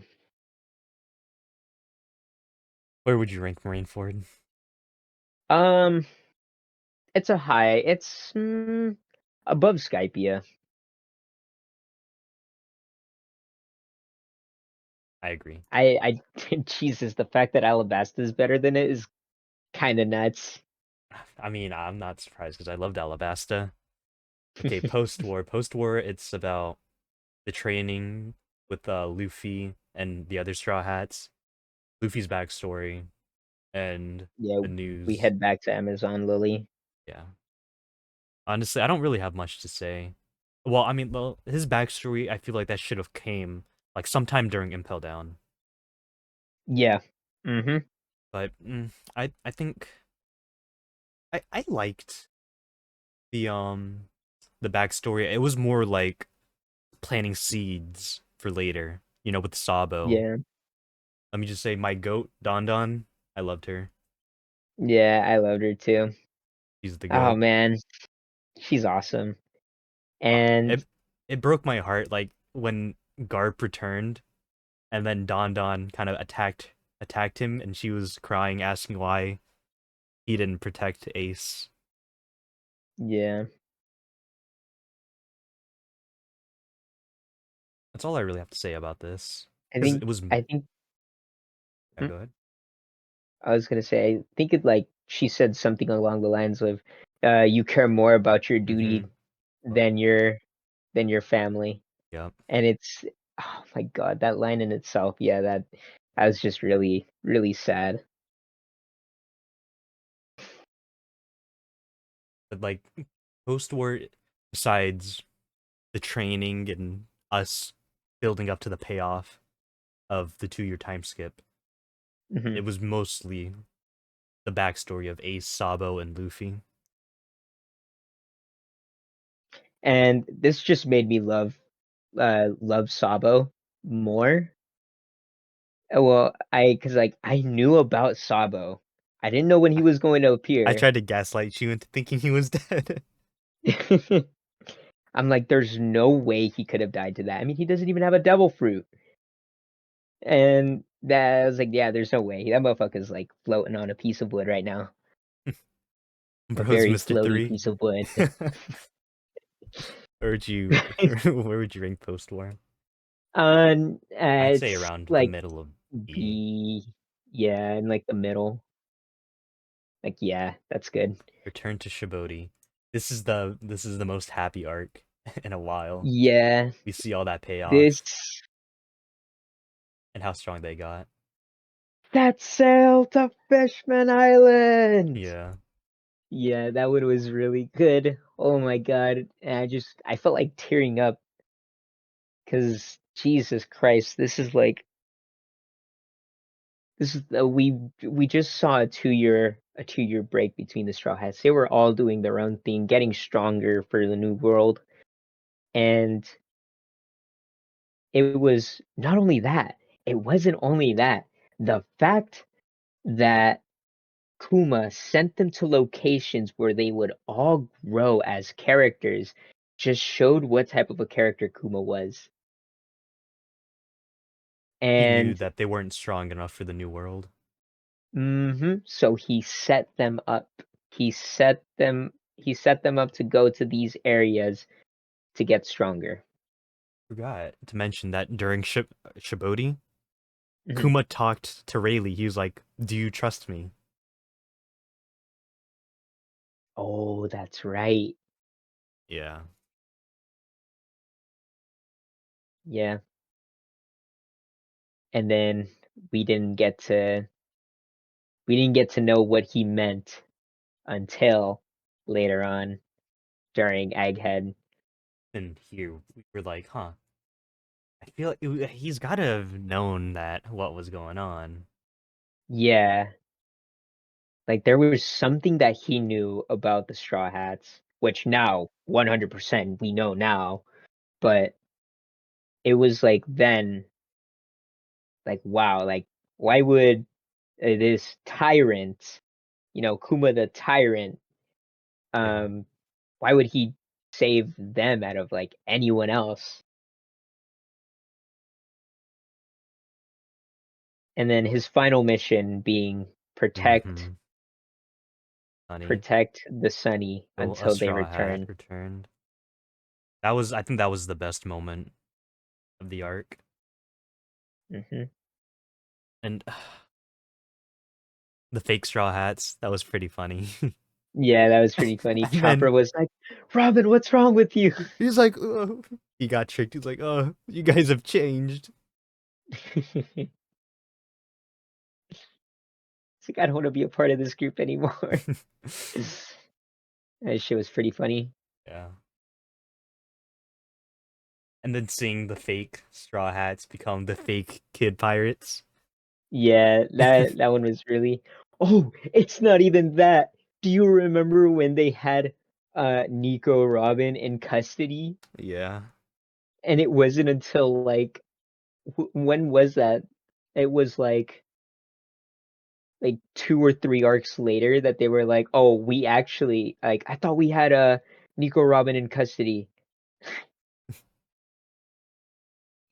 Where would you rank Marineford? Um, it's a high. It's above Skypeia. I agree. I Jesus, the fact that Alabasta is better than it is kind of nuts. I mean, I'm not surprised because I loved Alabasta. Okay, post-war. Post-war, it's about the training with Luffy and the other Straw Hats, Luffy's backstory, and Yeah, the we news. head back to Amazon Lily. Yeah. Honestly, I don't really have much to say. Well, I mean, well, his backstory, I feel like that should have came like sometime during Impel Down. Yeah. Mm-hmm. But I think I liked the the backstory. It was more like planting seeds for later, with Sabo. Yeah. Let me just say, my goat, Don Don, I loved her. Yeah, I loved her too. She's the Oh goat. man, she's awesome. And It broke my heart, like when Garp returned, and then Don Don kind of attacked him, and she was crying, asking why he didn't protect Ace. yeah, That's all I really have to say about this, I because think it was. I think Yeah, hmm, go ahead. I was gonna say I think it like she said something along the lines of, you care more about your Mm-hmm. duty than your family. Yep. And it's oh my god, that line in itself, yeah, that was just really, really sad. But like post-war, besides the training and us building up to the payoff of the 2-year time skip. Mhm. It was mostly the backstory of Ace, Sabo, and Luffy. And this just made me love Sabo more. Well, cause like I knew about Sabo. I didn't know when he I, was going to I appear. tried to gaslight you into thinking he was dead. I'm like, there's no way he could have died to that. I mean, he doesn't even have a devil fruit. And that I was like, yeah, there's no way. That motherfucker's like floating on a piece of wood right now. A Bro's very Mr. floaty 3. piece of wood. Where would you where would you rank post war? I'd say It's around the like middle of B. B, yeah, in like the middle. Like, yeah, that's good. Return to Sabaody. This is the most happy arc in a while. Yeah, We see all that this payoff and how strong they got. that sail to Fishman Island. Yeah. Yeah, that one was really good. Oh my God. And I felt like tearing up because Jesus Christ, this is we just saw a 2-year break between the Straw Hats. They were all doing their own thing, getting stronger for the new world. And it was not only that, it wasn't only that. The fact that Kuma sent them to locations where they would all grow as characters just showed what type of a character Kuma was. He knew And that they weren't strong enough for the new world. so he set them up. He set them up to go to these areas to get stronger. Forgot to mention that during Sabaody, Mhm. Kuma talked to Rayleigh. He was like, "Do you trust me?" Oh, that's right. Yeah. Yeah. And then we didn't get to we didn't get to know what he meant until later on during Egghead. And here we were like, "Huh." I feel like he's got to have known that what was going on. Yeah, like there was something that he knew about the Straw Hats, which now 100% we know now, but it was like then, like wow, like why would this tyrant, Kuma the tyrant, Yeah. um, why would he save them out of like anyone else? And then his final mission being protect Mm-hmm. Funny. protect the Sunny Till a until they straw hat return. returned. I think that was the best moment of the arc. Hmm. And the fake straw hats, that was pretty funny. Yeah, that was pretty funny. And Chopper then was like, "Robin, what's wrong with you?" he's like, "Oh." He got tricked. He's like, "Oh, you guys have changed." It's like, I don't want to be a part of this group anymore. That shit was pretty funny. Yeah. And then seeing the fake straw hats become the fake kid pirates. Yeah, that one was really. Oh, it's not even that. Do you remember when they had Nico Robin in custody? Yeah. And it wasn't until like when was that? It was like 2 or 3 arcs later that they were like, "Oh, we actually like I thought we had a Nico Robin in custody."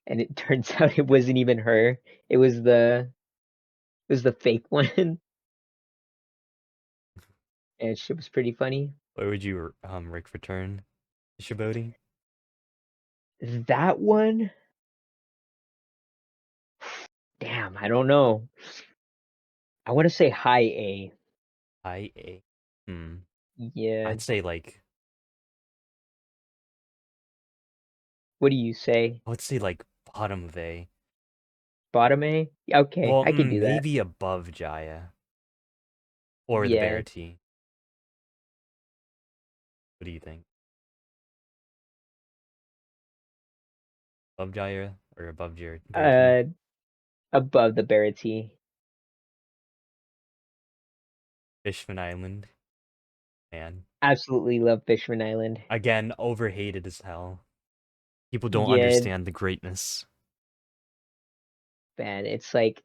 And it turns out it wasn't even her. It was the fake one. And shit was pretty funny. Where would you Rick return to Sabaody? That one, damn, I don't know. I want to say high A. IA. Hmm. Yeah. I'd say like What do you say? I would say like bottom of A. Bottom A? Yeah, okay, Well, I can do that. maybe above Jaya or the Yeah. Baratie. What do you think? Above Jaya or above Baratie? Uh, above the Baratie. Fishman Island, man. Absolutely love Fishman Island. Again, overhated as hell. People don't Yeah, understand the greatness. man, it's like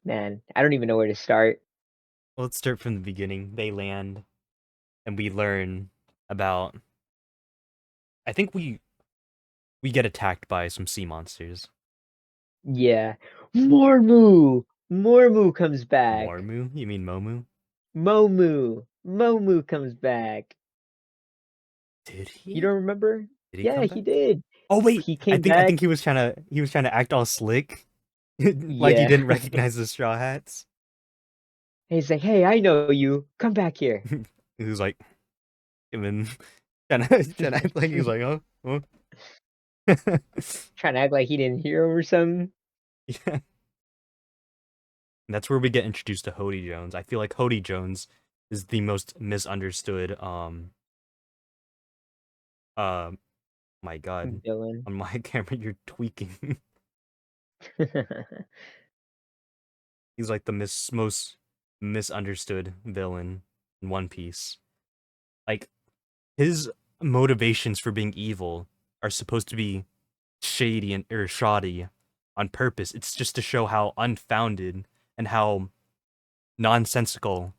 man, I don't even know where to start. Well, let's start from the beginning. They land, and we learn about. I think we get attacked by some sea monsters. Yeah. Mormu comes back. Mormu? You mean Momu? Momu comes back. Did You he? don't remember? Did he Yeah, come he back? did. Oh wait, He I came think I back. think he was trying to act all slick, like he Yeah. didn't recognize the Straw Hats. He's like, "Hey, I know you. Come back here." He was like, and then trying to act like he was like, oh, oh. Trying to act like he didn't hear him or something. Yeah. And that's where we get introduced to Hody Jones. I feel like Hody Jones is the most misunderstood. Uh, my God, Villain. on my camera you're tweaking. He's like the most misunderstood villain in One Piece. Like his motivations for being evil are supposed to be shady and or shoddy on purpose. It's just to show how unfounded and how nonsensical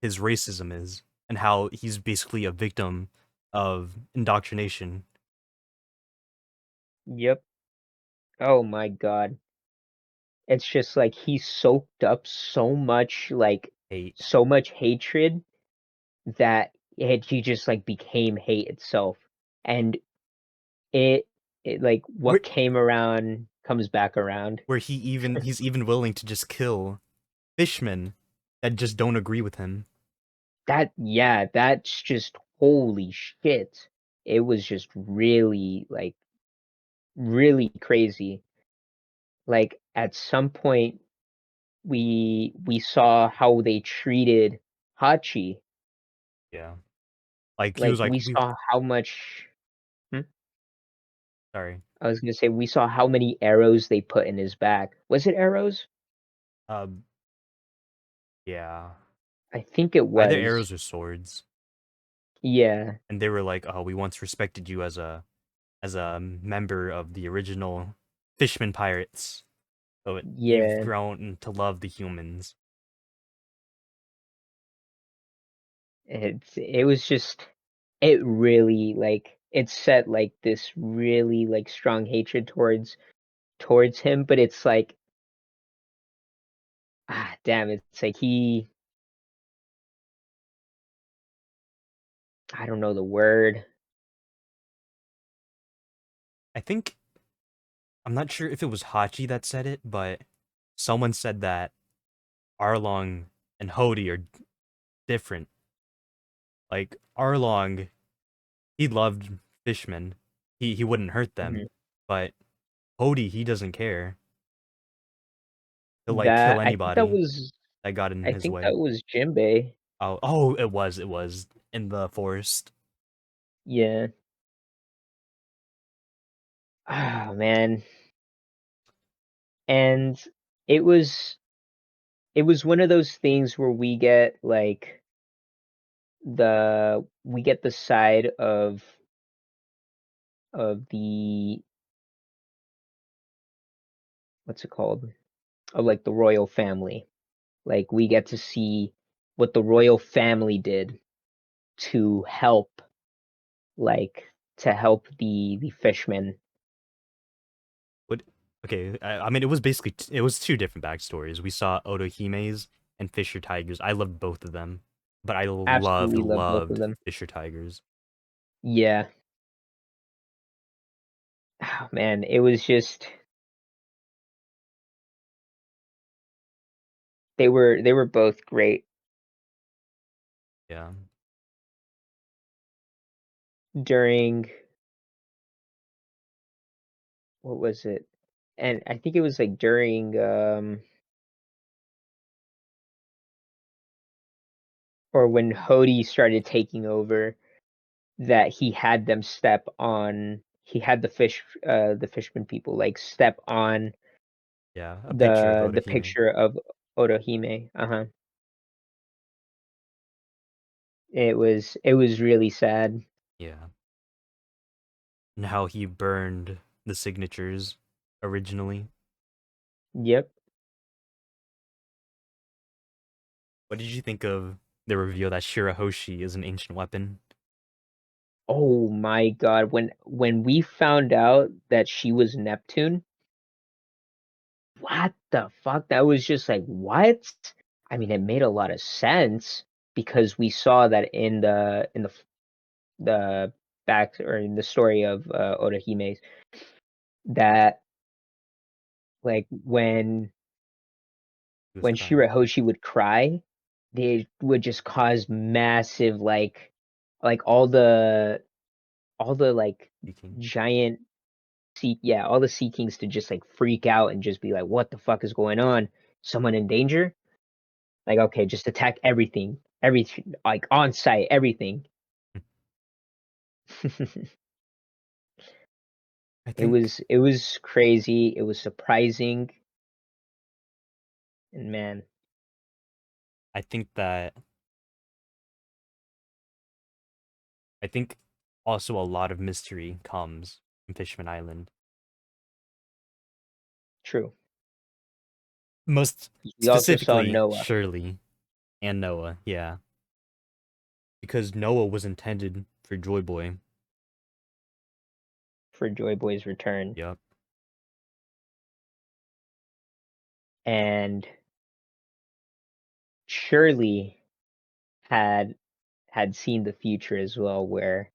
his racism is, and how he's basically a victim of indoctrination. Yep. Oh my God. It's just like he soaked up Hate. so much hatred that he just like became hate itself. And it like Where what came around comes back around. where he's even willing to just kill fishmen that just don't agree with him. Yeah, that's just holy shit. It was just really really crazy. Like at some point we saw how they treated Hachi. Yeah. Like he Like was like we we saw how much hmm? sorry. I was gonna say we saw how many arrows they put in his back. Was it arrows? Um yeah. I think it Either was. arrows or swords. Yeah, And they were like, "Oh, we once respected you as a member of the original Fishman Pirates. But you've yeah. grown to love the humans." It was just it really it set like this really like strong hatred towards him, but it's like damn, it's like I don't know the word. I think I'm not sure if it was Hachi that said it, but someone said that Arlong and Hody are different. Like Arlong, he loved fishmen. He wouldn't hurt them. Mhm. But Hody, he doesn't care. He'll like kill That anybody that got in I his think way. that was Jinbei. Oh, it was in the forest. Yeah. Oh man. And it was it was one of those things where we get the side of the what's it called? Of like the royal family. Like we get to see what the royal family did to help like to help the fishmen. What? Okay, I mean, it was basically it was two different backstories. We saw Otohime's and Fisher Tigers. I loved both of them, but I loved Absolutely love both of loved them. Fisher Tigers. Yeah. Oh, man, it was just they were both great Yeah. during what was it? And I think it was like during or when Hody started taking over that he had the fishman people like step on Yeah, a picture of The Otohime. picture of Otohime. It was really sad. Yeah. And how he burned the signatures originally. Yep. What did you think of the reveal that Shirahoshi is an ancient weapon? Oh my God. When we found out that she was Neptune, what the fuck? That was just like, what? I mean, it made a lot of sense because we saw that in the back or in the story of Otohime that like He was when crying. Shirahoshi would cry, they would just cause massive like all the like Speaking. giant all the Sea Kings to just like freak out and just be like, what the fuck is going on? Someone in danger? Like, okay, just attack everything, like on site, everything. I think It was crazy. It was surprising, and man, I think that I think also a lot of mystery comes from Fishman Island. true. Most We also saw specifically, Noah Shirley and Noah, yeah. Because Noah was intended for Joy Boy. for Joy Boy's return, Yup. and Shirley had seen the future as well, where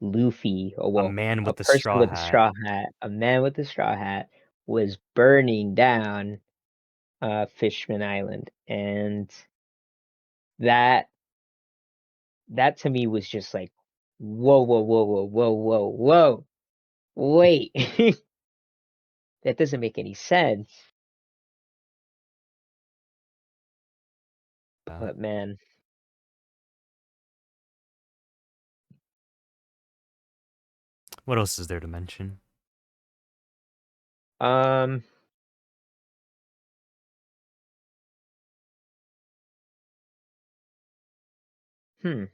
Luffy, or A well, man a with the person straw with a hat. straw hat, a man with a straw hat, was burning down Fishman Island, and that that to me was just like, whoa, whoa, whoa, whoa, whoa, whoa, whoa, wait, that doesn't make any sense. Uh, But man, what else is there to mention? um, hmm,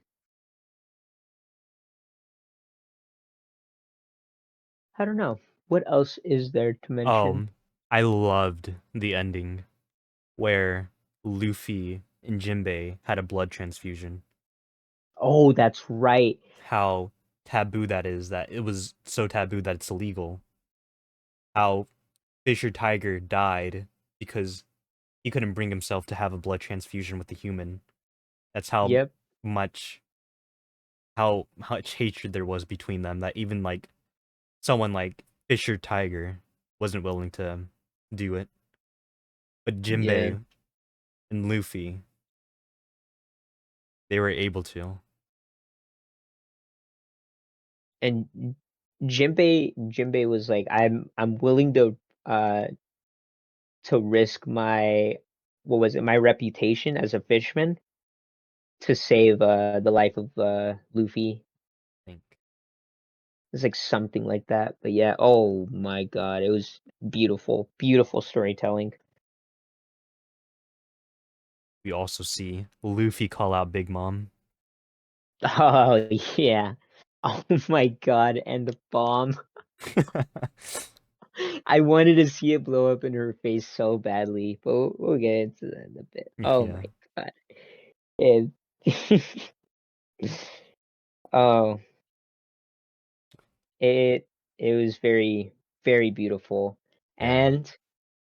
I don't know. What else is there to mention? Oh, I loved the ending where Luffy and Jinbei had a blood transfusion. Oh, that's right. How taboo that is, that it was so taboo that it's illegal. How Fisher Tiger died because he couldn't bring himself to have a blood transfusion with a human. That's Yep, much how much hatred there was between them, that even like someone like Fisher Tiger wasn't willing to do it. But yeah. Jinbei and Luffy, they were able to. And Jinbei was like, I'm willing uh to risk my what was it, my reputation as a fisherman to save the life of Luffy. I think It's like something like that. But yeah, oh my god, it was beautiful, beautiful storytelling. we also see Luffy call out Big Mom. Oh yeah. Oh my god, and the bomb. I wanted to see it blow up in her face so badly, but we'll get into that in a bit. Oh Yeah, my god. It, oh, it it was very, very beautiful. yeah, And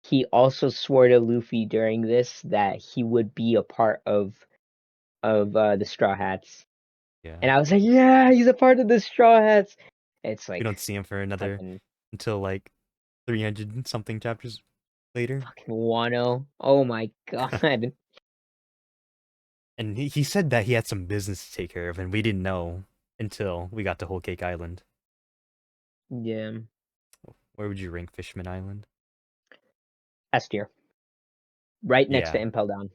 he also swore to Luffy during this that he would be a part of the Straw Hats. yeah. And I was like, yeah, he's a part of the Straw Hats. It's We like don't see him for another fucking until like 300 something chapters later. fucking Wano. Oh my god. And he said that he had some business to take care of, and we didn't know until we got to Whole Cake Island. Yeah. Where would you rank Fishman Island? S tier. Right next to Yeah, Impel Down.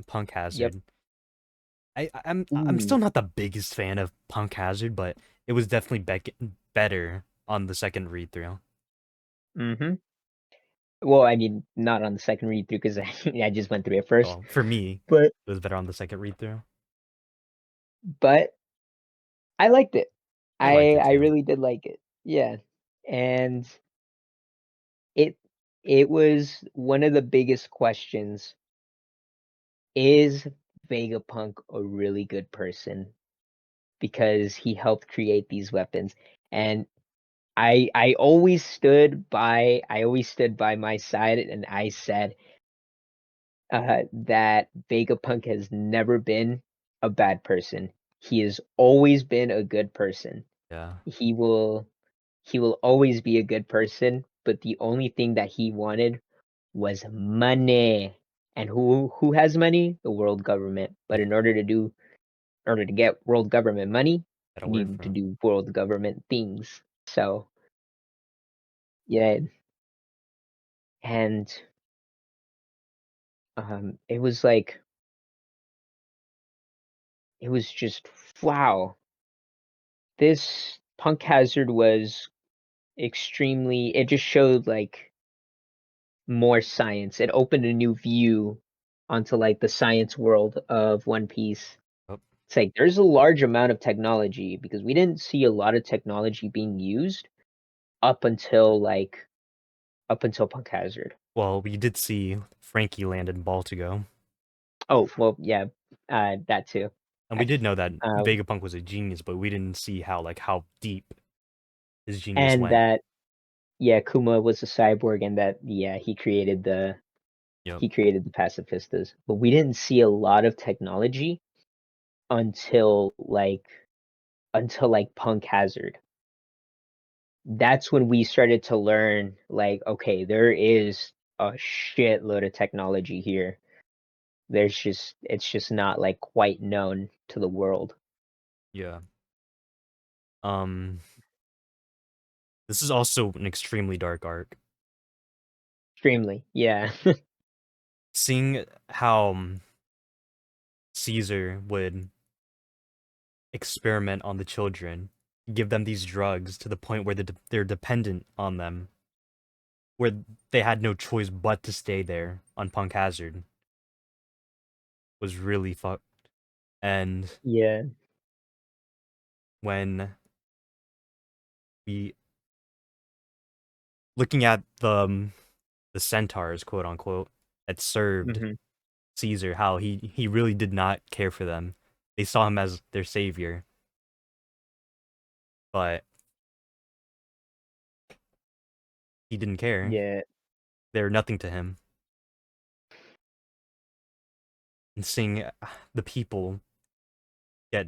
Punk Yep. Hazard. I'm Ooh. still not the biggest fan of Punk Hazard, but it was definitely better on the second read through. Mm-hmm. Well, I mean, not on the second read through because I just went through it first. Well, for me, But it was better on the second read through. but I liked it. I liked it I too. really did like it. Yeah. And it it was one of the biggest questions. Is Vegapunk a really good person? Because he helped create these weapons. And I always stood by my side and I said that Vegapunk has never been a bad person. He has always been a good person. Yeah, He will always be a good person, but the only thing that he wanted was money. And who has money? The world government. But in order to get world government money, gotta you work need for to him. do world government things. So yeah, and it was like it was just wow. This Punk Hazard was extremely. It just showed like more science. It opened a new view onto like the science world of One Piece. Oh, It's like there's a large amount of technology because we didn't see a lot of technology being used up until like up until Punk Hazard. well, we did see Frankie land in Baltigo, Oh well, yeah, that too. and we I, did know that uh, Vegapunk was a genius, but we didn't see how deep his genius and went. that yeah, Kuma was a cyborg, and that yeah, Yep. he created the pacifistas. But we didn't see a lot of technology until like Punk Hazard. That's when we started to learn like okay, there is a shitload of technology here. It's just not like quite known to the world. Yeah. Um, this is also an extremely dark arc. Extremely, yeah. Seeing how Caesar would experiment on the children, give them these drugs to the point where they're dependent on them, where they had no choice but to stay there on Punk Hazard, was really fucked. And Yeah. when we looking at the centaurs, quote unquote, that served Hmm. Caesar, how he really did not care for them. They saw him as their savior, but he didn't care. Yeah. They're nothing to him. And seeing the people get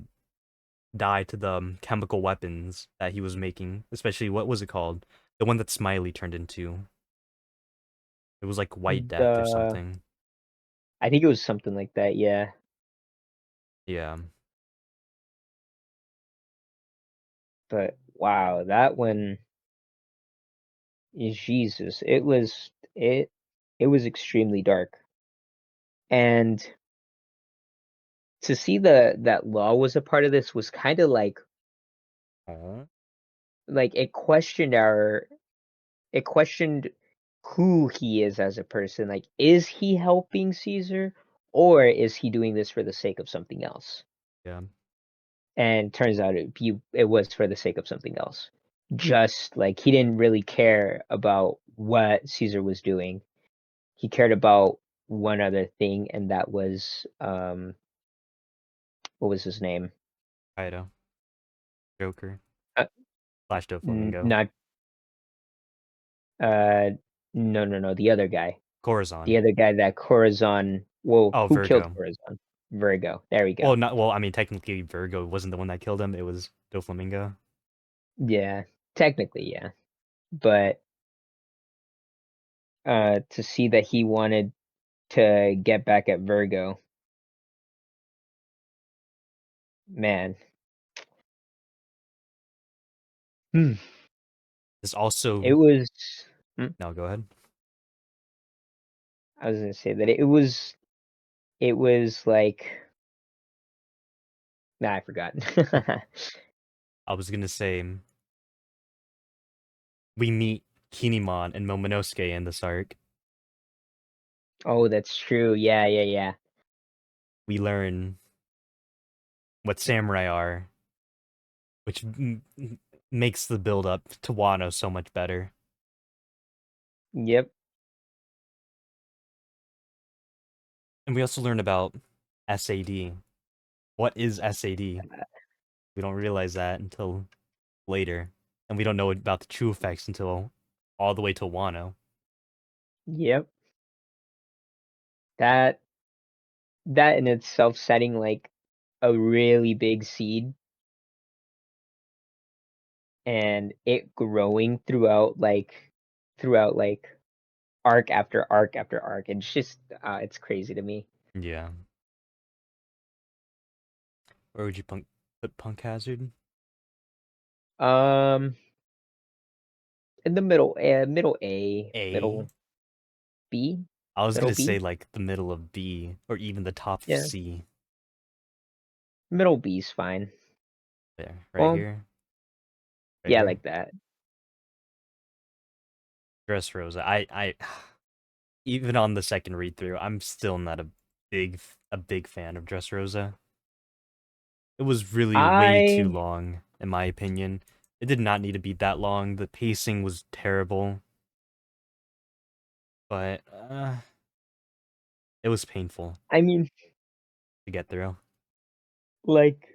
die to the chemical weapons that he was making, especially what was it called? The one that Smiley turned into. It was like White Death or The something. I think it was something like that, yeah. Yeah. But wow, that one is Jesus. It was extremely dark. And to see that Law was a part of this was kind of Aw. like it questioned who he is as a person. Like, is he helping Caesar or is he doing this for the sake of something else? Yeah. And turns out it was for the sake of something else. Just like he didn't really care about what Caesar was doing. He cared about one other thing, and that was what was his name? Kaido. Joker. Uh, Flash Flamingo. Not uh no, the other guy. The Corazon. other guy that Corazon. Well, Oh, who killed Virgo. Corazon? Virgo. There we Well, go. not well. I mean, technically, Virgo wasn't the one that killed him. It was Doflamingo. Yeah, technically, yeah. But to see that he wanted to get back at Virgo, man. Hmm. This It also. was. Hmm? No, go ahead. I was gonna say that it was. It was like. Nah, I forgot. I was gonna say we meet Kinemon and Momonosuke in this arc. Oh, that's true. Yeah, yeah, yeah. We learn what samurai are, which makes the build up to Wano so much better. Yep. And we also learn about SAD. What is SAD? We don't realize that until later. And we don't know about the true effects until all the way to Wano. Yep. That that in itself setting like a really big seed and it growing throughout like arc after arc after arc. It's just it's crazy to me. Yeah. Where would you put Punk Hazard? Um in the middle, middle A, A. middle B, I was middle gonna B. say like the middle of B or even the top of Yeah, C. middle B's fine. There, right Well, here, right yeah, here. like that. Dressrosa. I even on the second read through, I'm still not a big fan of Dressrosa. It was really way too I long, in my opinion. It did not need to be that long. The pacing was terrible, but it was painful I mean, to get through. like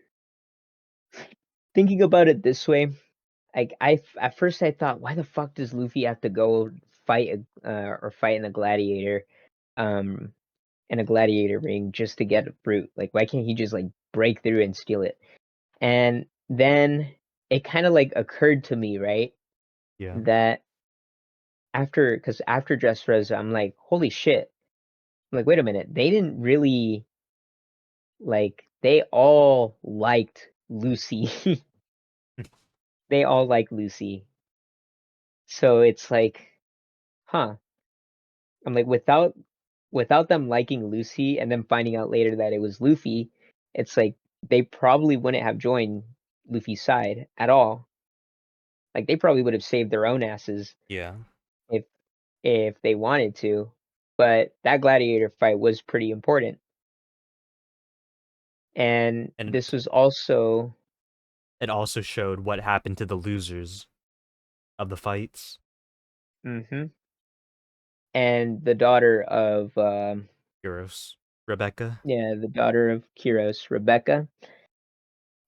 thinking about it this way, like at first I thought, why the fuck does Luffy have to go fight or fight in a gladiator, um, in a gladiator ring just to get a fruit? Like, why can't he just like break through and steal it? And then it kind of like occurred to me, right, Yeah. that because after Dressrosa, I'm like, holy shit! I'm like, wait a minute, they didn't really like they all liked Lucy. They all like Lucy. So it's like, huh. I'm like without them liking Lucy and then finding out later that it was Luffy, it's like they probably wouldn't have joined Luffy's side at all. Like they probably would have saved their own asses Yeah. if they wanted to. But that gladiator fight was pretty important. And And this was also it also showed what happened to the losers of the fights. mhm. And the daughter of Euros. Rebecca. yeah, the daughter of Kiros, Rebecca.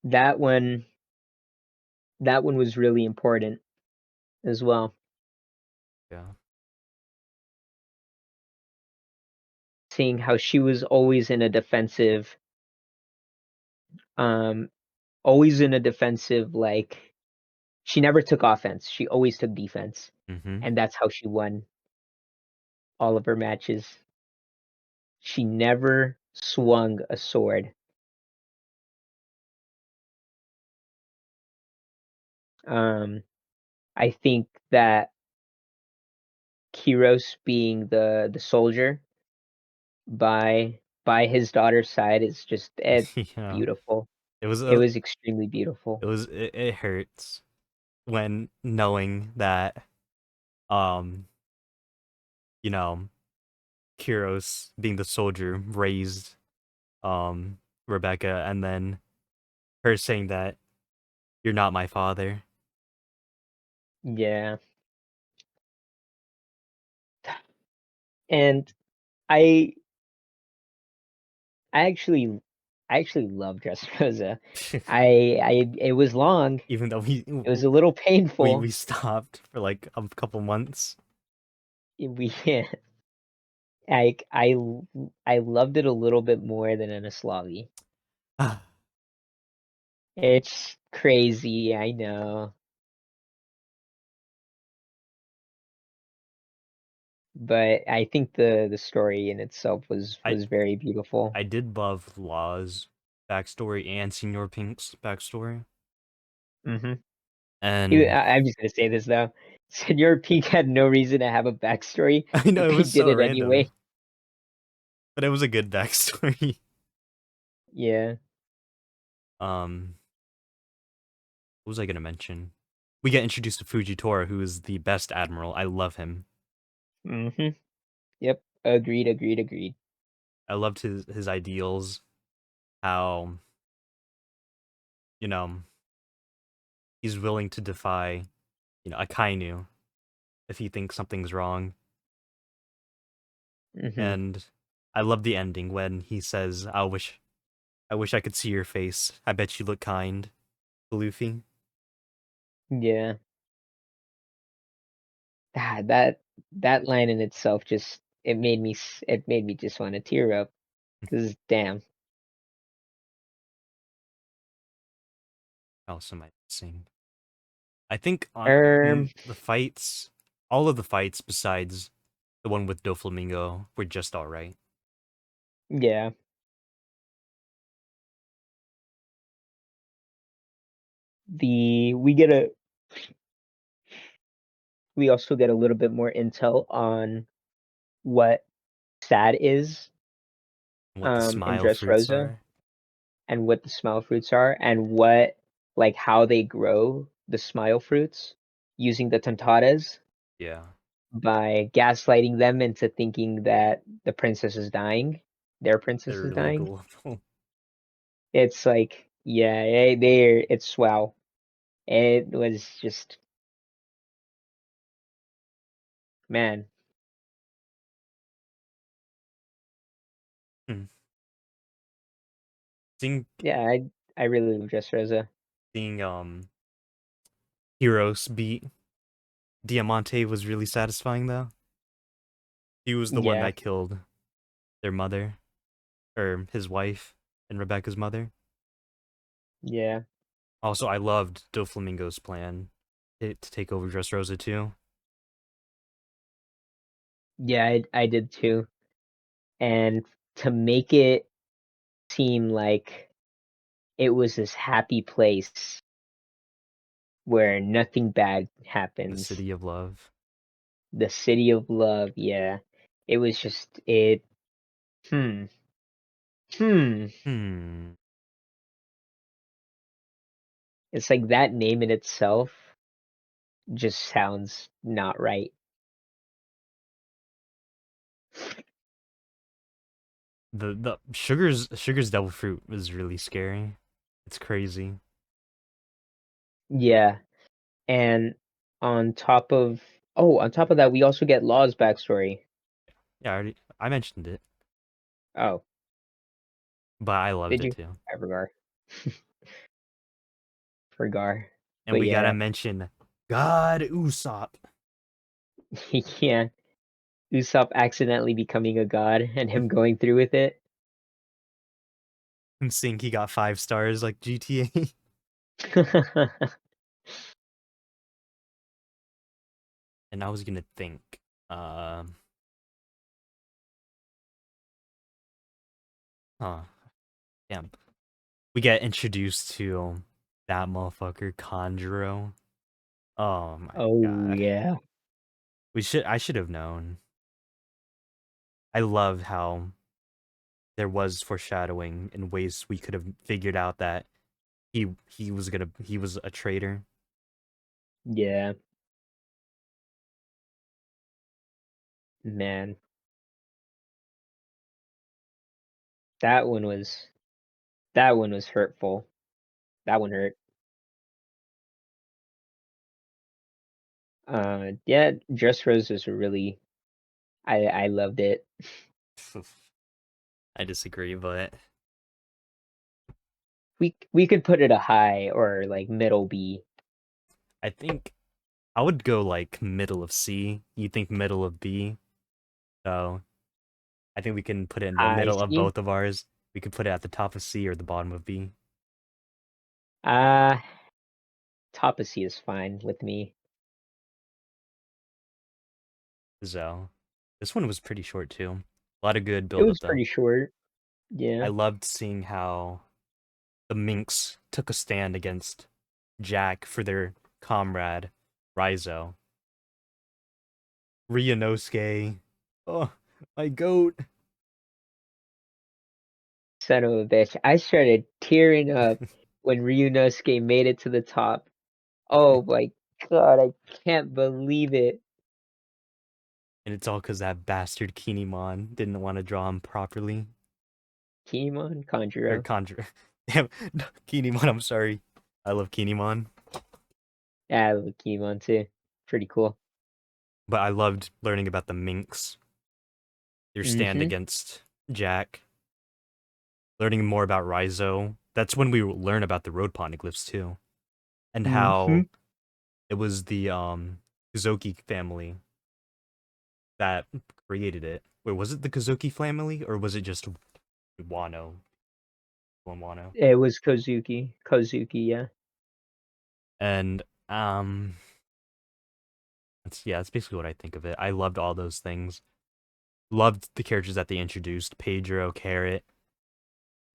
That one that one was really important as well. Yeah. Seeing how she was um always in a defensive like she never took offense. She always took defense. Mm-hmm. And that's how she won all of her matches. She never swung a sword. Um I think that Kiros being the soldier by his daughter's side is just Yeah. beautiful. It was It a was extremely beautiful. it hurts when knowing that um you know Kyros being the soldier raised Rebecca and then her saying that you're not my father. Yeah. And I I actually I actually love Dressrosa. I it was long. Even though It was a little we painful. stopped for like a couple months. We I loved it a little bit more than Enies Lobby. It's crazy, I know. But I think the story in itself I was very beautiful. I did love Law's backstory and Senior Pink's backstory. Mhm. And I'm just gonna say this though. Senor Pink had no reason to have a backstory, I know but it they was did so it anyway. random, but it was a good backstory. Yeah. What was I gonna mention? we get introduced to Fujitora, who is the best admiral. I love him. Mm-hmm. Yep. Agreed. I loved his ideals, how, you know, he's willing to defy, a kainu if he thinks something's wrong. Mm-hmm. And I love the ending when he says, I wish I could see your face. I bet you look kind to Luffy. Yeah. Ah, that line in itself just it made me just want to tear up. Cause damn. How else am I missing? I think on Um. the fights, all of the fights besides the one with Doflamingo were just alright. Yeah. The we also get a little bit more intel on what sad is What the in smile fruits Dressrosa are. and what the smile fruits are and what like how they grow the smile fruits using the tantares Yeah, by gaslighting them into thinking that the princess is dying, their princess they're is really dying. gullible. It's like yeah, they're it's wow. It was just man, Hmm. Seeing yeah, I really love Dressrosa. seeing Heroes beat Diamante was really satisfying though. He was the one Yeah, that killed their mother, or his wife and Rebecca's mother. yeah, Also, I loved Doflamingo's plan to take over Dressrosa too. yeah. I did too, and to make it seem like it was this happy place where nothing bad The happens. City of Love. The city of love, yeah. It was just it hmm. Hmm. Hmm. It's like that name in itself just sounds not right. The sugar's devil fruit is really scary. It's crazy. Yeah. And on top of on top of that we also get Law's backstory. Yeah, I mentioned it, Oh, but I loved did it you? too. I forgot. Forgot. And But we gotta yeah. mention God Usopp. Yeah. Usopp accidentally becoming a god and him going through with it. And seeing he got 5 stars like GTA. And I was gonna think, um, huh, damn. We get introduced to that motherfucker Conjuro. Oh my Oh god. yeah. I should have known. I love how there was foreshadowing in ways we could have figured out that he was a traitor. Yeah, man. That one was that one was hurtful. That one hurt. Yeah, Dress Roses were really I loved it. I disagree, but We could put it a high or like middle B. I think I would go like middle of C. You think middle of B? So I think we can put it in the High middle of C. both of ours. We could put it at the top of C or the bottom of B. Uh Top of C is fine with me. So this one was pretty short too. A lot of good It build up was though. pretty short. I Yeah. loved seeing how the Minks took a stand against Jack for their comrade, Raizo. Ryunosuke. Oh, my goat. Son of a bitch. I started tearing up when Ryunosuke made it to the top. Oh, like god, I can't believe it. And it's all because that bastard Kinemon didn't want to draw him properly. Kinemon, Or Conjuro. Conjure. Damn, no, Kinemon, I'm sorry. I love Kinemon. Yeah, I love Kinemon too. Pretty cool. But I loved learning about the Minks, their stand Mm-hmm. against Jack. Learning more about Raizo. That's when we learn about the road poneglyphs too. And Mm-hmm. how it was the Kuzoki family that created it. Wait, was it the Kuzoki family or was it just Wano? One Wano. It was Kozuki. Kozuki, yeah. And that's basically what I think of it. I loved all those things. Loved the characters that they introduced: Pedro, Carrot,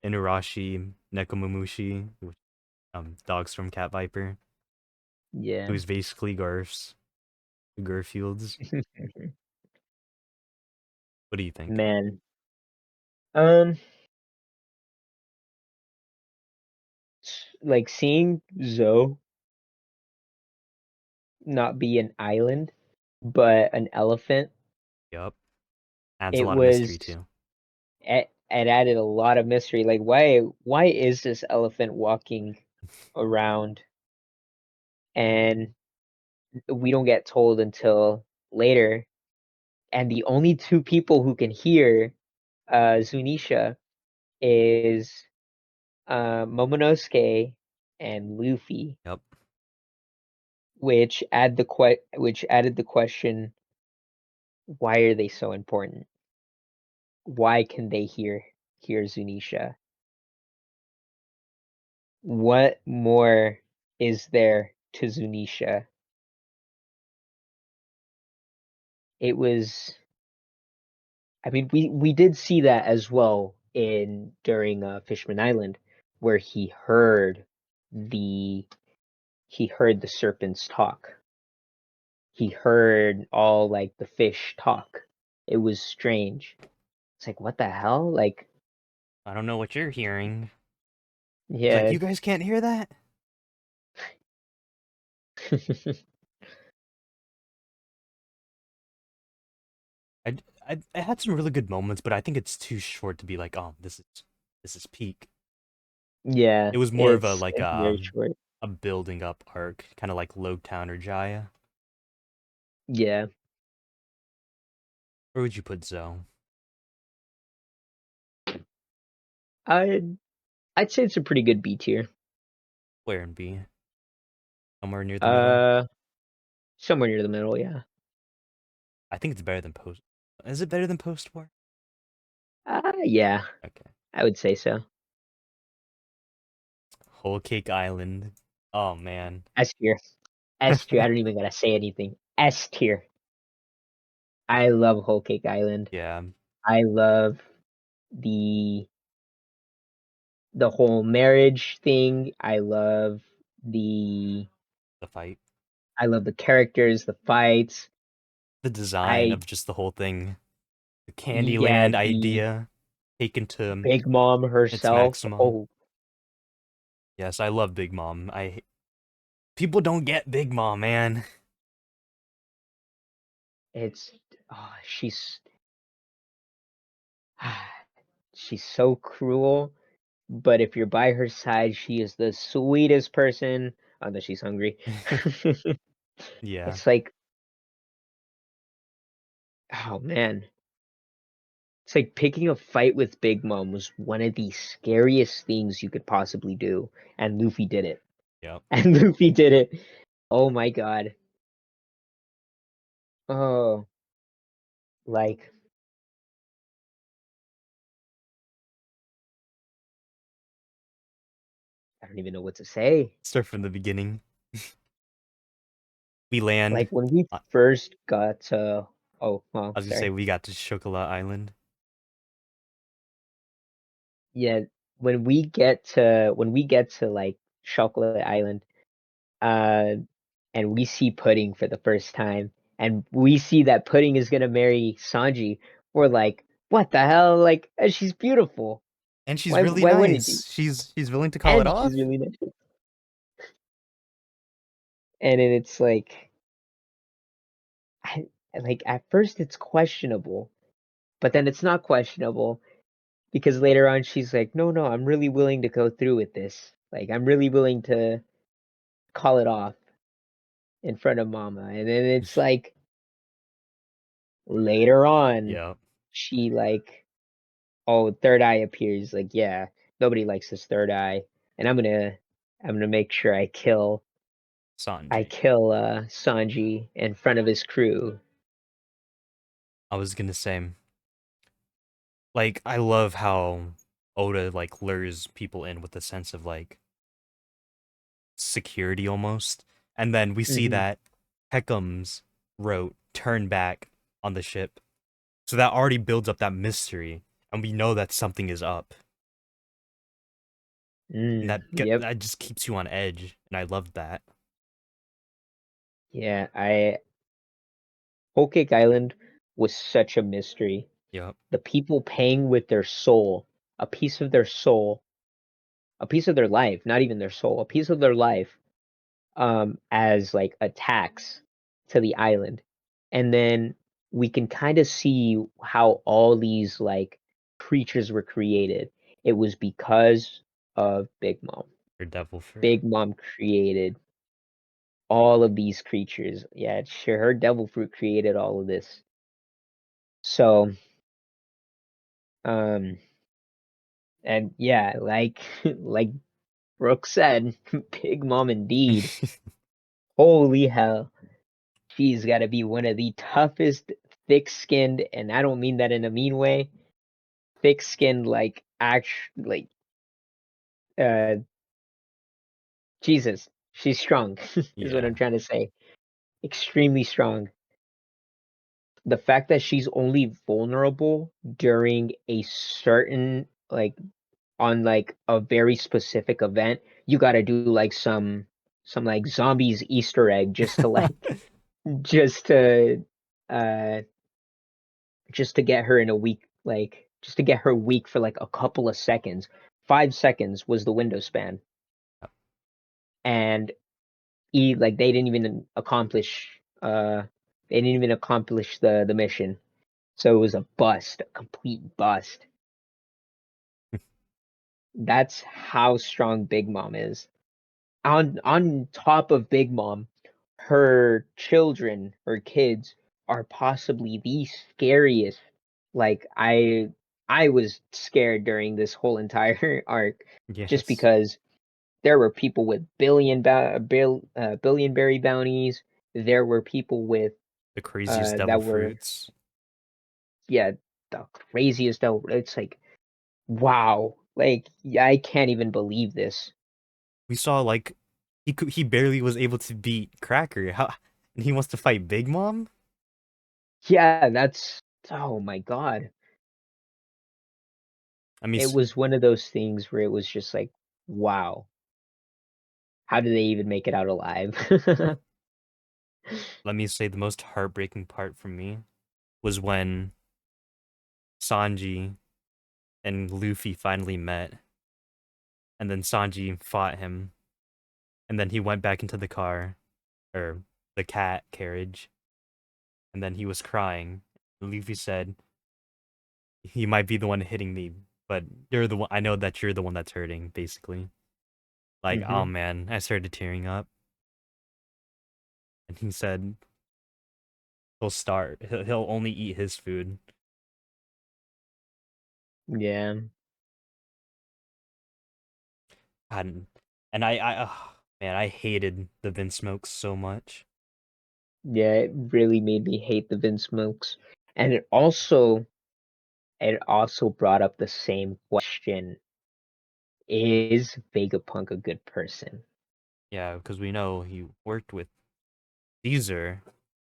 Inurashi, Nekomamushi, which, dogs from Cat Viper. It Yeah. was basically Garf's, the Garfields. What do you think? Man. Um, like seeing Zoe not be an island, but an elephant, Yup. Adds a it lot of mystery was too. it added a lot of mystery. Like why is this elephant walking around? And we don't get told until later. And the only two people who can hear Zunisha is Momonosuke and Luffy, Yup. which added the question, why are they so important? Why can they hear Zunisha? What more is there to Zunisha? It was, I mean, we did see that as well in during Fishman Island, where the he heard the serpents talk. He heard all like the fish talk. It was strange. It's like, what the hell? Like, I don't know what you're hearing. He's like, yeah. you guys can't hear that? I, I had some really good moments, but I think it's too short to be like, oh, this is peak. Yeah, It was more of a it's very short. a building up arc, kind of like Loguetown or Jaya. Yeah. Where would you put Zoe? I'd I'd say it's a pretty good B tier. Where and B? Somewhere near the middle. Uh Somewhere near the middle, yeah. I think it's better than Post. Is it better than Post War? Yeah, Okay. I would say so. Whole Cake Island. Oh man. S tier. S tier. I don't even gotta say anything. S tier. I love Whole Cake Island. Yeah, I love the the whole marriage thing. The the fight, I love the characters, the fights. the design I of just the whole thing, the Yeah, Candyland idea taken to Big Mom its herself. maximum. Oh, Yes, I love Big Mom. People don't get Big Mom, man. it's oh, she's so cruel, but if you're by her side, she is the sweetest person. Unless she's hungry. Yeah. It's like, oh man. It's like picking a fight with Big Mom was one of the scariest things you could possibly do, and Luffy did it. Yep. And Luffy did it. Oh my god. Oh, like I don't even know what to say. Start from the beginning. We land. Like when we I first got to, oh, well, was gonna say sorry. we got to Chocolat Island. Yeah, when we get to like Chocolate Island, uh, and we see Pudding for the first time, and we see that Pudding is gonna marry Sanji, we're like, what the hell? Like, she's beautiful. And she's really Why wouldn't you? nice. She's willing to call it And she's off. really nice. And then it's like, I, like at first it's questionable, but then it's not questionable because later on she's like, no, I'm really willing to go through with this. Like I'm really willing to call it off in front of Mama. And then it's like later on, Yep. she like, oh, Third Eye appears. Like, yeah, nobody likes this Third Eye, and I'm gonna make sure I Sanji. kill Sanji in front of his crew. I was gonna say, like, I love how Oda like lures people in with a sense of like security almost, and then we see Hmm. that Heckham's wrote turn back on the ship, so that already builds up that mystery, and we know that something is up, and Yep. that just keeps you on edge, and I love that. Yeah, I Whole Cake Island was such a mystery. Yep, The people paying with their soul, a piece of their soul, a piece of their life, not even their soul, a piece of their life, as like a tax to the island. And then we can kind of see how all these like creatures were created. It was because of Big Mom. or devil fruit. Big Mom created all of these creatures. Yeah, sure, her devil fruit created all of this. So, um, and yeah, like like Brooke said, Big Mom indeed. Holy hell. She's got to be one of the toughest, thick-skinned, and I don't mean that in a mean way. Thick-skinned, like like uh, Jesus. She's strong, is what Yeah, I'm trying to say. Extremely strong. The fact that she's only vulnerable during a certain on like a very specific event, you got to do like some like zombies Easter egg just to like just to uh just to get her in a week, like just to get her weak for like a couple of seconds. 5 seconds was the window span, and like they didn't even accomplish the mission. So it was a bust, a complete bust. That's how strong Big Mom is. On top of Big Mom, her children, her kids are possibly the scariest. Like I was scared during this whole entire arc just yes, because there were people with billion berry bounties. There were people with the craziest devil that were, fruits. yeah, the craziest. It's like, wow, like I can't even believe this. We saw like he barely was able to beat Cracker. How and he wants to fight Big Mom? Yeah, that's, oh my God. I mean, It was one of those things where it was just like, wow, how did they even make it out alive? let me say the most heartbreaking part for me was when Sanji and Luffy finally met, and then Sanji fought him, and then he went back into the car, or the cat carriage, and then he was crying. Luffy said, "He might be the one hitting me, but you're the one. I know that you're the one that's hurting." Basically, like, oh Hmm. man, I started tearing up, and he said he'll start. He'll only eat his food. Yeah, And man, I hated the Vince Smoke so much. yeah, it really made me hate the Vince Smokes. And it also brought up the same question. Is Vegapunk a good person? Yeah, because we know he worked with Caesar,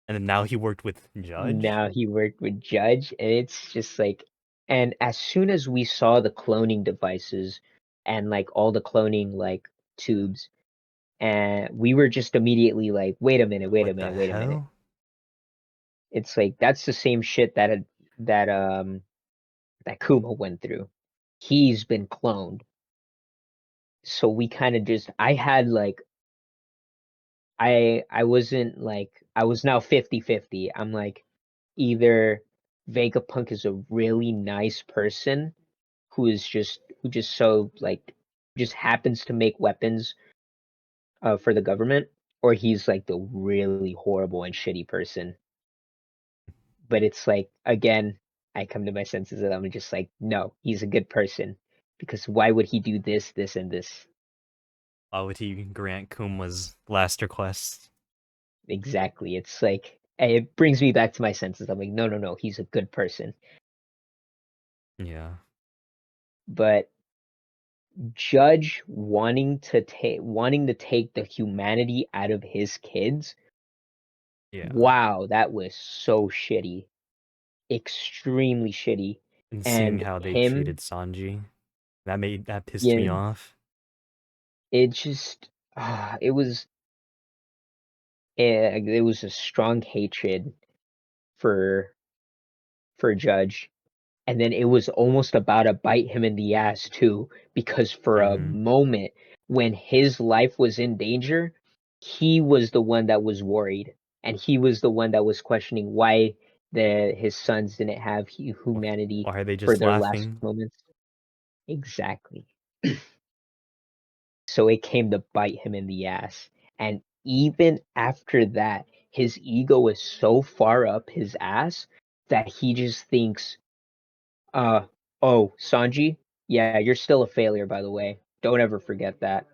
and then now he worked with Judge. Now he worked with Judge, and it's just like, and as soon as we saw the cloning devices and like all the cloning like tubes, and we were just immediately like, wait a minute, wait a What the minute, wait a minute. hell? It's like that's the same shit that that Kuma went through. He's been cloned. So we kind of just I had like I wasn't like I was now 50-50. I'm like either Vegapunk is a really nice person who just so like just happens to make weapons for the government, or he's like the really horrible and shitty person. But it's like again, I come to my senses and I'm just like, no, he's a good person because why would he do this, this, and this? Why would he grant Kuma's last request? Exactly. It's like it brings me back to my senses. I'm like, no, no, no, he's a good person. Yeah. But Judge wanting to take the humanity out of his kids. Yeah. Wow, that was so shitty. Extremely shitty. And seeing And how they treated him, Sanji, that pissed me yeah, off. it just it was it was a strong hatred for Judge. And then it was almost about to bite him in the ass too, because for a Mm-hmm. moment when his life was in danger, he was the one that was worried, and he was the one that was questioning why his sons didn't have humanity Why are they for just their last laughing? moments. Exactly. So it came to bite him in the ass. And even after that, his ego is so far up his ass that he just thinks, Uh, oh, Sanji? Yeah, you're still a failure, by the way. Don't ever forget that.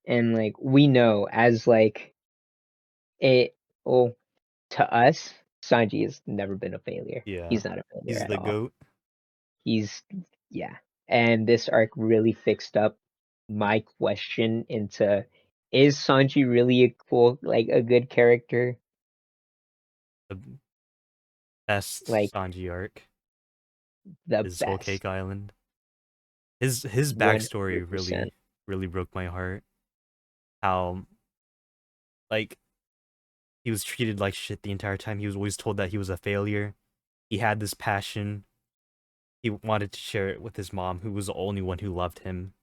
And like we know as like it well to us, Sanji has never been a failure. Yeah. He's not a failure He's at the all. goat. He's yeah. And this arc really fixed up my question into is Sanji really a cool like a good character? The best Like Sanji arc the is Whole best. Cake Island. His backstory 100%. really broke my heart. How like he was treated like shit the entire time. He was always told that he was a failure. He had this passion. He wanted to share it with his mom, who was the only one who loved him.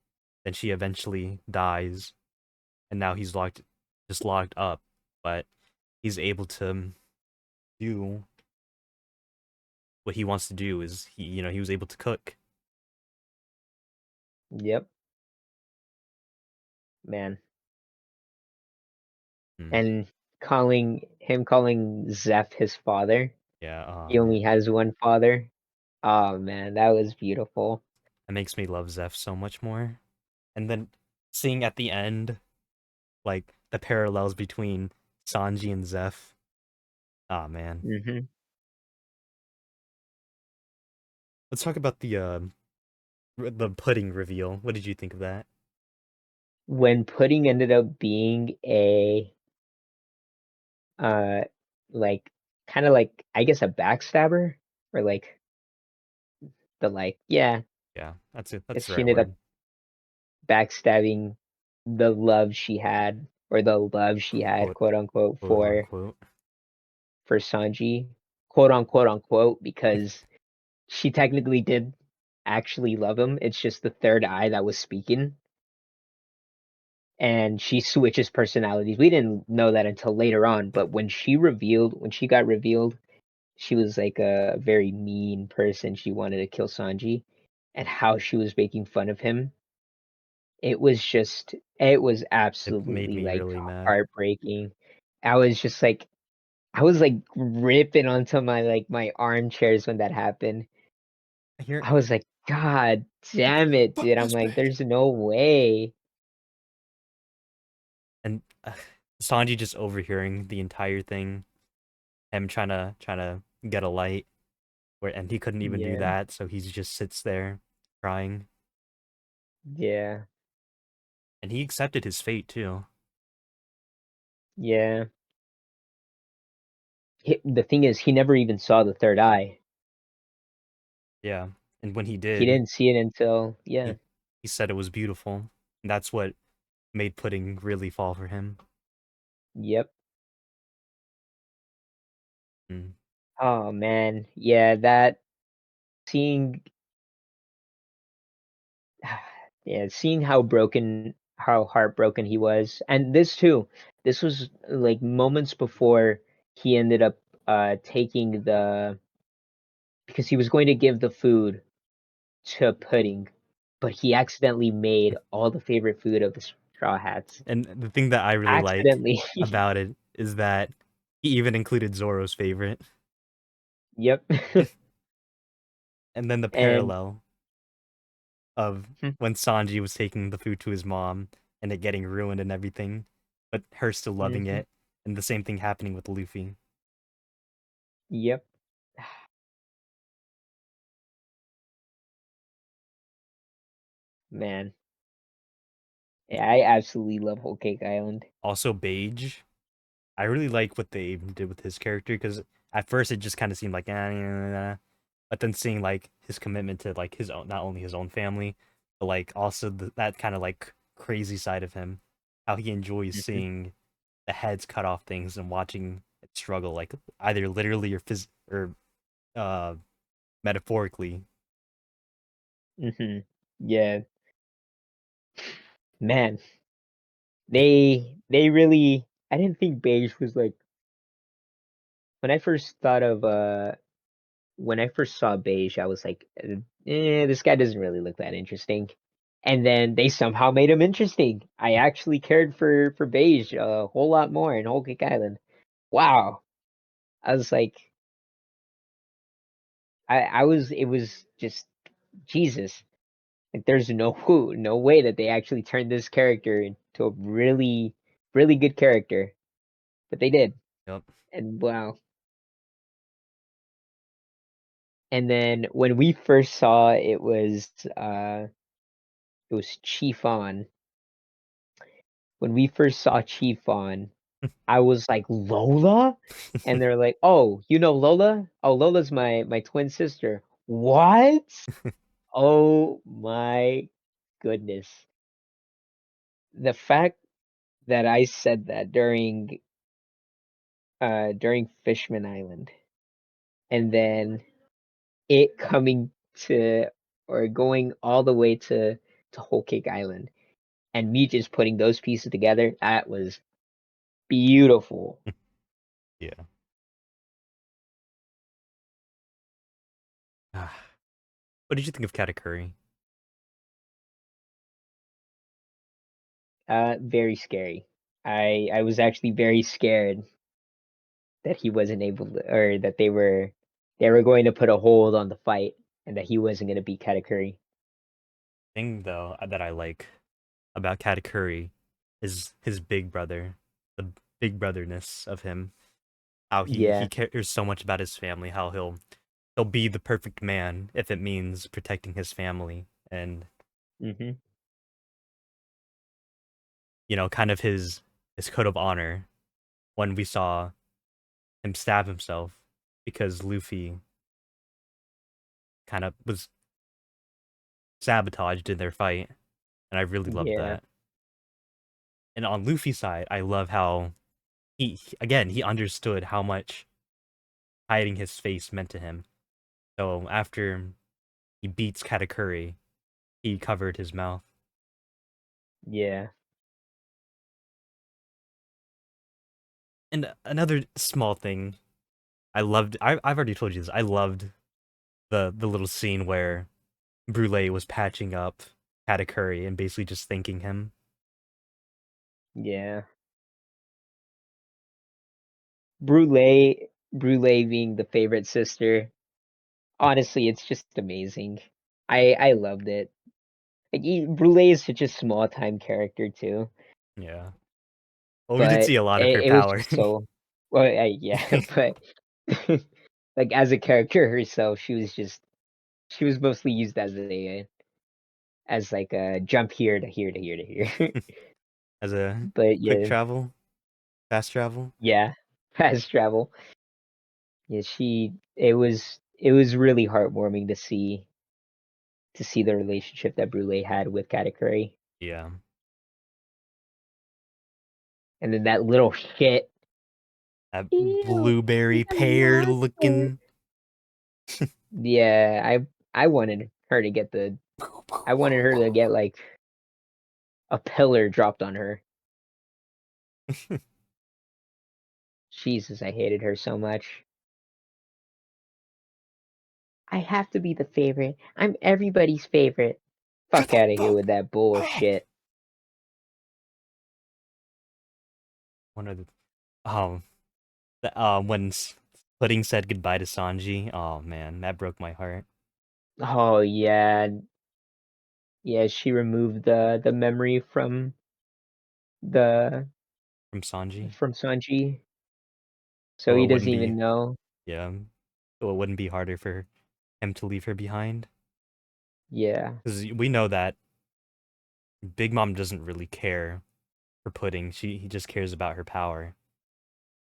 Then she eventually dies, and now he's locked up. But he's able to do what he wants to do. Is he was able to cook. Yep, man. Mm, And calling Zeph his father. yeah, oh He only man, has one father. Oh man, that was beautiful. that makes me love Zeph so much more. And then seeing at the end, like the parallels between Sanji and Zeph. Ah man, Hmm. let's talk about the pudding reveal. What did you think of that? When Pudding ended up being a uh like kind of like I guess a backstabber or like the like yeah, Yeah, that's it. That's if the she right ended up word. backstabbing the love she had or the love she had Quote quote unquote quote unquote. for Sanji unquote because she technically did actually love him. It's just the third eye that was speaking. And she switches personalities. We didn't know that until later on, but when she got revealed, she was like a very mean person. She wanted to kill Sanji, and how she was making fun of him. It was It made absolutely me like really mad. heartbreaking. I was just like I was like ripping onto my like my armchairs when that happened. I hear I was like, God what the damn it, fuck dude. I'm was like, back? there's no way. And Sanji just overhearing the entire thing, him trying to get a light, and he couldn't even do Yeah, that, so he just sits there crying, yeah, and he accepted his fate too. yeah. The thing is, he never even saw the third eye. Yeah, and when he He did, didn't see it until, yeah, he he said it was beautiful. And that's what made pudding really fall for him. yep. Mm. Oh man, yeah, that seeing, yeah, seeing how broken. how heartbroken he was. And this too, this was like moments before he ended up taking the, because he was going to give the food to Pudding, but he accidentally made all the favorite food of the Straw Hats. And the thing that I really like Accidentally. about it is that he even included Zoro's favorite. Yep. And then the And parallel of when Sanji was taking the food to his mom and it getting ruined and everything, but her still loving mhm, it, and the same thing happening with Luffy. yep, man. Yeah, I absolutely love Whole Cake Island. Also, Beige. I really like what they did with his character because at first it just kind of seemed like, but then seeing like his commitment to like his own, not only his own family, but like also that kind of like crazy side of him, how he enjoys Mhm, seeing the heads cut off things and watching it struggle, like either literally or uh metaphorically. yeah, man. They really. I didn't think Beige was like, when I first thought of when I first saw Beige, I was like, this guy doesn't really look that interesting. And then they somehow made him interesting. I actually cared for Beige a whole lot more in Whole Cake Island. Wow. I was like, I was, it was just Jesus. Like, there's no way that they actually turned this character into a really good character, but they did. Yep. And wow. And then when we first saw it was Chiffon. When we first saw Chiffon, I was like, Lola? And they're like, oh, you know Lola? Oh, Lola's my twin sister. What? Oh my goodness. The fact that I said that during Fishman Island, and then it coming to, or going all the way to Whole Cake Island, and me just putting those pieces together, that was beautiful. Yeah. What did you think of Katakuri? Very scary. I was actually very scared that he wasn't able to, or that they were going to put a hold on the fight, and that he wasn't going to beat Katakuri. Thing though that I like about Katakuri is his big brother, the big brotherness of him. How he Yeah. cares so much about his family. How he'll be the perfect man if it means protecting his family, and Mhm. kind of his code of honor when we saw him stab himself because Luffy kind of was sabotaged in their fight, and I really loved Yeah. that. And on Luffy's side, I love how again he understood how much hiding his face meant to him. So after he beats Katakuri, he covered his mouth. Yeah. And another small thing, I've already told you this. I loved the little scene where Brule was patching up Katakuri and basically just thanking him. Yeah. Brule being the favorite sister. Honestly, it's just amazing. I loved it. Like, Brule is such a small time character too, Yeah. Well, we did but see a lot of her it was power. just so, well, yeah, but like, as a character herself, she was mostly used as like a jump here to here to here to here. As a But quick yeah, travel, fast travel. yeah, fast travel. Yeah, it was really heartwarming to see the relationship that Brule had with Katakuri. Yeah. And then that little shit. That Ew, blueberry he's a pear monster. looking. Yeah, I wanted her to get like a pillar dropped on her. Jesus, I hated her so much. I have to be the favorite. I'm everybody's favorite. Shut Fuck the out of here fuck with that up. bullshit. One of when Pudding said goodbye to Sanji. Oh man, that broke my heart. Oh yeah, yeah. She removed the memory the From Sanji. from Sanji, so So he it doesn't wouldn't be even know. yeah. So it wouldn't be harder for him to leave her behind. Yeah, Because we know that Big Mom doesn't really care for Pudding. He just cares about her power.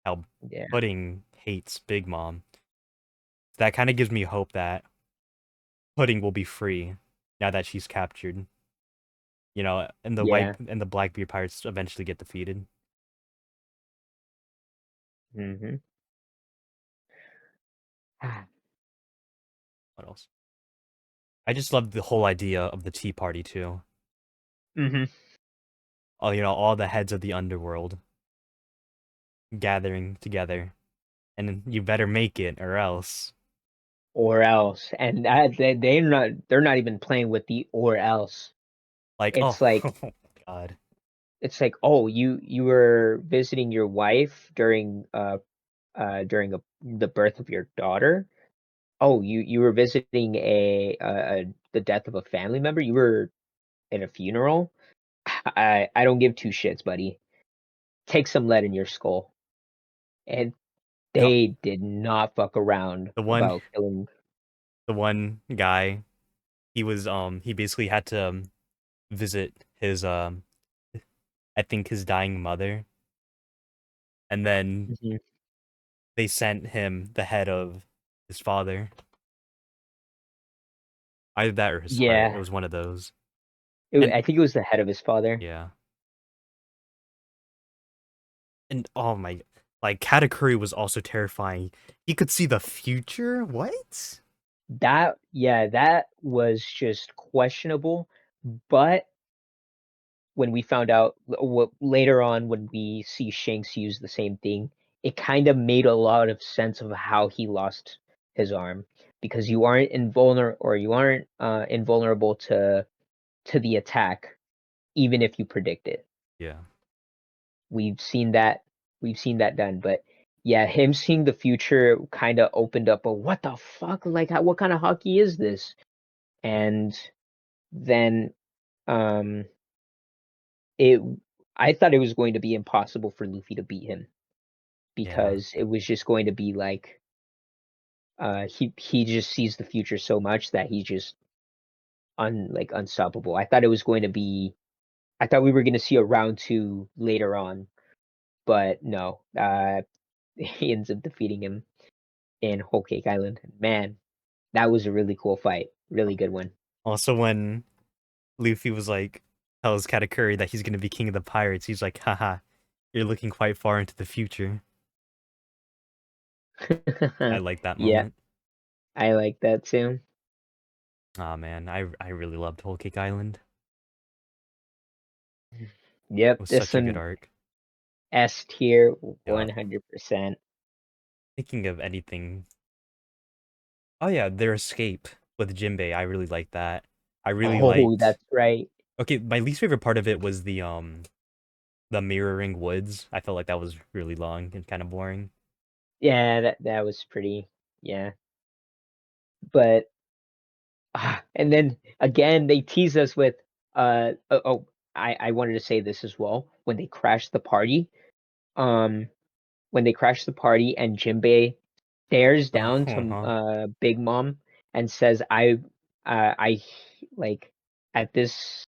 How yeah, Pudding hates Big Mom. That kind of gives me hope that Pudding will be free now that she's captured. You know, and yeah. the Blackbeard pirates eventually get defeated. Mhm. What else? I just love the whole idea of the Tea Party too. Mhm. All all the heads of the underworld gathering together, and you better make it or else. Or else, and they're not even playing with the or else. Like, oh, It's like oh God, oh, you were visiting your wife during the birth of your daughter. Oh, you were visiting the death of a family member. You were in a funeral. I don't give two shits, buddy. Take some lead in your skull. And no, they did not fuck around the one about killing. the one guy, he basically had to visit his I think his dying mother, and then Mhm. they sent him the head of his father. Either that or his heart. It Yeah, was one of those. And I think it was the head of his father. yeah. And oh my, like Katakuri was also terrifying. He could see the future? What? That was just questionable. But when we found out later on, when we see Shanks use the same thing, it kind of made a lot of sense of how he lost his arm, because you aren't invulnerable to the attack, even if you predict it. Yeah. We've seen that we've seen that done, but yeah, him seeing the future kind of opened up a what the fuck, like what kind of hockey is this? And then um it I thought it was going to be impossible for Luffy to beat him, Yeah. because it was just going to be like he just sees the future so much that he's just unstoppable. I thought we were going to see a round 2 later on, but no. He ends up defeating him in Whole Cake Island. Man, that was a really cool fight. Really good one. Also when Luffy was like tells Katakuri that he's gonna be king of the pirates, he's like, haha, you're looking quite far into the future. I like that Yeah, moment. I like that too. Ah man, I really loved Whole Cake Island. It Yep, was this such a good one arc. S tier Yeah. 100%. Thinking of anything. Oh yeah, their escape with Jinbei. I really liked that. I really Oh, liked that's right. Okay, my least favorite part of it was the mirroring woods. I felt like that was really long and kind of boring. Yeah, that was pretty. Yeah, but and then again they tease us with I wanted to say this as well. When they crash the party, um when they crash the party and Jinbei stares down to Uh-huh. Big Mom and says, I like at this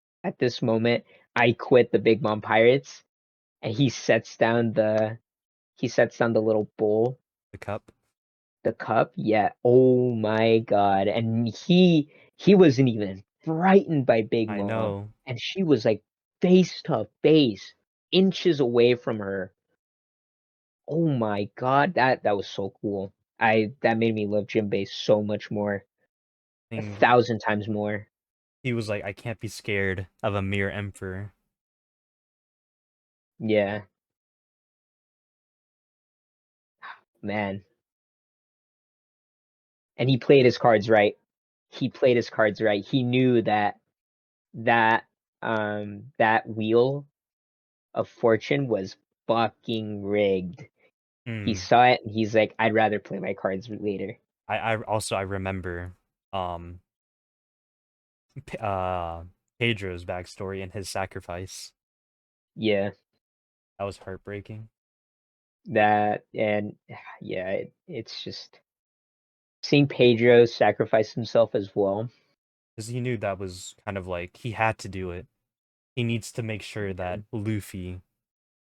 moment I quit the Big Mom Pirates," and he sets down the little bowl, The cup. the cup. Yeah. Oh my God. And he wasn't even frightened by Big I Mom, know. and she was like face to face, inches away from her. Oh my God, that was so cool. That made me love Jinbei so much more, a Thing thousand times more. he was like, I can't be scared of a mere emperor. Yeah, man. And he played his cards right. He played his cards right. He knew that that wheel of fortune was fucking rigged. He Hmm. saw it and he's like, I'd rather play my cards later. I remember um Pedro's backstory and his sacrifice. Yeah, That was heartbreaking. that and yeah, it's just seeing Pedro sacrifice himself as well. Because he knew that was kind of like he had to do it. He needs to make sure that And Luffy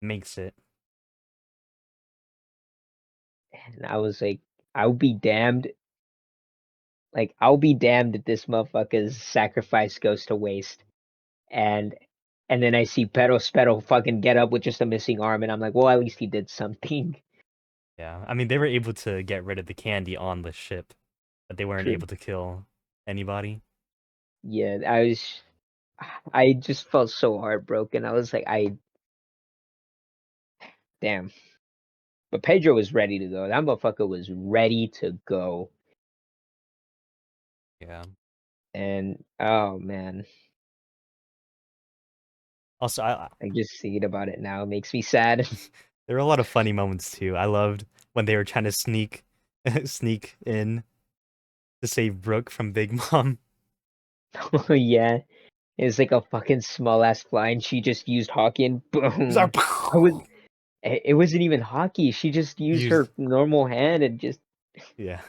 makes it. I was like, I'll be damned. Like, I'll be damned if this motherfucker's sacrifice goes to waste. And and then I see Pero Spero fucking get up with just a missing arm, and I'm like, well, at least he did something. Yeah, I mean they were able to get rid of the candy on the ship, but they weren't True. able to kill anybody. Yeah, I just felt so heartbroken. I was like, damn. But Pedro was ready to go. That motherfucker was ready to go. Yeah. And oh man, Also, I just thinking about it now makes me sad. there were a lot of funny moments too. I loved when they were trying to sneak sneak in to save Brooke from Big Mom. Oh yeah, it's like a fucking small ass fly, and she just used hockey and He's like, boom. I was. It wasn't even hockey. She just used used her normal hand and just yeah.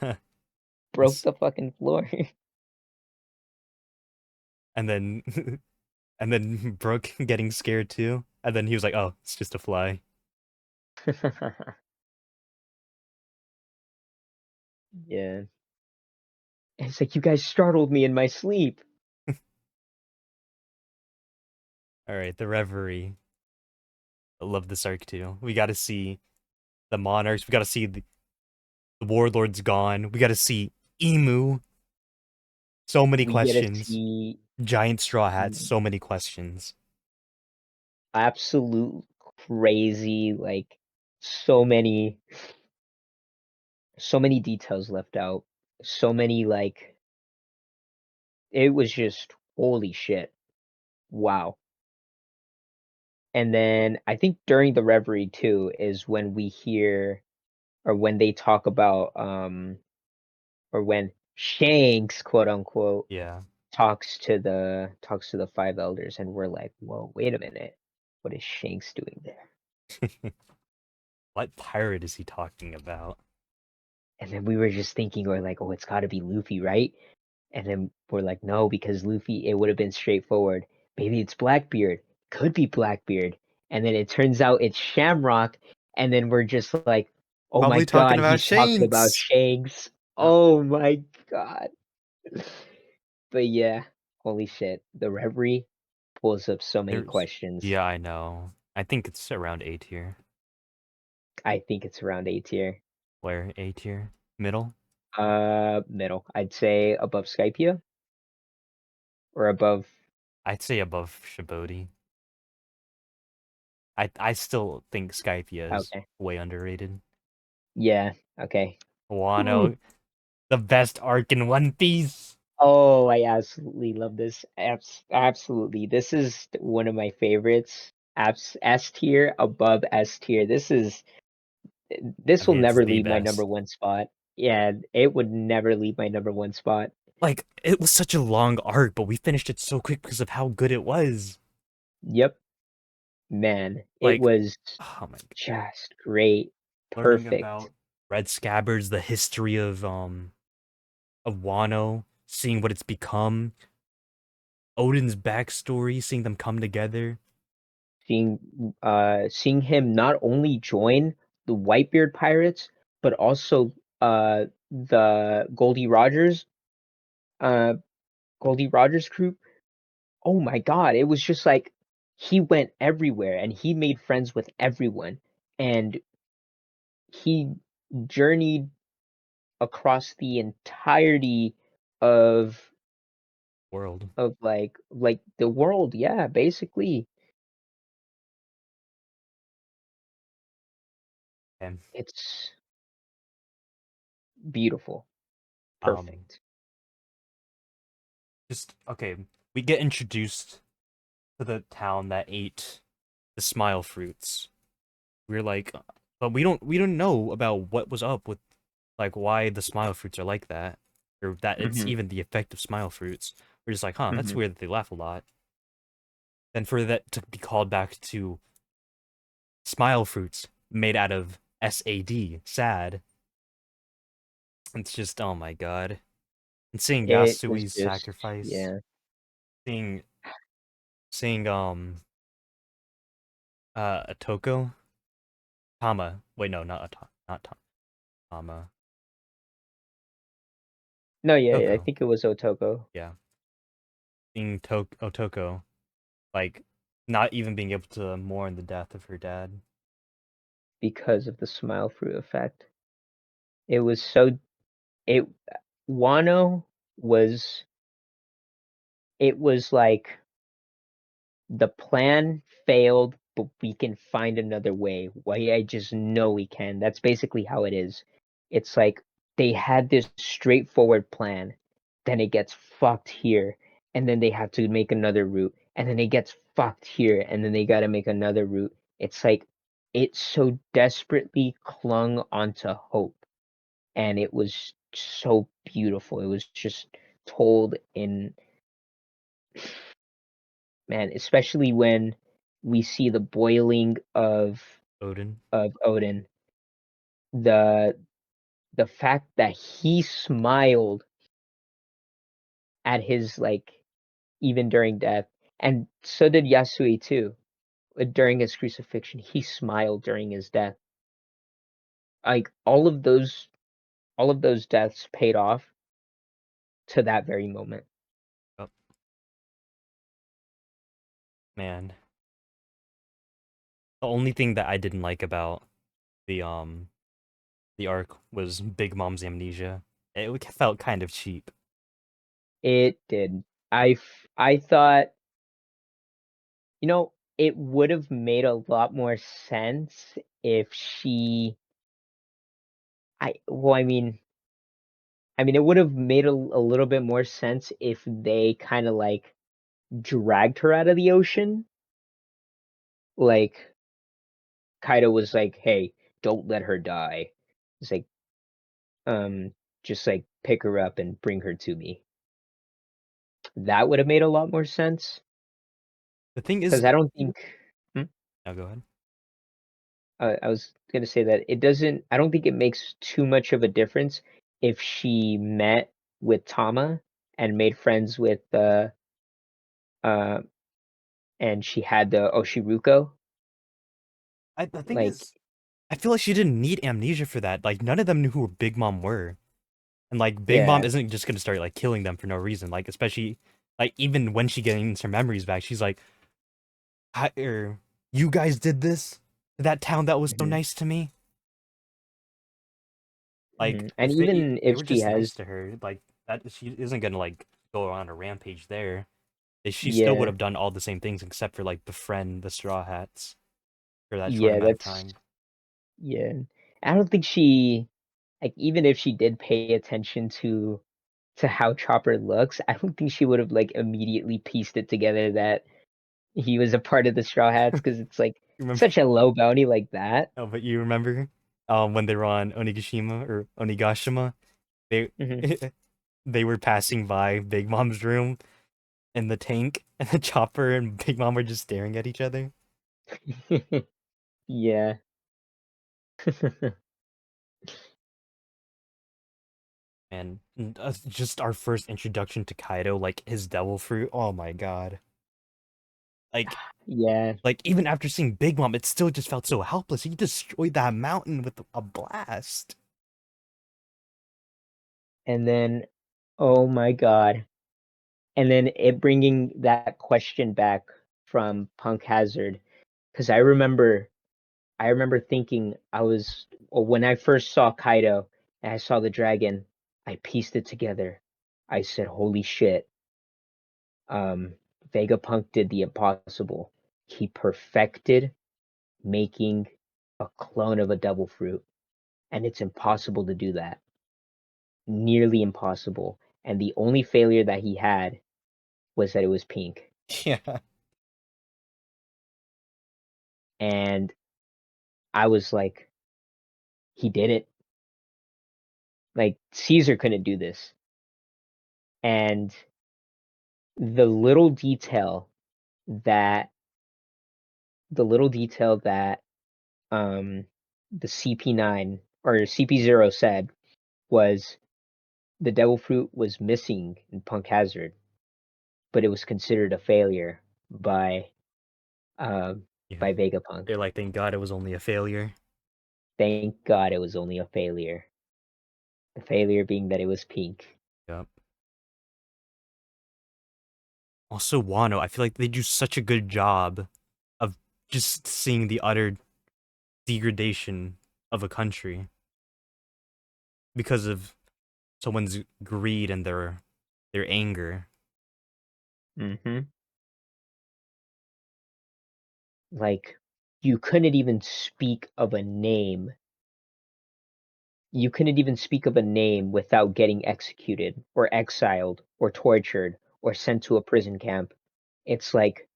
broke the fucking floor. And then and then Brooke getting scared too. And then he was like, "Oh, it's just a fly." Yeah. And it's like, you guys startled me in my sleep. All right, the Reverie. I love this arc too. We got to see the monarchs. We got to see the warlords gone. We got to see Emu. So many We get to questions. see Giant straw hats. So many questions. absolute crazy, like so many so many details left out. So many like it was just holy shit. Wow. And then I think during the Reverie too is when we hear or when they talk about or when Shanks, quote unquote, Yeah. talks to the five elders, and we're like, whoa, wait a minute, what is Shanks doing there? What pirate is he talking about? And then we were just thinking, we're like, oh, it's got to be Luffy, right? And then we're like, no, because Luffy, it would have been straightforward. Maybe it's Blackbeard, could be Blackbeard, and then it turns out it's Shamrock, and then we're just like, oh my Probably talking god, about he's talking about Shanks. Shanks. Yep. Oh my god. But yeah, holy shit. The Reverie pulls up so many There's questions. yeah, I know. I think it's around A tier. I think it's around A tier. Where A tier? Middle? Middle. I'd say above Skypeia or above. I'd say above Sabaody. I still think Skypeia is Okay. way underrated. Yeah. Okay. Ooh. Wano, the best arc in One Piece. Oh, I absolutely love this. Absolutely. This is one of my favorites. S tier above S tier. I This will mean, it's never the leave my number best. one spot. Yeah, it would never leave my number one spot. Like, it was such a long arc, but we finished it so quick because of how good it was. Yep. Man, it Like, was oh my god. just great. Learning Perfect. about Red Scabbards, the history of Wano, seeing what it's become, Odin's backstory, seeing them come together. Seeing him not only join the Whitebeard pirates, but also the uh Goldie Rogers group. Oh my god, it was just like he went everywhere and he made friends with everyone, and he journeyed across the entirety of World. like the world, yeah, basically. And It's beautiful. um, Perfect. just okay. We get introduced to the town that ate the smile fruits. We're like, but we don't know about what was up with like why the smile fruits are like that, or that it's Mhm. even the effect of smile fruits. We're just like, huh, that's Mhm. weird that they laugh a lot. Then for that to be called back to smile fruits made out of SAD, sad. It's just oh my god. And seeing It was Yasui's just sacrifice, yeah, seeing seeing Atoko Tama. Wait, no, not not Tama. no, yeah, I Toko. think it was Otoko Yeah. Seeing Otoko like not even being able to mourn the death of her dad. because of the smile fruit effect. It was so it Wano was it was like the plan failed, but we can find another way. Why I just know we can. That's basically how it is. It's like they had this straightforward plan, then it gets fucked here, and then they have to make another route, and then it gets fucked here, and then they got to make another route. It's like it so desperately clung onto hope, and it was so beautiful. It was just told in man, especially when we see the boiling Odin. of Odin, the the fact that he smiled at his like even during death, and so did Yasui too. During his crucifixion, he smiled during his death. Like all of those deaths paid off to that very moment. Oh man. The only thing that I didn't like about the um the arc was Big Mom's amnesia. It felt kind of cheap. It did. I thought, it would have made a lot more sense if she I well, I mean, it would have made a little bit more sense if they kind of like dragged her out of the ocean. Like Kaido was like, "Hey, don't let her die." It's like, um, just like pick her up and bring her to me. That would have made a lot more sense The thing is, because I don't think. Hmm? now go ahead. I was gonna say that it doesn't. I don't think it makes too much of a difference if she met with Tama and made friends with uh and she had the Oshiruko. The thing Like, is, I feel like she didn't need amnesia for that. Like none of them knew who Big Mom were, and like Big Mom yeah. isn't just gonna start like killing them for no reason. Like especially like even when she gains her memories back, she's like, you guys did this to that town that was so Mhm, nice to me." Like mhm. And if even they if were she just has, nice to her, like that she isn't gonna like go on a rampage there. She still would yeah, have done all the same things except for like befriend the Straw Hats for that short yeah, amount of that's time. yeah. I don't think she like even if she did pay attention to how Chopper looks, I don't think she would have like immediately pieced it together that he was a part of the Straw Hats because it's like Remember? such a low bounty like that. Oh, but you remember, when they were on Onigashima or Onigashima, they Hmm. they were passing by Big Mom's room in the tank, and the Chopper and Big Mom were just staring at each other. Yeah. And just our first introduction to Kaido, like his devil fruit. Oh my god! Like Yeah. even after seeing Big Mom, it still just felt so helpless. He destroyed that mountain with a blast. And then, oh my God. And then it bringing that question back from Punk Hazard, because I remember thinking when I first saw Kaido and I saw the dragon, I pieced it together. I said, "Holy shit!" Um, Vegapunk did the impossible. He perfected making a clone of a devil fruit, and it's impossible to do that. Nearly impossible. And the only failure that he had was that it was pink. Yeah. And I was like, he did it. Like, Caesar couldn't do this. And the little detail that the CP9 or CP0 said was the devil fruit was missing in Punk Hazard, but it was considered a failure by Yeah. by Vegapunk. They're like, thank God it was only a failure. Thank God it was only a failure. The failure being that it was pink. Yep. Also, Wano, I feel like they do such a good job of just seeing the utter degradation of a country because of someone's greed and their anger. Mm-hmm. Like, you couldn't even speak of a name. You couldn't even speak of a name without getting executed or exiled or tortured or sent to a prison camp. It's like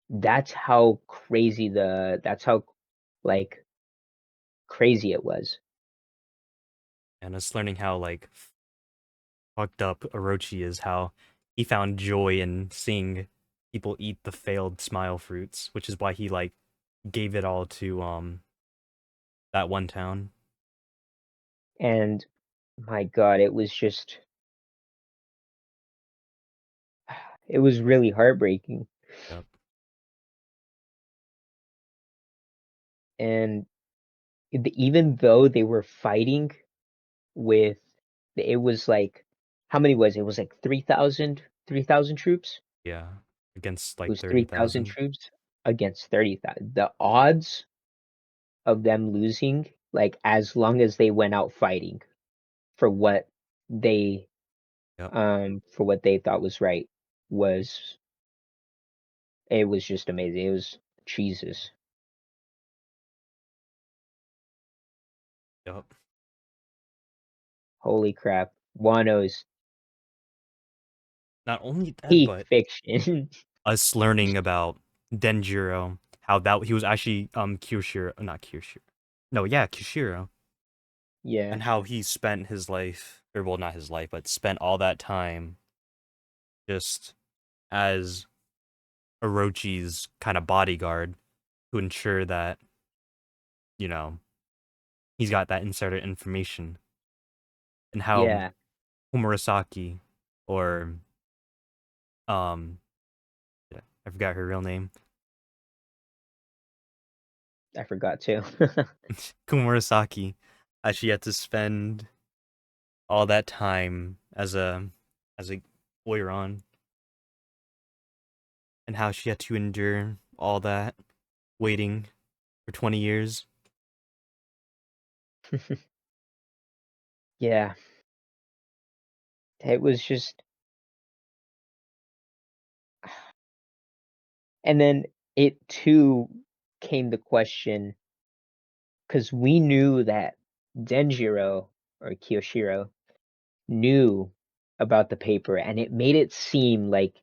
that's how like crazy it was. And us learning how like fucked up Orochi is, how he found joy in seeing people eat the failed smile fruits, which is why he like gave it all to that one town. And my God, it was really heartbreaking. Yep. And even though they were fighting with, it was like, how many was it? It was like 3,000 troops. Yeah. Against It like was 3,000 30,000. troops against 30,000. The odds of them losing, like as long as they went out fighting for what they Yep. for what they thought was right, was it was just amazing. It was Jesus. Yep. Holy crap. Wano's Not only that, peak but fiction. us learning about Denjiro, how that he was actually Kyushiro, not Kyushiro. No, yeah, Kyushiro. Yeah. And how he spent his life, or well, not his life, but spent all that time just as Orochi's kind of bodyguard to ensure that, you know, he's got that insider information. And how Yeah. Komurasaki, or um yeah, I forgot her real name. I forgot too. Komurasaki actually had to spend all that time as a Oiron, and how she had to endure all that waiting for 20 years. Yeah. It was just, and then it too came the question, because we knew that Denjiro or Kiyoshiro knew about the paper, and it made it seem like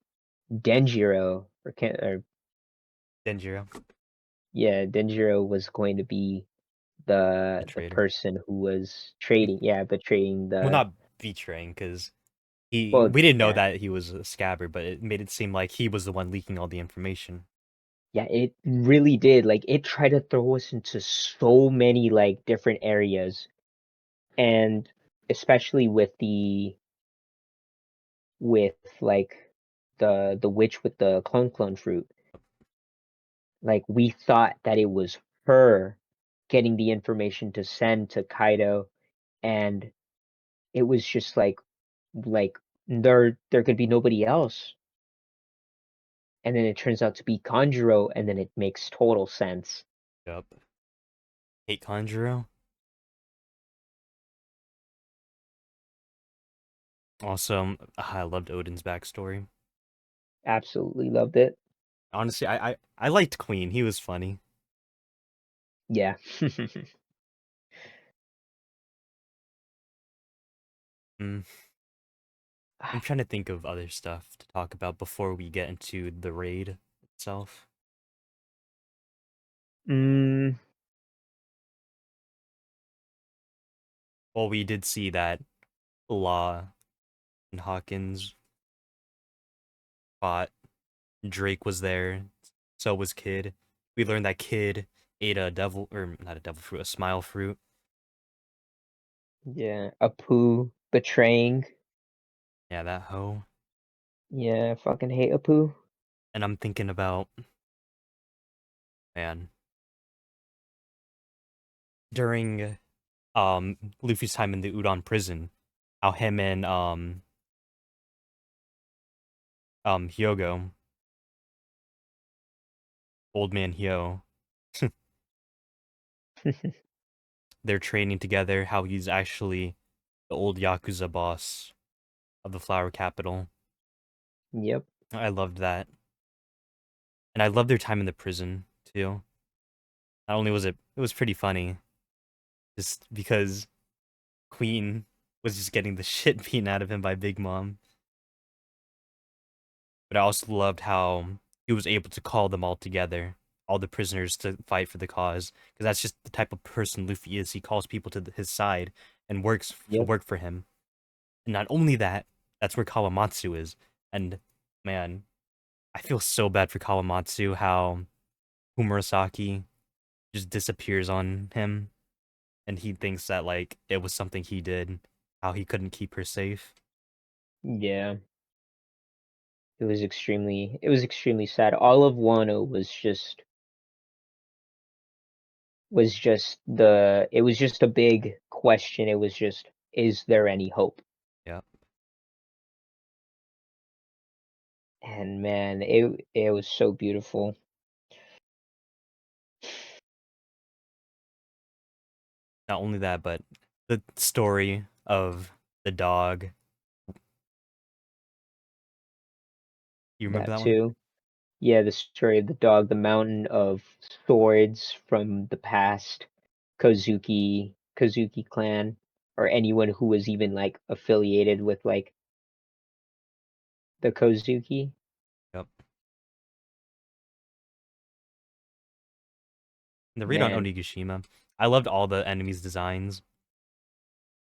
Denjiro or Denjiro, Denjiro was going to be the the traitor. person who was trading, betraying Well, the, not betraying, because well, we didn't know yeah, that he was a scabbard, but it made it seem like he was the one leaking all the information. yeah, it really did. Like, it tried to throw us into so many like different areas, and especially with with like the witch with the clone fruit. Like, we thought that it was her getting the information to send to Kaido, and it was just like there could be nobody else. And then it turns out to be Kanjuro, and then it makes total sense. Yep. Hate Kanjuro. Also, I loved Odin's backstory. Absolutely loved it. Honestly, I liked Queen. He was funny. Yeah. Mm, I'm trying to think of other stuff to talk about before we get into the raid itself. mm, Well, we did see that Law and Hawkins fought. Drake was there. So was Kid. We learned that Kid ate a devil, or not a devil fruit, a smile fruit. yeah. Apu betraying. Yeah, that hoe. Yeah, I fucking hate Apu. And I'm thinking about, man, during Luffy's time in the Udon prison, how him and Hyogo, old man Hyo, they're training together, how he's actually the old Yakuza boss of the Flower Capital. Yep. I loved that. And I loved their time in the prison too. Not only was it was pretty funny, just because Queen was just getting the shit beaten out of him by Big Mom. But I also loved how he was able to call them all together, all the prisoners to fight for the cause, because that's just the type of person Luffy is. He calls people to his side and works to Yep. work for him. And not only that, that's where Kawamatsu is. And man, I feel so bad for Kawamatsu, how Umurasaki just disappears on him, and he thinks that like it was something he did, how he couldn't keep her safe. Yeah. It was extremely sad. All of Wano was just a big question. It was just, is there any hope? Yeah. And man, it was so beautiful. Not only that, but the story of the dog. You remember That that one? too. Yeah, the story of the dog, the mountain of swords from the past, Kozuki clan, or anyone who was even like affiliated with like the Kozuki. Yep. And the raid on Man. Onigashima. I loved all the enemies' designs.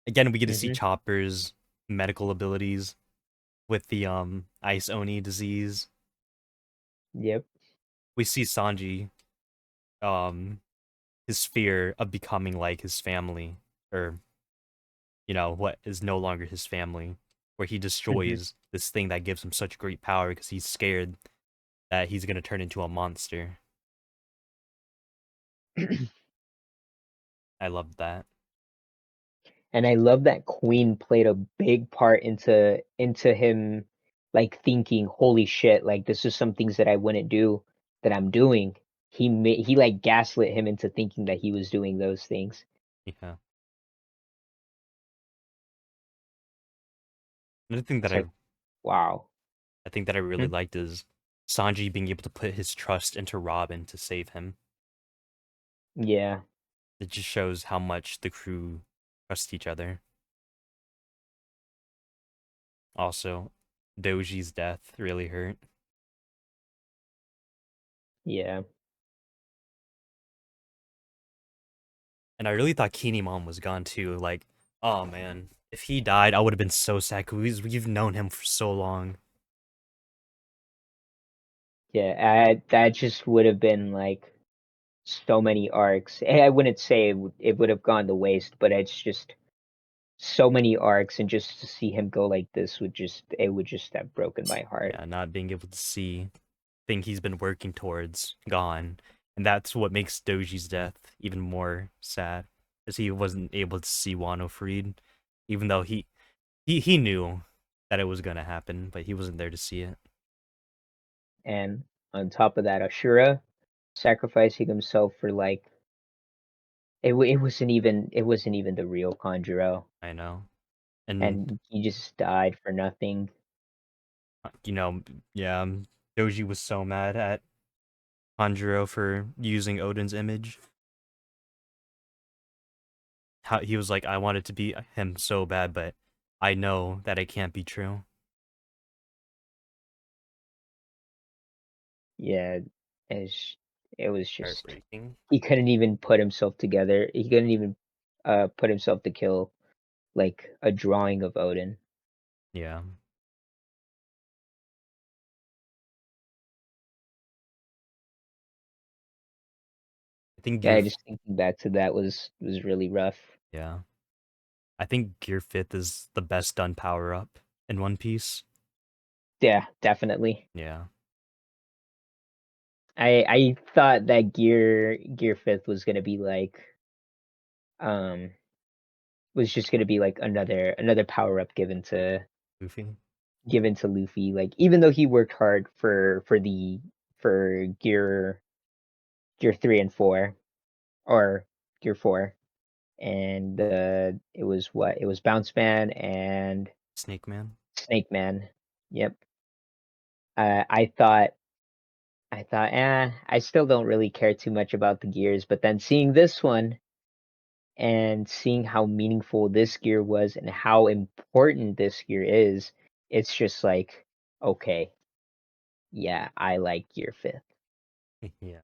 Again, we get to see Hmm. Chopper's medical abilities with the Ice Oni disease. Yep. We see Sanji, um, his fear of becoming like his family, or what is no longer his family, where he Hmm. destroys this thing that gives him such great power because he's scared that he's gonna turn into a monster. I loved that. And I love that Queen played a big part into him like thinking, holy shit, like this is some things that I wouldn't do that I'm doing. He like gaslit him into thinking that he was doing those things. Yeah. Another thing that It's I like, wow. I think that I really Hmm? liked is Sanji being able to put his trust into Robin to save him. Yeah, It just shows how much the crew trust each other. Also, Doji's death really hurt. yeah, And I really thought Kinemon was gone too. Like, oh man, if he died, I would have been so sad because we've known him for so long. yeah. That just would have been like so many arcs. I wouldn't say it would have gone to waste, but it's just so many arcs, and just to see him go like this would just have broken my heart. Yeah, not being able to see thing he's been working towards gone. And that's what makes Doji's death even more sad. Because he wasn't able to see Wano freed. Even though he knew that it was gonna happen, but he wasn't there to see it. And on top of that, Ashura sacrificing himself for like it wasn't even the real Kanjuro, I know. And and he just died for nothing. you know, yeah, Doji was so mad at Hanjiro for using Odin's image. how he was like, I wanted to be him so bad, but I know that it can't be true. Yeah, it was just Heartbreaking. he couldn't even put himself together. He couldn't even put himself to kill like a drawing of Odin. Yeah. I think Yeah, Gear. just thinking back to that was really rough. Yeah. I think Gear Fifth is the best done power up in One Piece. Yeah, definitely. Yeah. I thought that Gear Fifth was gonna be like um was just gonna be like another power up Luffy. given to Luffy. Like even though he worked hard for Gear 3 and 4 or Gear 4, and it was what, it was Bounce Man and Snake Man. Snake Man. Yep. I thought, I still don't really care too much about the gears, but then seeing this one and seeing how meaningful this gear was and how important this gear is, it's just like, okay, yeah, I like Gear Fifth. Yeah.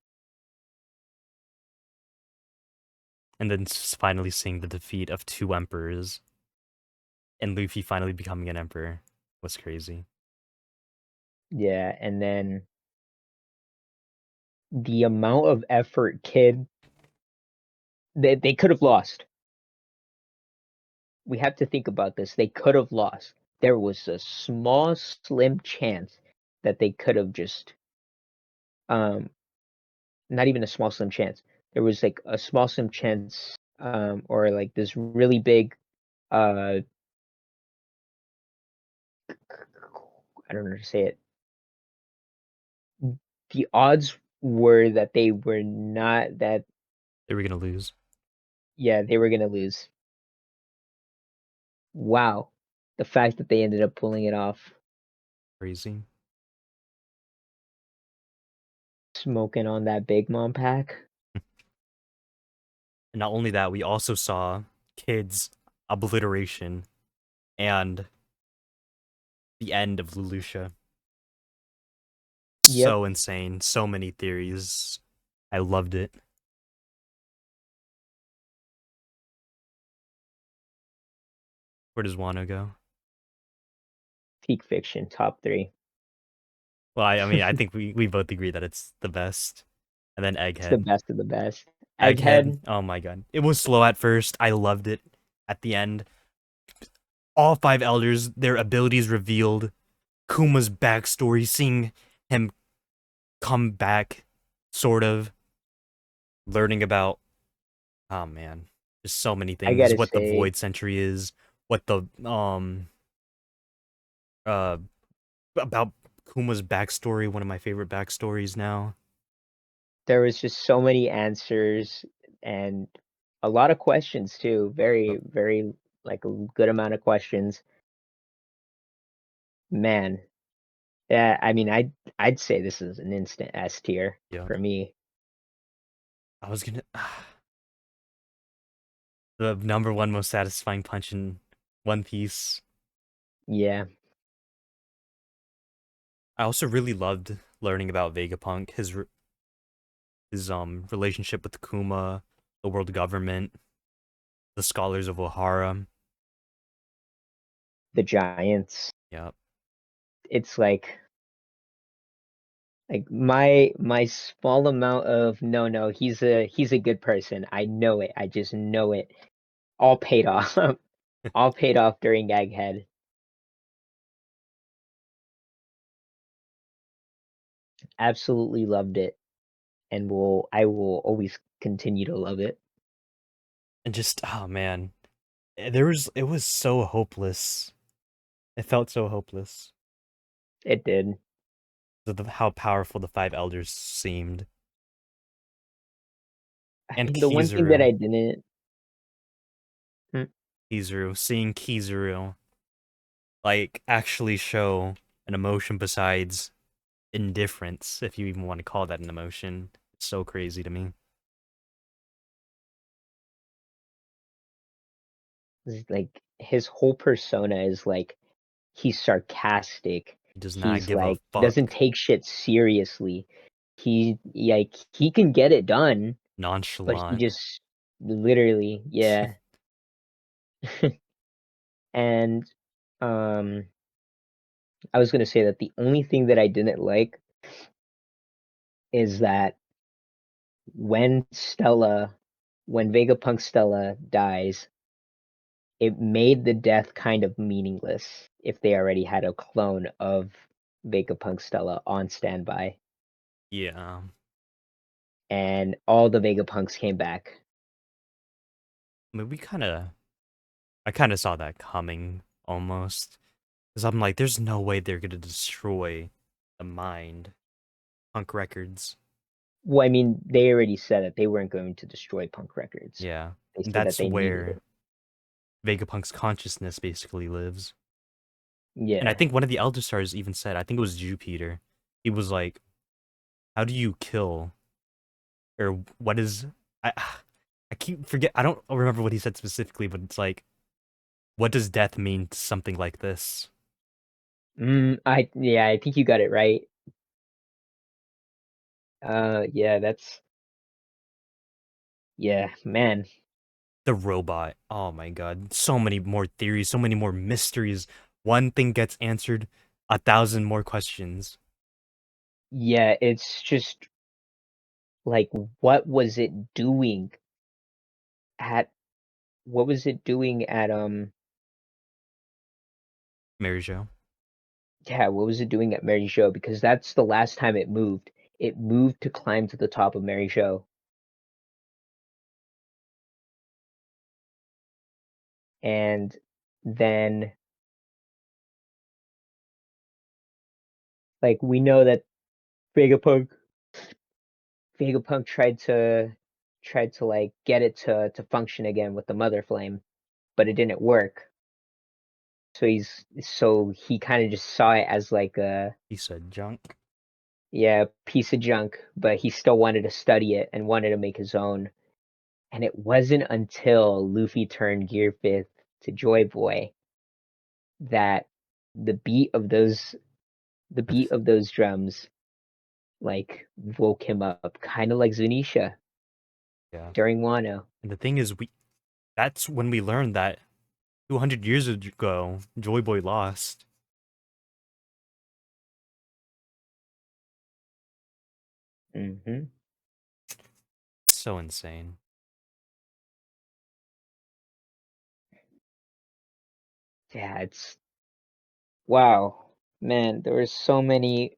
And then finally seeing the defeat of two emperors and Luffy finally becoming an emperor was crazy. Yeah, and then the amount of effort Kid they could have lost. We have to think about this. They could have lost. There was a small, slim chance that they could have just um not even a small slim chance. There was like a small slim chance, or like this really big, uh, I don't know how to say it. The odds were that they were not that, They were gonna lose. yeah, they were gonna lose. Wow, the fact that they ended up pulling it off, Crazy. smoking on that Big Mom pack. And not only that, we also saw Kid's obliteration and the end of Leloucha. Yep, So insane. So many theories. I loved it. Where does Wano go? peak fiction, top 3. Well, I mean, I think we both agree that it's the best. And then It's the Egghead. best of the best. Egghead. Egghead, Oh my god. It was slow at first. I loved it. At the end, all five elders, their abilities revealed. Kuma's backstory, seeing him come back, sort of learning about, oh man, just so many I things. gotta What the say, Void Century is, what the uh about Kuma's backstory, one of my favorite backstories now. there was just so many answers and a lot of questions too. Oh, Very, very like a good amount of questions. Man, yeah, I mean, I'd say this is an instant S tier yeah. for me. I was gonna the number one most satisfying punch in One Piece. Yeah, I also really loved learning about Vegapunk, his relationship with Kuma, the world government, the scholars of Ohara. the Giants. Yeah. It's like my small amount of no, he's a good person. I know it. I just know it. All paid off. All paid off during Egghead. Absolutely loved it, and I will always continue to love it. And just oh man, it was so hopeless. It felt so hopeless. It did. How powerful the five elders seemed. I And mean, the one thing that Kizaru. I didn't. Hmm, Kizaru. Seeing Kizaru like actually show an emotion besides indifference, if you even want to call that an emotion. It's so crazy to me. Like his whole persona is like he's sarcastic. He does not He's give a like doesn't fuck. take shit seriously. He can get it done, but he Nonchalant. just literally, yeah. And I was gonna say that the only thing that I didn't like is that when when Vegapunk Stella dies, it made the death kind of meaningless if they already had a clone of Vegapunk Stella on standby, Yeah. and all the Vegapunks came back. I mean, I kind of saw that coming almost. Because I'm like, there's no way they're going to destroy the mind. Punk Records. Well, I mean, they already said that they weren't going to destroy Punk Records. Yeah. They And said that that's they needed where it. Vegapunk's consciousness basically lives. And I Yeah. think one of the Elder Stars even said, I think it was Jupiter. He was like, how do you kill? Or what is. I, I keep forget. I don't remember what he said specifically, but it's like, what does death mean to something like this? I think you got it right. Yeah, yeah, man. The robot. Oh my god. So many more theories, so many more mysteries. One thing gets answered, 1,000 more questions. Yeah, it's just like what was it doing at what was it doing at Mary Jo. yeah, what was it doing at Mary Jo? Because that's the last time it moved. It moved to climb to the top of Mary Jo. And then like we know that Vegapunk Vegapunk tried to like get it to function again with the Mother Flame, but it didn't work. So he kind of just saw it as like a He said junk. yeah, piece of junk, but he still wanted to study it and wanted to make his own. And it wasn't until Luffy turned Gear Fifth to Joy Boy that the beat of those the beat of those drums like woke him up, kind of like Zunisha Yeah. during Wano. And the thing is, that's when we learned that 200 years ago, Joy Boy lost. Hmm. So insane. Yeah, it's wow, man. There were so many,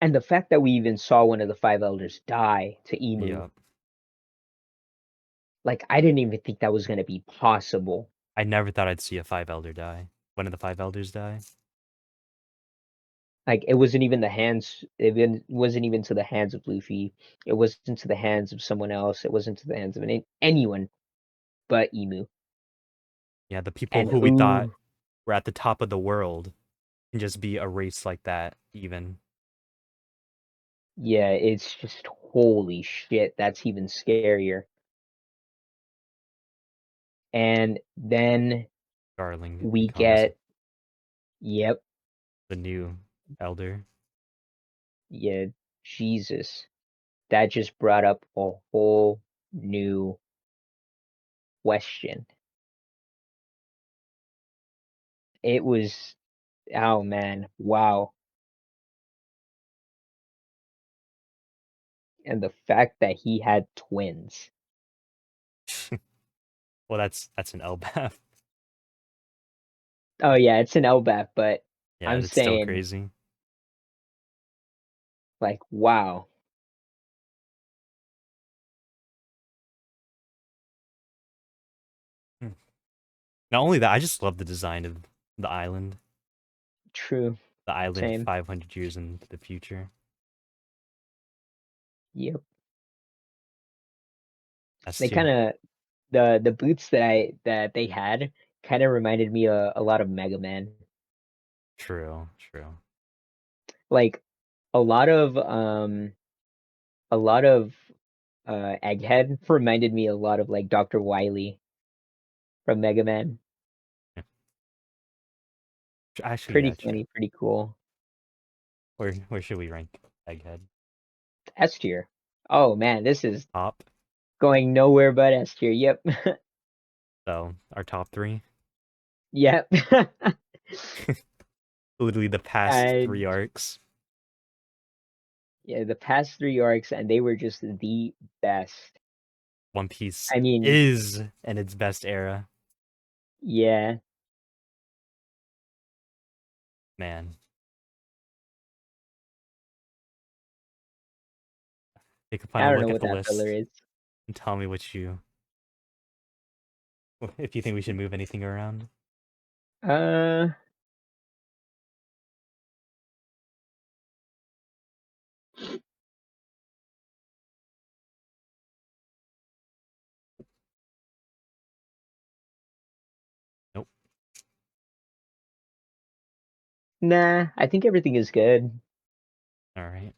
and the fact that we even saw one of the five elders die to Emu, Yep. like I didn't even think that was gonna be possible. I never thought I'd see a five elder die. One of the five elders die. Like it wasn't even wasn't even to the hands of Luffy. It wasn't to the hands of someone else. It wasn't to the hands of anyone but Emu. Yeah, the people And who we thought ooh, were at the top of the world can just be erased like that, even. yeah, it's just holy shit. That's even scarier. And then Darling we becomes get, yep, the new elder. yeah, Jesus. That just brought up a whole new question. It was, oh man, wow. And the fact that he had twins. Well, that's an Elbaf. Oh yeah, it's an LBAP, but Yeah, I'm that's still saying crazy. like wow. Hmm. Not only that, I just love the design of the island. True. The island Same. 500 years into the future. Yep. That's They too kind of the boots that they had kind of reminded me a lot of Mega Man. true. True. Like a lot of a lot of Egghead reminded me a lot of like Dr. Wily from Mega Man. Actually, Pretty yeah, true. funny, pretty cool. Where should we rank Egghead? S tier. Oh man, this is Top. going nowhere but S tier. Yep. So our top three. Yep. Literally the past And 3 arcs. yeah, the past 3 arcs, and they were just the best. One Piece I mean, is in its best era. yeah. Man. Take a I final don't look know at what the that filler list is. and tell me if you think we should move anything around. Uh, Nope. nah, I think everything is good. All right.